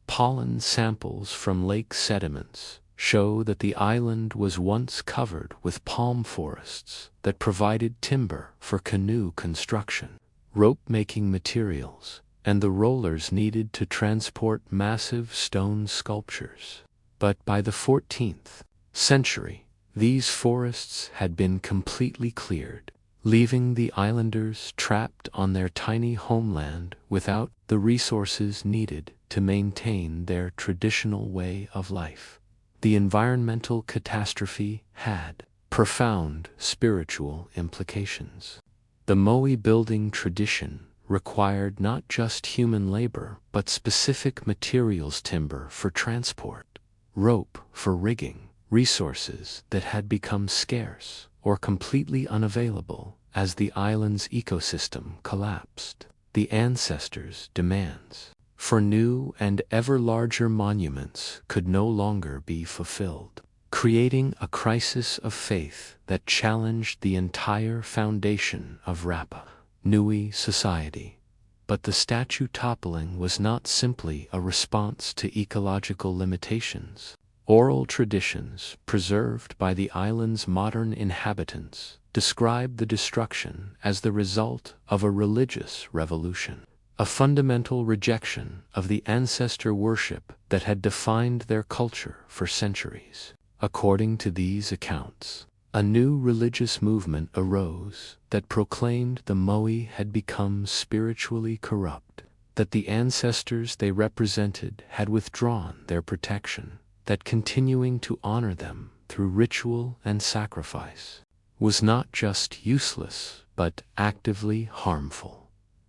Pollen samples from lake sediments show that the island was once covered with palm forests that provided timber for canoe construction, rope-making materials, and the rollers needed to transport massive stone sculptures. But by the 14th century, these forests had been completely cleared, leaving the islanders trapped on their tiny homeland without the resources needed to maintain their traditional way of life. The environmental catastrophe had profound spiritual implications. The moai building tradition required not just human labor but specific materials: timber for transport, rope for rigging, resources that had become scarce or completely unavailable as the island's ecosystem collapsed. The ancestors' demands for new and ever larger monuments could no longer be fulfilled, creating a crisis of faith that challenged the entire foundation of Rapa Nui society. But the statue toppling was not simply a response to ecological limitations. Oral traditions preserved by the island's modern inhabitants describe the destruction as the result of a religious revolution, a fundamental rejection of the ancestor worship that had defined their culture for centuries. According to these accounts, a new religious movement arose that proclaimed the moai had become spiritually corrupt, that the ancestors they represented had withdrawn their protection, that continuing to honor them through ritual and sacrifice was not just useless but actively harmful.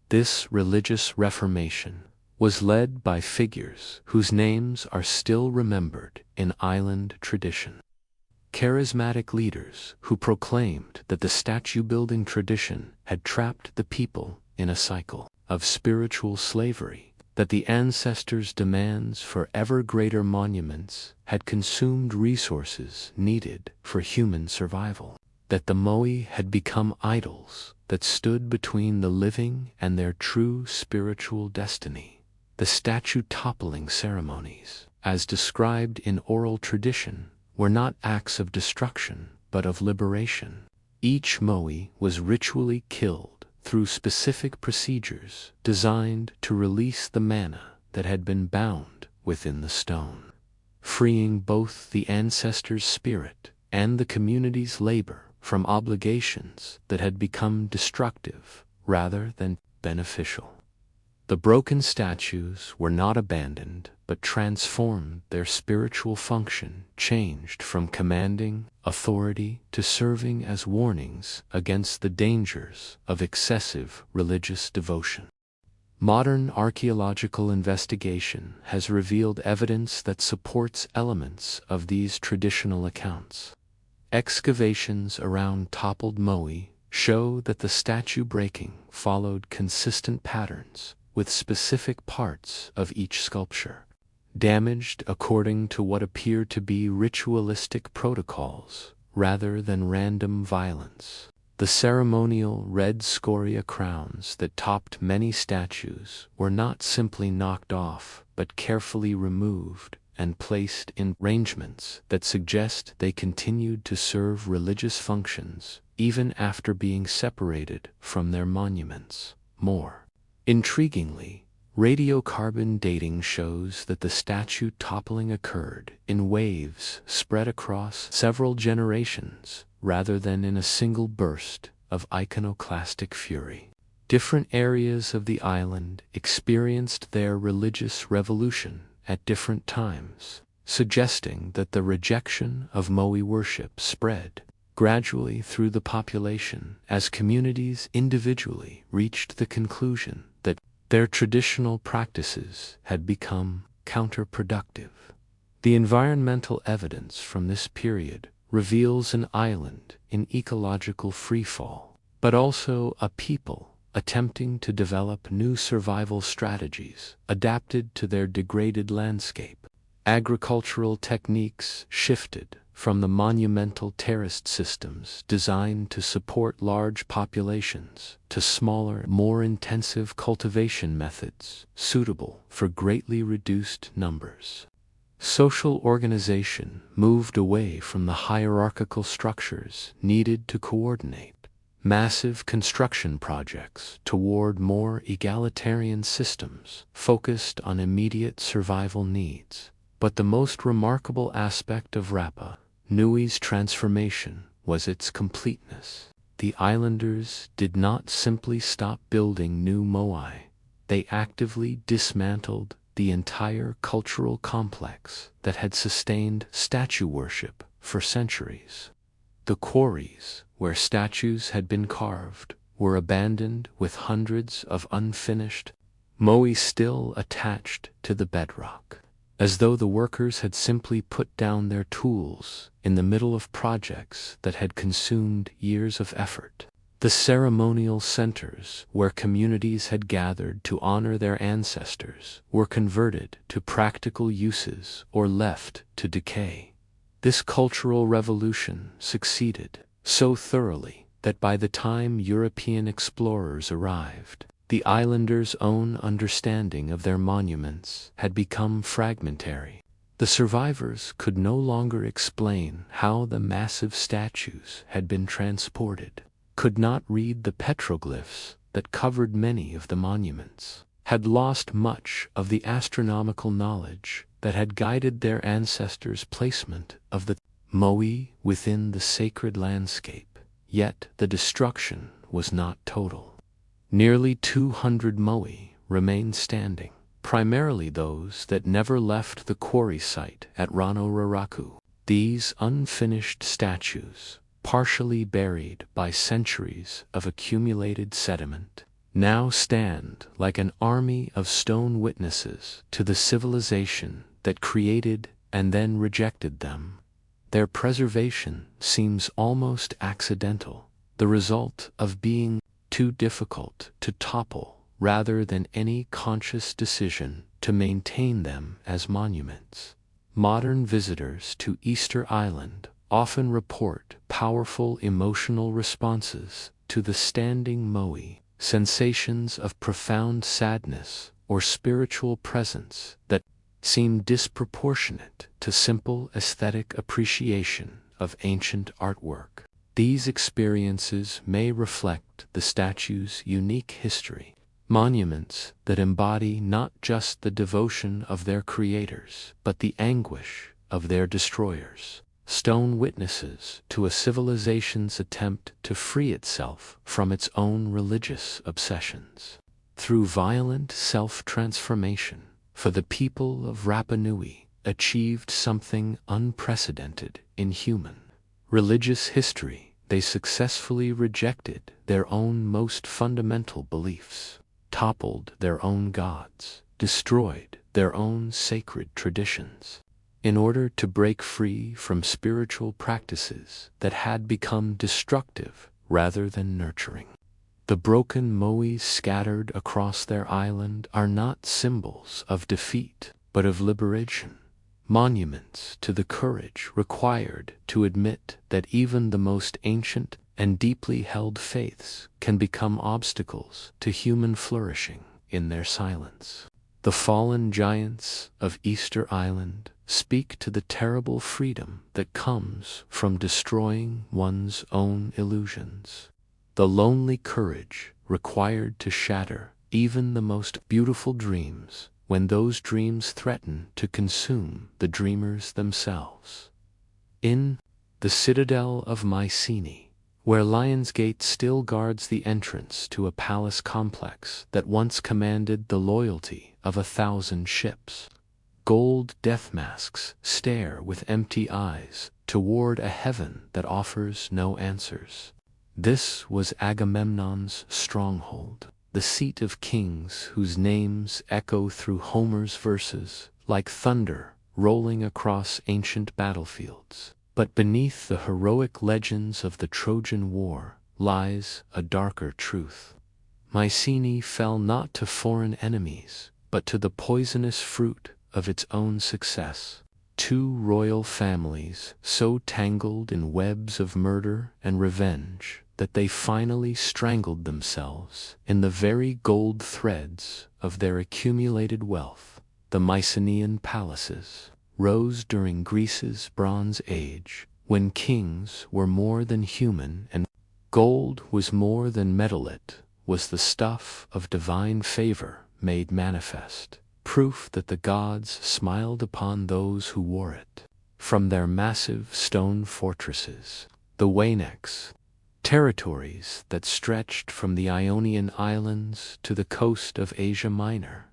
This religious reformation was led by figures whose names are still remembered in island tradition. Charismatic leaders who proclaimed that the statue-building tradition had trapped the people in a cycle of spiritual slavery, that the ancestors' demands for ever greater monuments had consumed resources needed for human survival, that the moai had become idols that stood between the living and their true spiritual destiny. The statue-toppling ceremonies, as described in oral tradition, were not acts of destruction but of liberation. Each moai was ritually killed through specific procedures designed to release the mana that had been bound within the stone, freeing both the ancestors' spirit and the community's labor from obligations that had become destructive rather than beneficial. The broken statues were not abandoned, but transformed. Their spiritual function changed from commanding authority to serving as warnings against the dangers of excessive religious devotion. Modern archaeological investigation has revealed evidence that supports elements of these traditional accounts. Excavations around toppled moai show that the statue breaking followed consistent patterns, with specific parts of each sculpture damaged according to what appear to be ritualistic protocols rather than random violence. The ceremonial red scoria crowns that topped many statues were not simply knocked off, but carefully removed and placed in arrangements that suggest they continued to serve religious functions even after being separated from their monuments. More intriguingly, radiocarbon dating shows that the statue toppling occurred in waves spread across several generations rather than in a single burst of iconoclastic fury. Different areas of the island experienced their religious revolution at different times, suggesting that the rejection of moai worship spread gradually through the population as communities individually reached the conclusion that their traditional practices had become counterproductive. The environmental evidence from this period reveals an island in ecological freefall, but also a people attempting to develop new survival strategies adapted to their degraded landscape. Agricultural techniques shifted from the monumental terraced systems designed to support large populations to smaller, more intensive cultivation methods suitable for greatly reduced numbers. Social organization moved away from the hierarchical structures needed to coordinate massive construction projects toward more egalitarian systems focused on immediate survival needs. But the most remarkable aspect of Rapa Nui's transformation was its completeness. The islanders did not simply stop building new moai, they actively dismantled the entire cultural complex that had sustained statue worship for centuries. The quarries where statues had been carved were abandoned with hundreds of unfinished moai still attached to the bedrock, as though the workers had simply put down their tools in the middle of projects that had consumed years of effort. The ceremonial centers where communities had gathered to honor their ancestors were converted to practical uses or left to decay. This cultural revolution succeeded so thoroughly that by the time European explorers arrived, the islanders' own understanding of their monuments had become fragmentary. The survivors could no longer explain how the massive statues had been transported, could not read the petroglyphs that covered many of the monuments, had lost much of the astronomical knowledge that had guided their ancestors' placement of the moai within the sacred landscape. Yet the destruction was not total. Nearly 200 moai remained standing, primarily those that never left the quarry site at Rano Raraku. These unfinished statues, partially buried by centuries of accumulated sediment, now stand like an army of stone witnesses to the civilization that created and then rejected them. Their preservation seems almost accidental, the result of being too difficult to topple rather than any conscious decision to maintain them as monuments. Modern visitors to Easter Island often report powerful emotional responses to the standing moai, sensations of profound sadness or spiritual presence that seem disproportionate to simple aesthetic appreciation of ancient artwork. These experiences may reflect the statue's unique history, monuments that embody not just the devotion of their creators, but the anguish of their destroyers. stone witnesses to a civilization's attempt to free itself from its own religious obsessions. Through violent self-transformation, for the people of Rapa Nui achieved something unprecedented in human religious history. They successfully rejected their own most fundamental beliefs, toppled their own gods, destroyed their own sacred traditions, in order to break free from spiritual practices that had become destructive rather than nurturing. The broken moais scattered across their island are not symbols of defeat, but of liberation, monuments to the courage required to admit that even the most ancient and deeply held faiths can become obstacles to human flourishing in their silence. The fallen giants of Easter Island speak to the terrible freedom that comes from destroying one's own illusions. The lonely courage required to shatter even the most beautiful dreams when those dreams threaten to consume the dreamers themselves. In the citadel of Mycenae, where Lionsgate still guards the entrance to a palace complex that once commanded the loyalty of 1,000 ships, gold death masks stare with empty eyes toward a heaven that offers no answers. This was Agamemnon's stronghold, the seat of kings whose names echo through Homer's verses like thunder rolling across ancient battlefields. But beneath the heroic legends of the Trojan War lies a darker truth. Mycenae fell not to foreign enemies, but to the poisonous fruit of its own success. Two royal families so tangled in webs of murder and revenge that they finally strangled themselves in the very gold threads of their accumulated wealth. The Mycenaean palaces rose during Greece's Bronze Age, when kings were more than human and gold was more than metal. It was the stuff of divine favor made manifest, proof that the gods smiled upon those who wore it. From their massive stone fortresses, the Waineks, territories that stretched from the Ionian Islands to the coast of Asia Minor,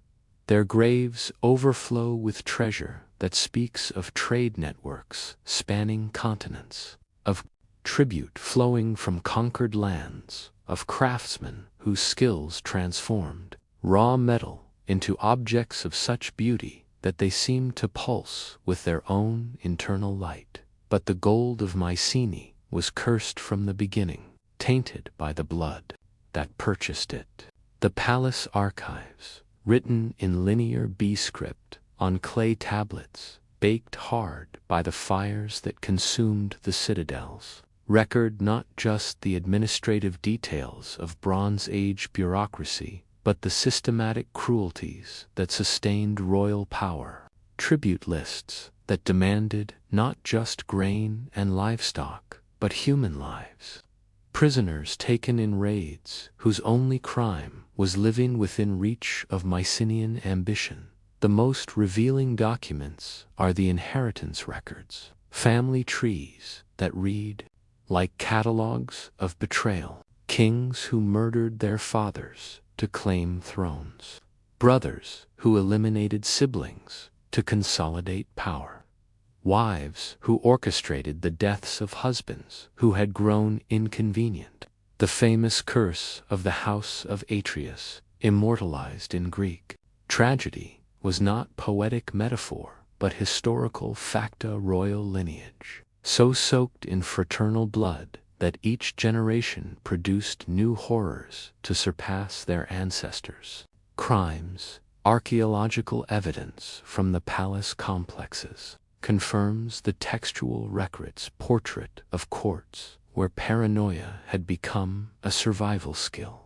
their graves overflow with treasure that speaks of trade networks spanning continents, of tribute flowing from conquered lands, of craftsmen whose skills transformed raw metal into objects of such beauty that they seemed to pulse with their own internal light. But the gold of Mycenae was cursed from the beginning, tainted by the blood that purchased it. The palace archives, written in linear B script on clay tablets, baked hard by the fires that consumed the citadels, record not just the administrative details of Bronze Age bureaucracy, but the systematic cruelties that sustained royal power, tribute lists that demanded not just grain and livestock, but human lives, prisoners taken in raids whose only crime was living within reach of Mycenaean ambition. The most revealing documents are the inheritance records, family trees that read, like catalogs of betrayal, kings who murdered their fathers to claim thrones, brothers who eliminated siblings to consolidate power, wives who orchestrated the deaths of husbands who had grown inconvenient. The famous curse of the house of Atreus, immortalized in Greek tragedy, was not poetic metaphor, but historical facta royal lineage, so soaked in fraternal blood that each generation produced new horrors to surpass their ancestors. Crimes, archaeological evidence from the palace complexes confirms the textual record's portrait of courts where paranoia had become a survival skill.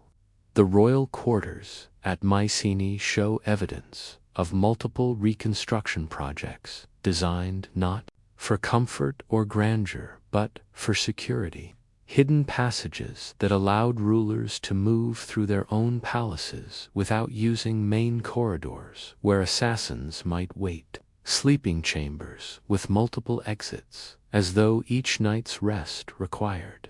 The royal quarters at Mycenae show evidence of multiple reconstruction projects designed not for comfort or grandeur, but for security. Hidden passages that allowed rulers to move through their own palaces without using main corridors where assassins might wait. Sleeping chambers with multiple exits as though each night's rest required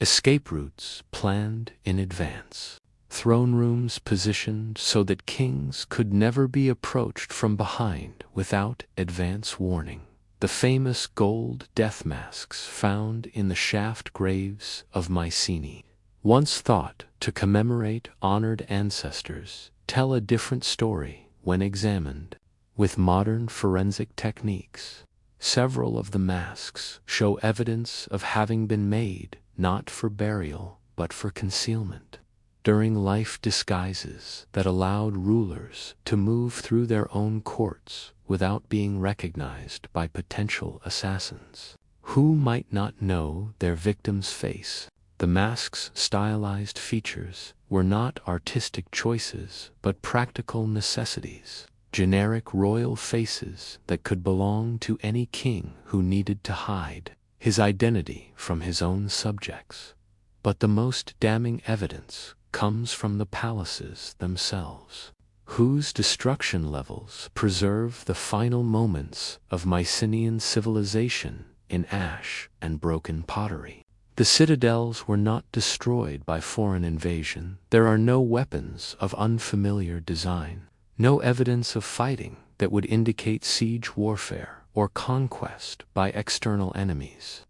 escape routes planned in advance, throne rooms positioned so that kings could never be approached from behind without advance warning. The famous gold death masks found in the shaft graves of Mycenae, once thought to commemorate honored ancestors, tell a different story when examined with modern forensic techniques. Several of the masks show evidence of having been made not for burial but for concealment during life disguises that allowed rulers to move through their own courts without being recognized by potential assassins who might not know their victim's face. The mask's stylized features were not artistic choices but practical necessities, generic royal faces that could belong to any king who needed to hide his identity from his own subjects. But the most damning evidence comes from the palaces themselves, whose destruction levels preserve the final moments of Mycenaean civilization in ash and broken pottery. The citadels were not destroyed by foreign invasion. There are no weapons of unfamiliar design, no evidence of fighting that would indicate siege warfare or conquest by external enemies.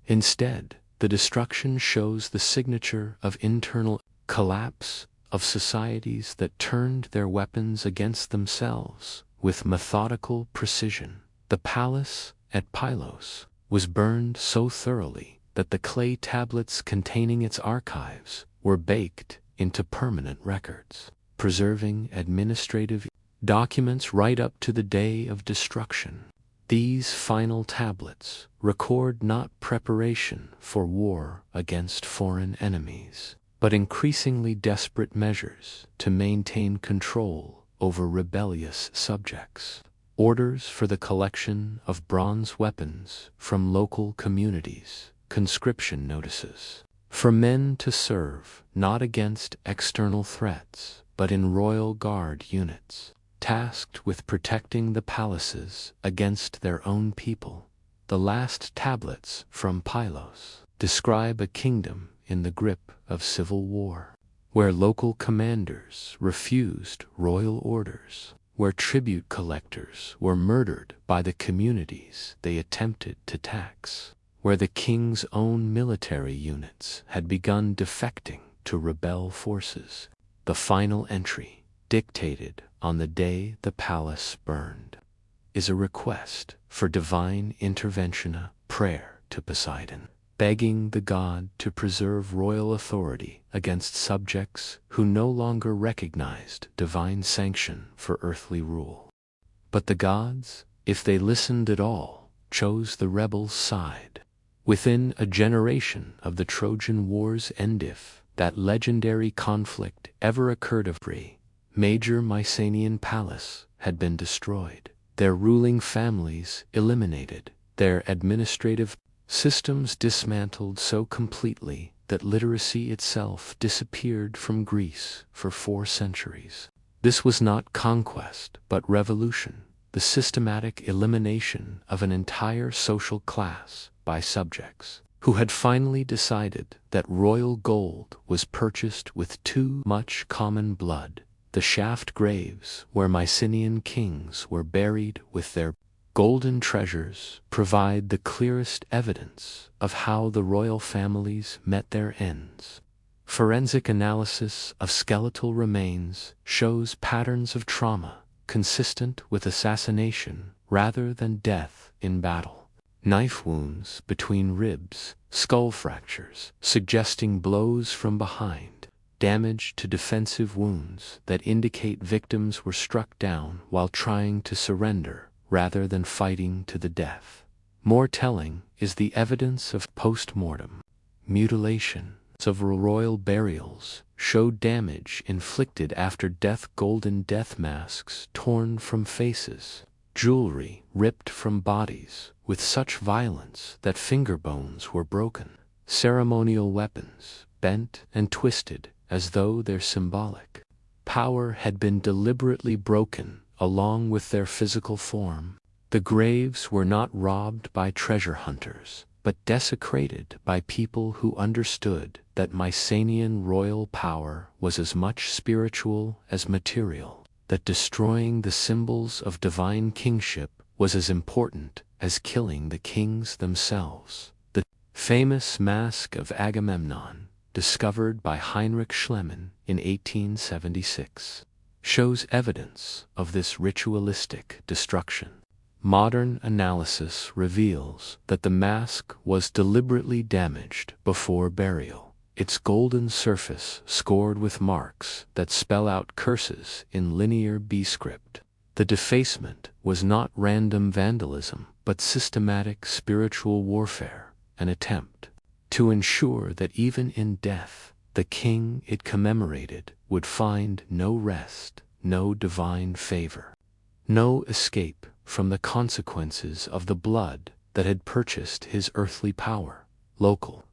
Instead, the destruction shows the signature of internal collapse of societies that turned their weapons against themselves with methodical precision. The palace at Pylos was burned so thoroughly that the clay tablets containing its archives were baked into permanent records, preserving administrative documents right up to the day of destruction. These final tablets record not preparation for war against foreign enemies, but increasingly desperate measures to maintain control over rebellious subjects. Orders for the collection of bronze weapons from local communities, conscription notices for men to serve not against external threats but in royal guard units, tasked with protecting the palaces against their own people. The last tablets from Pylos describe a kingdom in the grip of civil war, where local commanders refused royal orders, where tribute collectors were murdered by the communities they attempted to tax, where the king's own military units had begun defecting to rebel forces. The final entry, dictated on the day the palace burned, is a request for divine intervention, a prayer to Poseidon, begging the god to preserve royal authority against subjects who no longer recognized divine sanction for earthly rule. But the gods, if they listened at all, chose the rebels' side. Within a generation of the Trojan War's end, if that legendary conflict ever occurred, every major Mycenaean palace had been destroyed, their ruling families eliminated, their administrative systems dismantled so completely that literacy itself disappeared from Greece for 4 centuries. This was not conquest but revolution, the systematic elimination of an entire social class by subjects who had finally decided that royal gold was purchased with too much common blood. The shaft graves where Mycenaean kings were buried with their golden treasures provide the clearest evidence of how the royal families met their ends. Forensic analysis of skeletal remains shows patterns of trauma consistent with assassination rather than death in battle. Knife wounds between ribs, skull fractures suggesting blows from behind, damage to defensive wounds that indicate victims were struck down while trying to surrender rather than fighting to the death. More telling is the evidence of post-mortem mutilation of royal burials showed damage inflicted after death, golden death masks torn from faces, jewelry ripped from bodies with such violence that finger bones were broken, ceremonial weapons bent and twisted as though their symbolic power had been deliberately broken along with their physical form. The graves were not robbed by treasure hunters, but desecrated by people who understood that Mycenaean royal power was as much spiritual as material, that destroying the symbols of divine kingship was as important as killing the kings themselves. The famous Mask of Agamemnon, discovered by Heinrich Schliemann in 1876, shows evidence of this ritualistic destruction. Modern analysis reveals that the mask was deliberately damaged before burial, its golden surface scored with marks that spell out curses in linear B script. The defacement was not random vandalism, but systematic spiritual warfare, an attempt to ensure that even in death, the king it commemorated would find no rest, no divine favor, no escape from the consequences of the blood that had purchased his earthly power. Local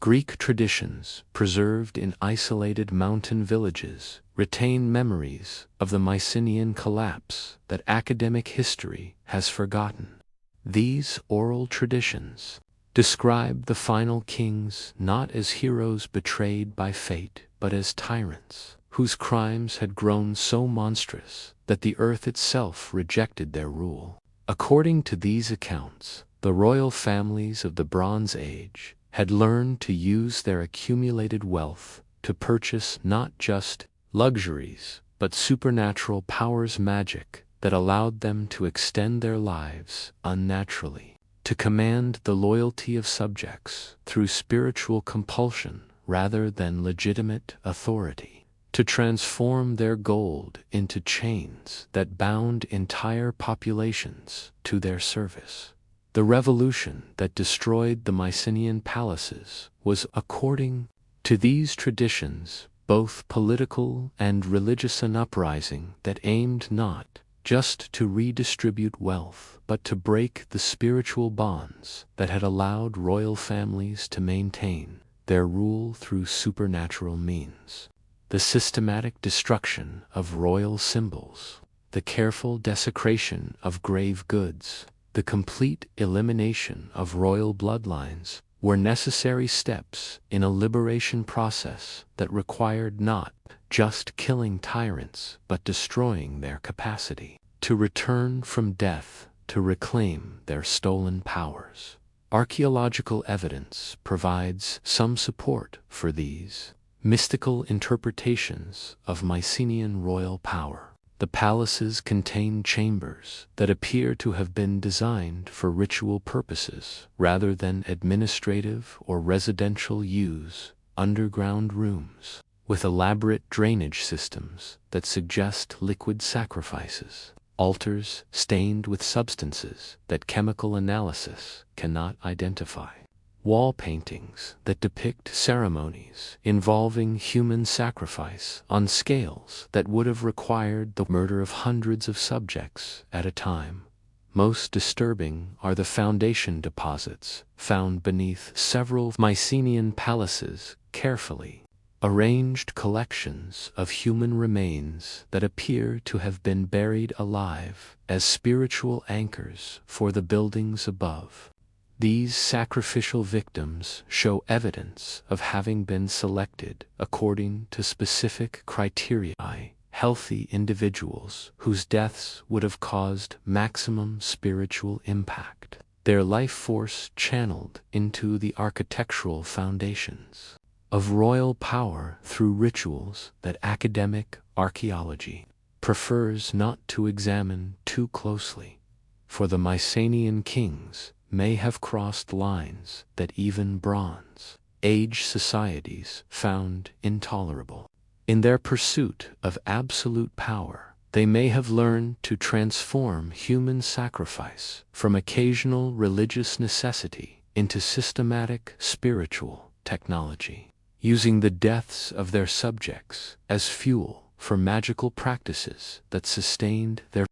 Greek traditions, preserved in isolated mountain villages, retain memories of the Mycenaean collapse that academic history has forgotten. These oral traditions describe the final kings not as heroes betrayed by fate, but as tyrants whose crimes had grown so monstrous that the earth itself rejected their rule. According to these accounts, the royal families of the Bronze Age had learned to use their accumulated wealth to purchase not just luxuries, but supernatural powers, magic that allowed them to extend their lives unnaturally, to command the loyalty of subjects through spiritual compulsion rather than legitimate authority, to transform their gold into chains that bound entire populations to their service. The revolution that destroyed the Mycenaean palaces was, according to these traditions, both political and religious, an uprising that aimed not just to redistribute wealth, but to break the spiritual bonds that had allowed royal families to maintain their rule through supernatural means. The systematic destruction of royal symbols, the careful desecration of grave goods, the complete elimination of royal bloodlines were necessary steps in a liberation process that required not just killing tyrants, but destroying their capacity to return from death to reclaim their stolen powers. Archaeological evidence provides some support for these mystical interpretations of Mycenaean royal power. The palaces contain chambers that appear to have been designed for ritual purposes rather than administrative or residential use, underground rooms with elaborate drainage systems that suggest liquid sacrifices, altars stained with substances that chemical analysis cannot identify, wall paintings that depict ceremonies involving human sacrifice on scales that would have required the murder of hundreds of subjects at a time. Most disturbing are the foundation deposits found beneath several Mycenaean palaces, carefully arranged collections of human remains that appear to have been buried alive as spiritual anchors for the buildings above. These sacrificial victims show evidence of having been selected according to specific criteria, healthy individuals whose deaths would have caused maximum spiritual impact, their life force channeled into the architectural foundations of royal power through rituals that academic archaeology prefers not to examine too closely, for the Mycenaean kings may have crossed lines that even Bronze Age societies found intolerable. In their pursuit of absolute power, they may have learned to transform human sacrifice from occasional religious necessity into systematic spiritual technology, using the deaths of their subjects as fuel for magical practices that sustained their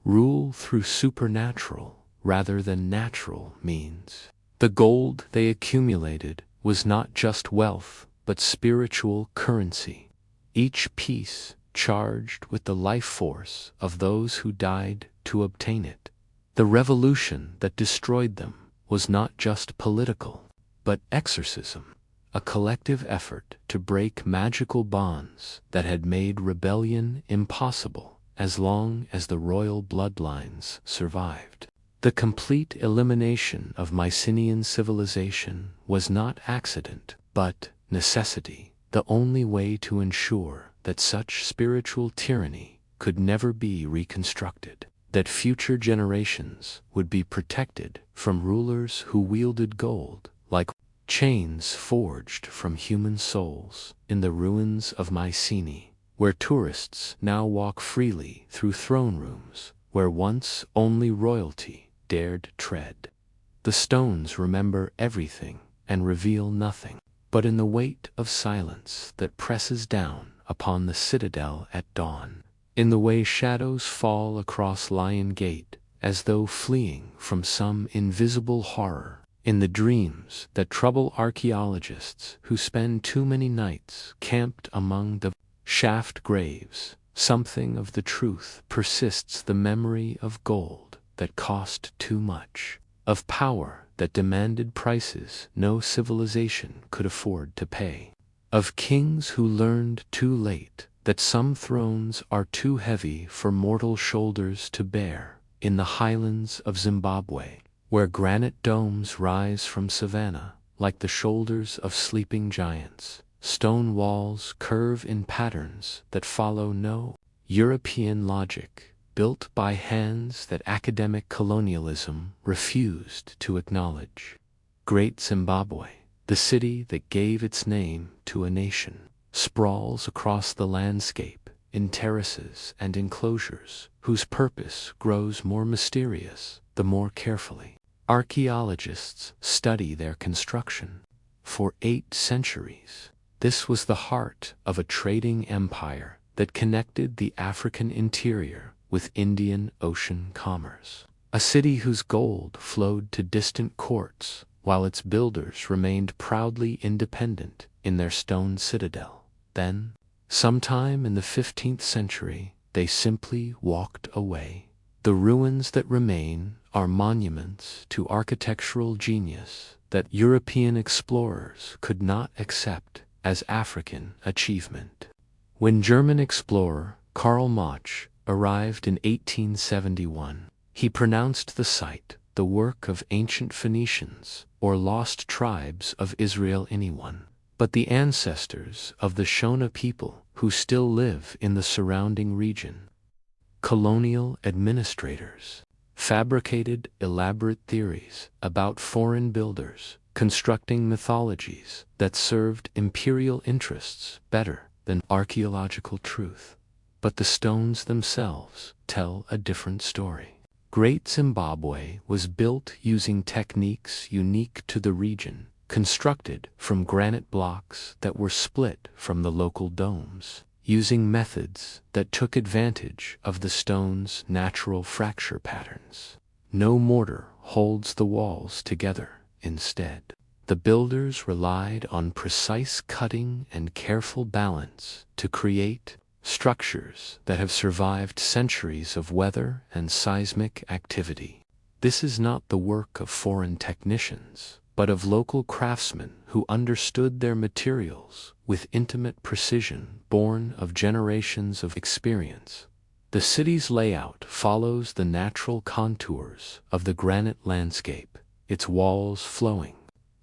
rule through supernatural rather than natural means. The gold they accumulated was not just wealth, but spiritual currency, each piece charged with the life force of those who died to obtain it. The revolution that destroyed them was not just political, but exorcism, a collective effort to break magical bonds that had made rebellion impossible as long as the royal bloodlines survived. The complete elimination of Mycenaean civilization was not accident, but necessity, the only way to ensure that such spiritual tyranny could never be reconstructed, that future generations would be protected from rulers who wielded gold like chains forged from human souls in the ruins of Mycenae, where tourists now walk freely through throne rooms where once only royalty dared tread. The stones remember everything and reveal nothing, but in the weight of silence that presses down upon the citadel at dawn, in the way shadows fall across Lion Gate as though fleeing from some invisible horror, in the dreams that trouble archaeologists who spend too many nights camped among the shaft graves, something of the truth persists, the memory of gold that cost too much, of power that demanded prices no civilization could afford to pay, of kings who learned too late that some thrones are too heavy for mortal shoulders to bear, in the highlands of Zimbabwe, where granite domes rise from savanna like the shoulders of sleeping giants. Stone walls curve in patterns that follow no European logic, built by hands that academic colonialism refused to acknowledge. Great Zimbabwe, the city that gave its name to a nation, sprawls across the landscape in terraces and enclosures whose purpose grows more mysterious the more carefully archaeologists study their construction. For 8 centuries, this was the heart of a trading empire that connected the African interior with Indian Ocean commerce, a city whose gold flowed to distant courts while its builders remained proudly independent in their stone citadel. Then, sometime in the 15th century, they simply walked away. The ruins that remain are monuments to architectural genius that European explorers could not accept as African achievement. When German explorer Karl Mach arrived in 1871, he pronounced the site the work of ancient Phoenicians or lost tribes of Israel. Anyone but the ancestors of the Shona people who still live in the surrounding region. Colonial administrators fabricated elaborate theories about foreign builders, constructing mythologies that served imperial interests better than archaeological truth. But the stones themselves tell a different story. Great Zimbabwe was built using techniques unique to the region, constructed from granite blocks that were split from the local domes, using methods that took advantage of the stone's natural fracture patterns. No mortar holds the walls together. Instead, the builders relied on precise cutting and careful balance to create structures that have survived centuries of weather and seismic activity. This is not the work of foreign technicians, but of local craftsmen who understood their materials with intimate precision born of generations of experience. The city's layout follows the natural contours of the granite landscape, its walls flowing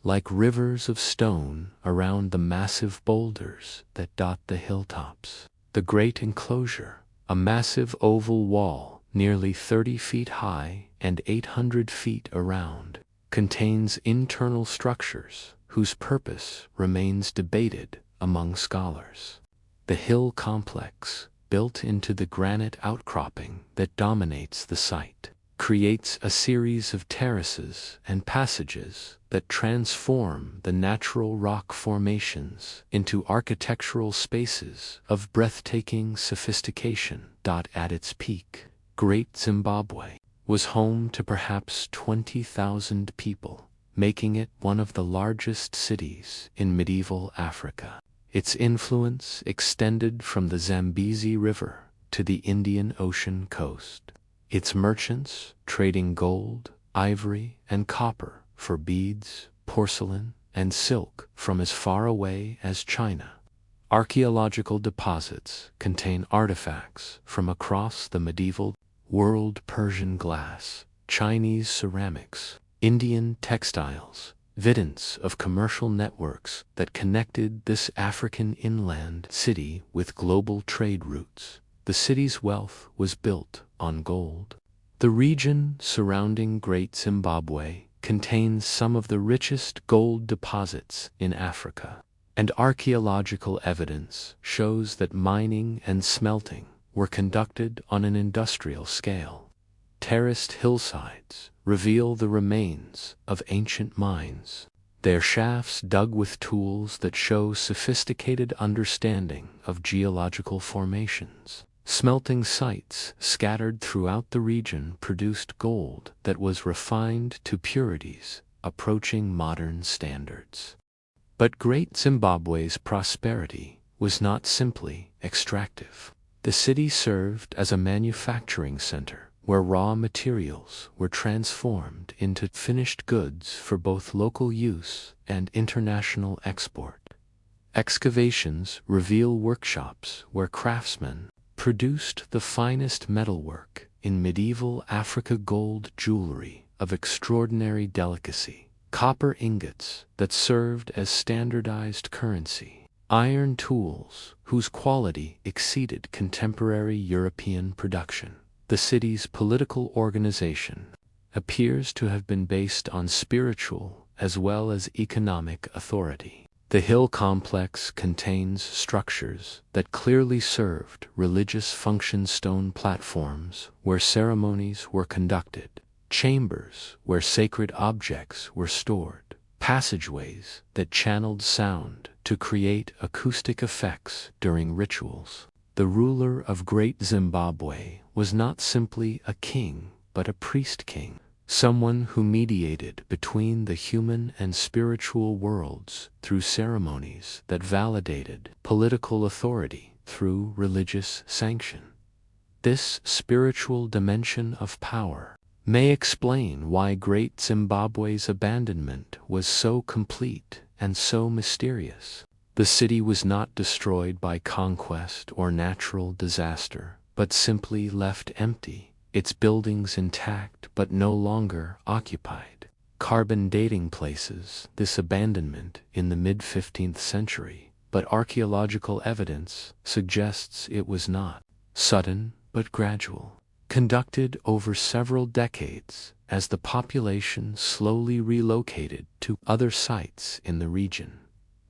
like rivers of stone around the massive boulders that dot the hilltops. The great enclosure, a massive oval wall nearly 30 feet high and 800 feet around, contains internal structures whose purpose remains debated among scholars. The hill complex, built into the granite outcropping that dominates the site, creates a series of terraces and passages that transform the natural rock formations into architectural spaces of breathtaking sophistication. At its peak, Great Zimbabwe was home to perhaps 20,000 people, making it one of the largest cities in medieval Africa. Its influence extended from the Zambezi River to the Indian Ocean coast. its merchants trading gold, ivory, and copper for beads, porcelain, and silk from as far away as China. Archaeological deposits contain artifacts from across the medieval world: Persian glass, Chinese ceramics, Indian textiles, evidence of commercial networks that connected this African inland city with global trade routes. The city's wealth was built on gold. The region surrounding Great Zimbabwe contains some of the richest gold deposits in Africa, and archaeological evidence shows that mining and smelting were conducted on an industrial scale. Terraced hillsides reveal the remains of ancient mines, their shafts dug with tools that show sophisticated understanding of geological formations. Smelting sites scattered throughout the region produced gold that was refined to purities approaching modern standards. But Great Zimbabwe's prosperity was not simply extractive. The city served as a manufacturing center where raw materials were transformed into finished goods for both local use and international export. Excavations reveal workshops where craftsmen produced the finest metalwork in medieval Africa: gold jewelry of extraordinary delicacy, copper ingots that served as standardized currency, iron tools whose quality exceeded contemporary European production. The city's political organization appears to have been based on spiritual as well as economic authority. The hill complex contains structures that clearly served religious functions: stone platforms where ceremonies were conducted, chambers where sacred objects were stored, passageways that channeled sound to create acoustic effects during rituals. The ruler of Great Zimbabwe was not simply a king, but a priest-king, someone who mediated between the human and spiritual worlds through ceremonies that validated political authority through religious sanction. This spiritual dimension of power may explain why Great Zimbabwe's abandonment was so complete and so mysterious. The city was not destroyed by conquest or natural disaster, but simply left empty, its buildings intact but no longer occupied. Carbon dating places this abandonment in the mid-15th century, but archaeological evidence suggests it was not sudden but gradual, conducted over several decades as the population slowly relocated to other sites in the region.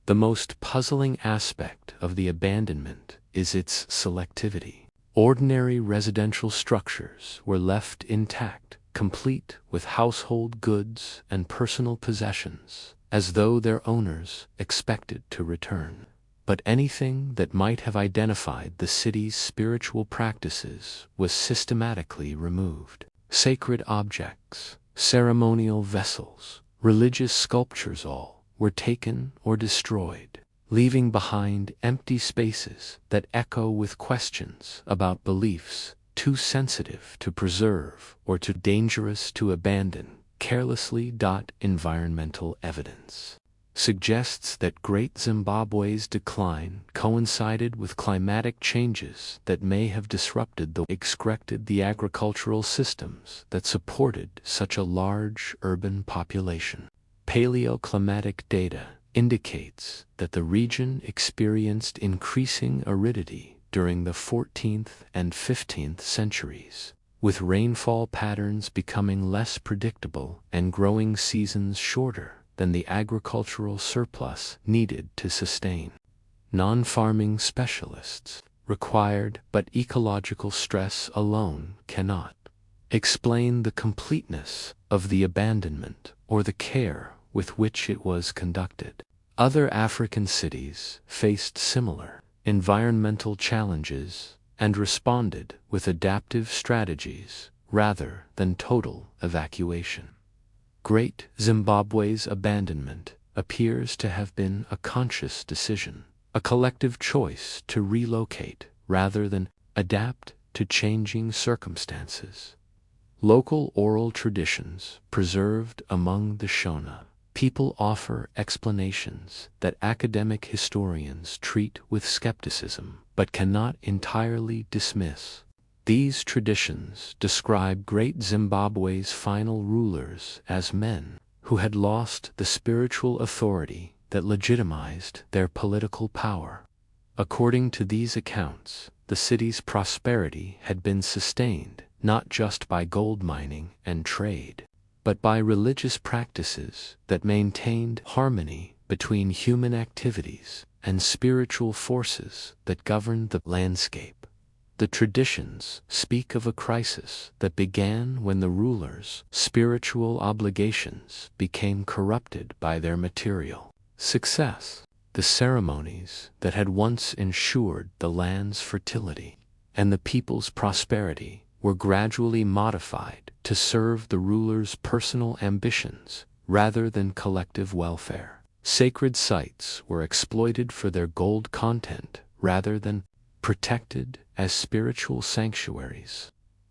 The most puzzling aspect of the abandonment is its selectivity. Ordinary residential structures were left intact, complete with household goods and personal possessions, as though their owners expected to return. But anything that might have identified the city's spiritual practices was systematically removed. Sacred objects, ceremonial vessels, religious sculptures, all were taken or destroyed, leaving behind empty spaces that echo with questions about beliefs too sensitive to preserve or too dangerous to abandon carelessly. Environmental evidence suggests that Great Zimbabwe's decline coincided with climatic changes that may have disrupted the agricultural systems that supported such a large urban population. Paleoclimatic data indicates that the region experienced increasing aridity during the 14th and 15th centuries, with rainfall patterns becoming less predictable and growing seasons shorter than the agricultural surplus needed to sustain. Non-farming specialists required, but ecological stress alone cannot explain the completeness of the abandonment or the care with which it was conducted. Other African cities faced similar environmental challenges and responded with adaptive strategies rather than total evacuation. Great Zimbabwe's abandonment appears to have been a conscious decision, a collective choice to relocate rather than adapt to changing circumstances. Local oral traditions preserved among the Shona people offer explanations that academic historians treat with skepticism but cannot entirely dismiss. These traditions describe Great Zimbabwe's final rulers as men who had lost the spiritual authority that legitimized their political power. According to these accounts, the city's prosperity had been sustained not just by gold mining and trade, but by religious practices that maintained harmony between human activities and spiritual forces that governed the landscape. The traditions speak of a crisis that began when the rulers' spiritual obligations became corrupted by their material success. The ceremonies that had once ensured the land's fertility and the people's prosperity were gradually modified to serve the ruler's personal ambitions rather than collective welfare. Sacred sites were exploited for their gold content rather than protected as spiritual sanctuaries.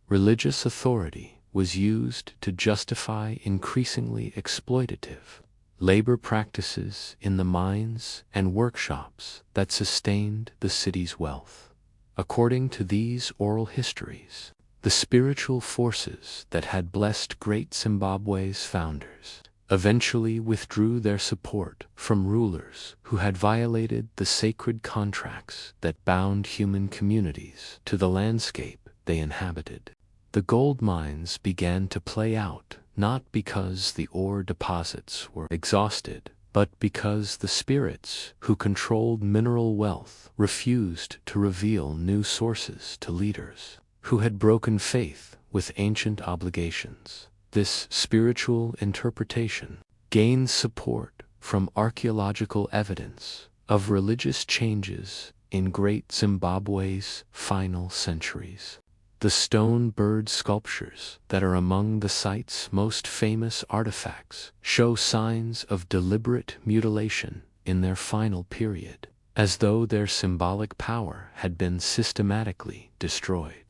Religious authority was used to justify increasingly exploitative labor practices in the mines and workshops that sustained the city's wealth. According to these oral histories, the spiritual forces that had blessed Great Zimbabwe's founders eventually withdrew their support from rulers who had violated the sacred contracts that bound human communities to the landscape they inhabited. The gold mines began to play out not because the ore deposits were exhausted, but because the spirits who controlled mineral wealth refused to reveal new sources to leaders who had broken faith with ancient obligations. This spiritual interpretation gains support from archaeological evidence of religious changes in Great Zimbabwe's final centuries. The stone bird sculptures that are among the site's most famous artifacts show signs of deliberate mutilation in their final period, as though their symbolic power had been systematically destroyed.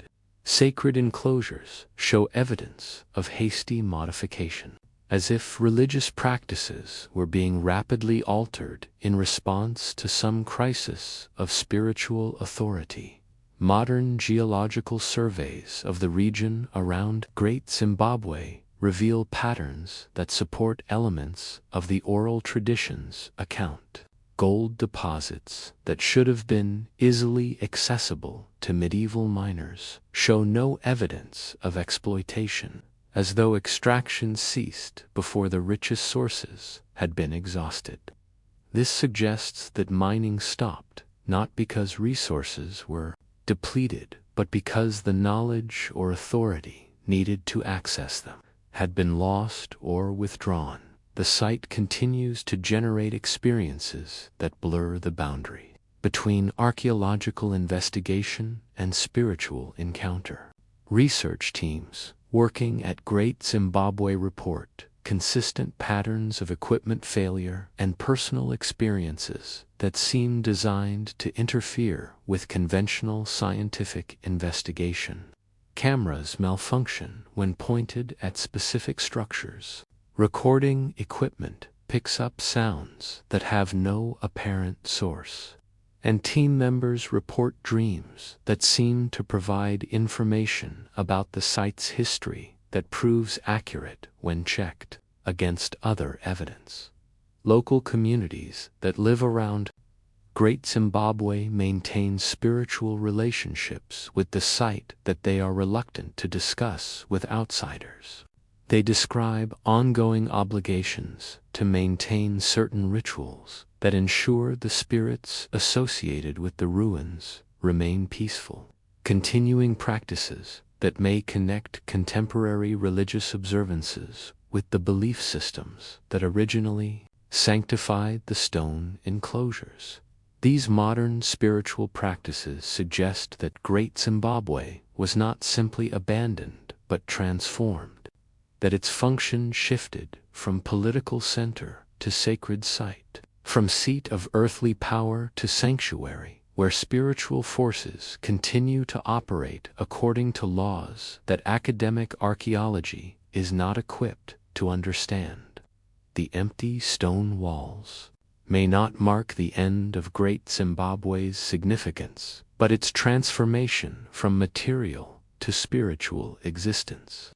Sacred enclosures show evidence of hasty modification, as if religious practices were being rapidly altered in response to some crisis of spiritual authority. Modern geological surveys of the region around Great Zimbabwe reveal patterns that support elements of the oral tradition's account. Gold deposits that should have been easily accessible to medieval miners show no evidence of exploitation, as though extraction ceased before the richest sources had been exhausted. This suggests that mining stopped not because resources were depleted, but because the knowledge or authority needed to access them had been lost or withdrawn. The site continues to generate experiences that blur the boundary between archaeological investigation and spiritual encounter. Research teams working at Great Zimbabwe report consistent patterns of equipment failure and personal experiences that seem designed to interfere with conventional scientific investigation. Cameras malfunction when pointed at specific structures. Recording equipment picks up sounds that have no apparent source, and team members report dreams that seem to provide information about the site's history that proves accurate when checked against other evidence. Local communities that live around Great Zimbabwe maintain spiritual relationships with the site that they are reluctant to discuss with outsiders. They describe ongoing obligations to maintain certain rituals that ensure the spirits associated with the ruins remain peaceful. Continuing practices that may connect contemporary religious observances with the belief systems that originally sanctified the stone enclosures. These modern spiritual practices suggest that Great Zimbabwe was not simply abandoned but transformed, that its function shifted from political center to sacred site, from seat of earthly power to sanctuary where spiritual forces continue to operate according to laws that academic archaeology is not equipped to understand. The empty stone walls may not mark the end of Great Zimbabwe's significance, but its transformation from material to spiritual existence.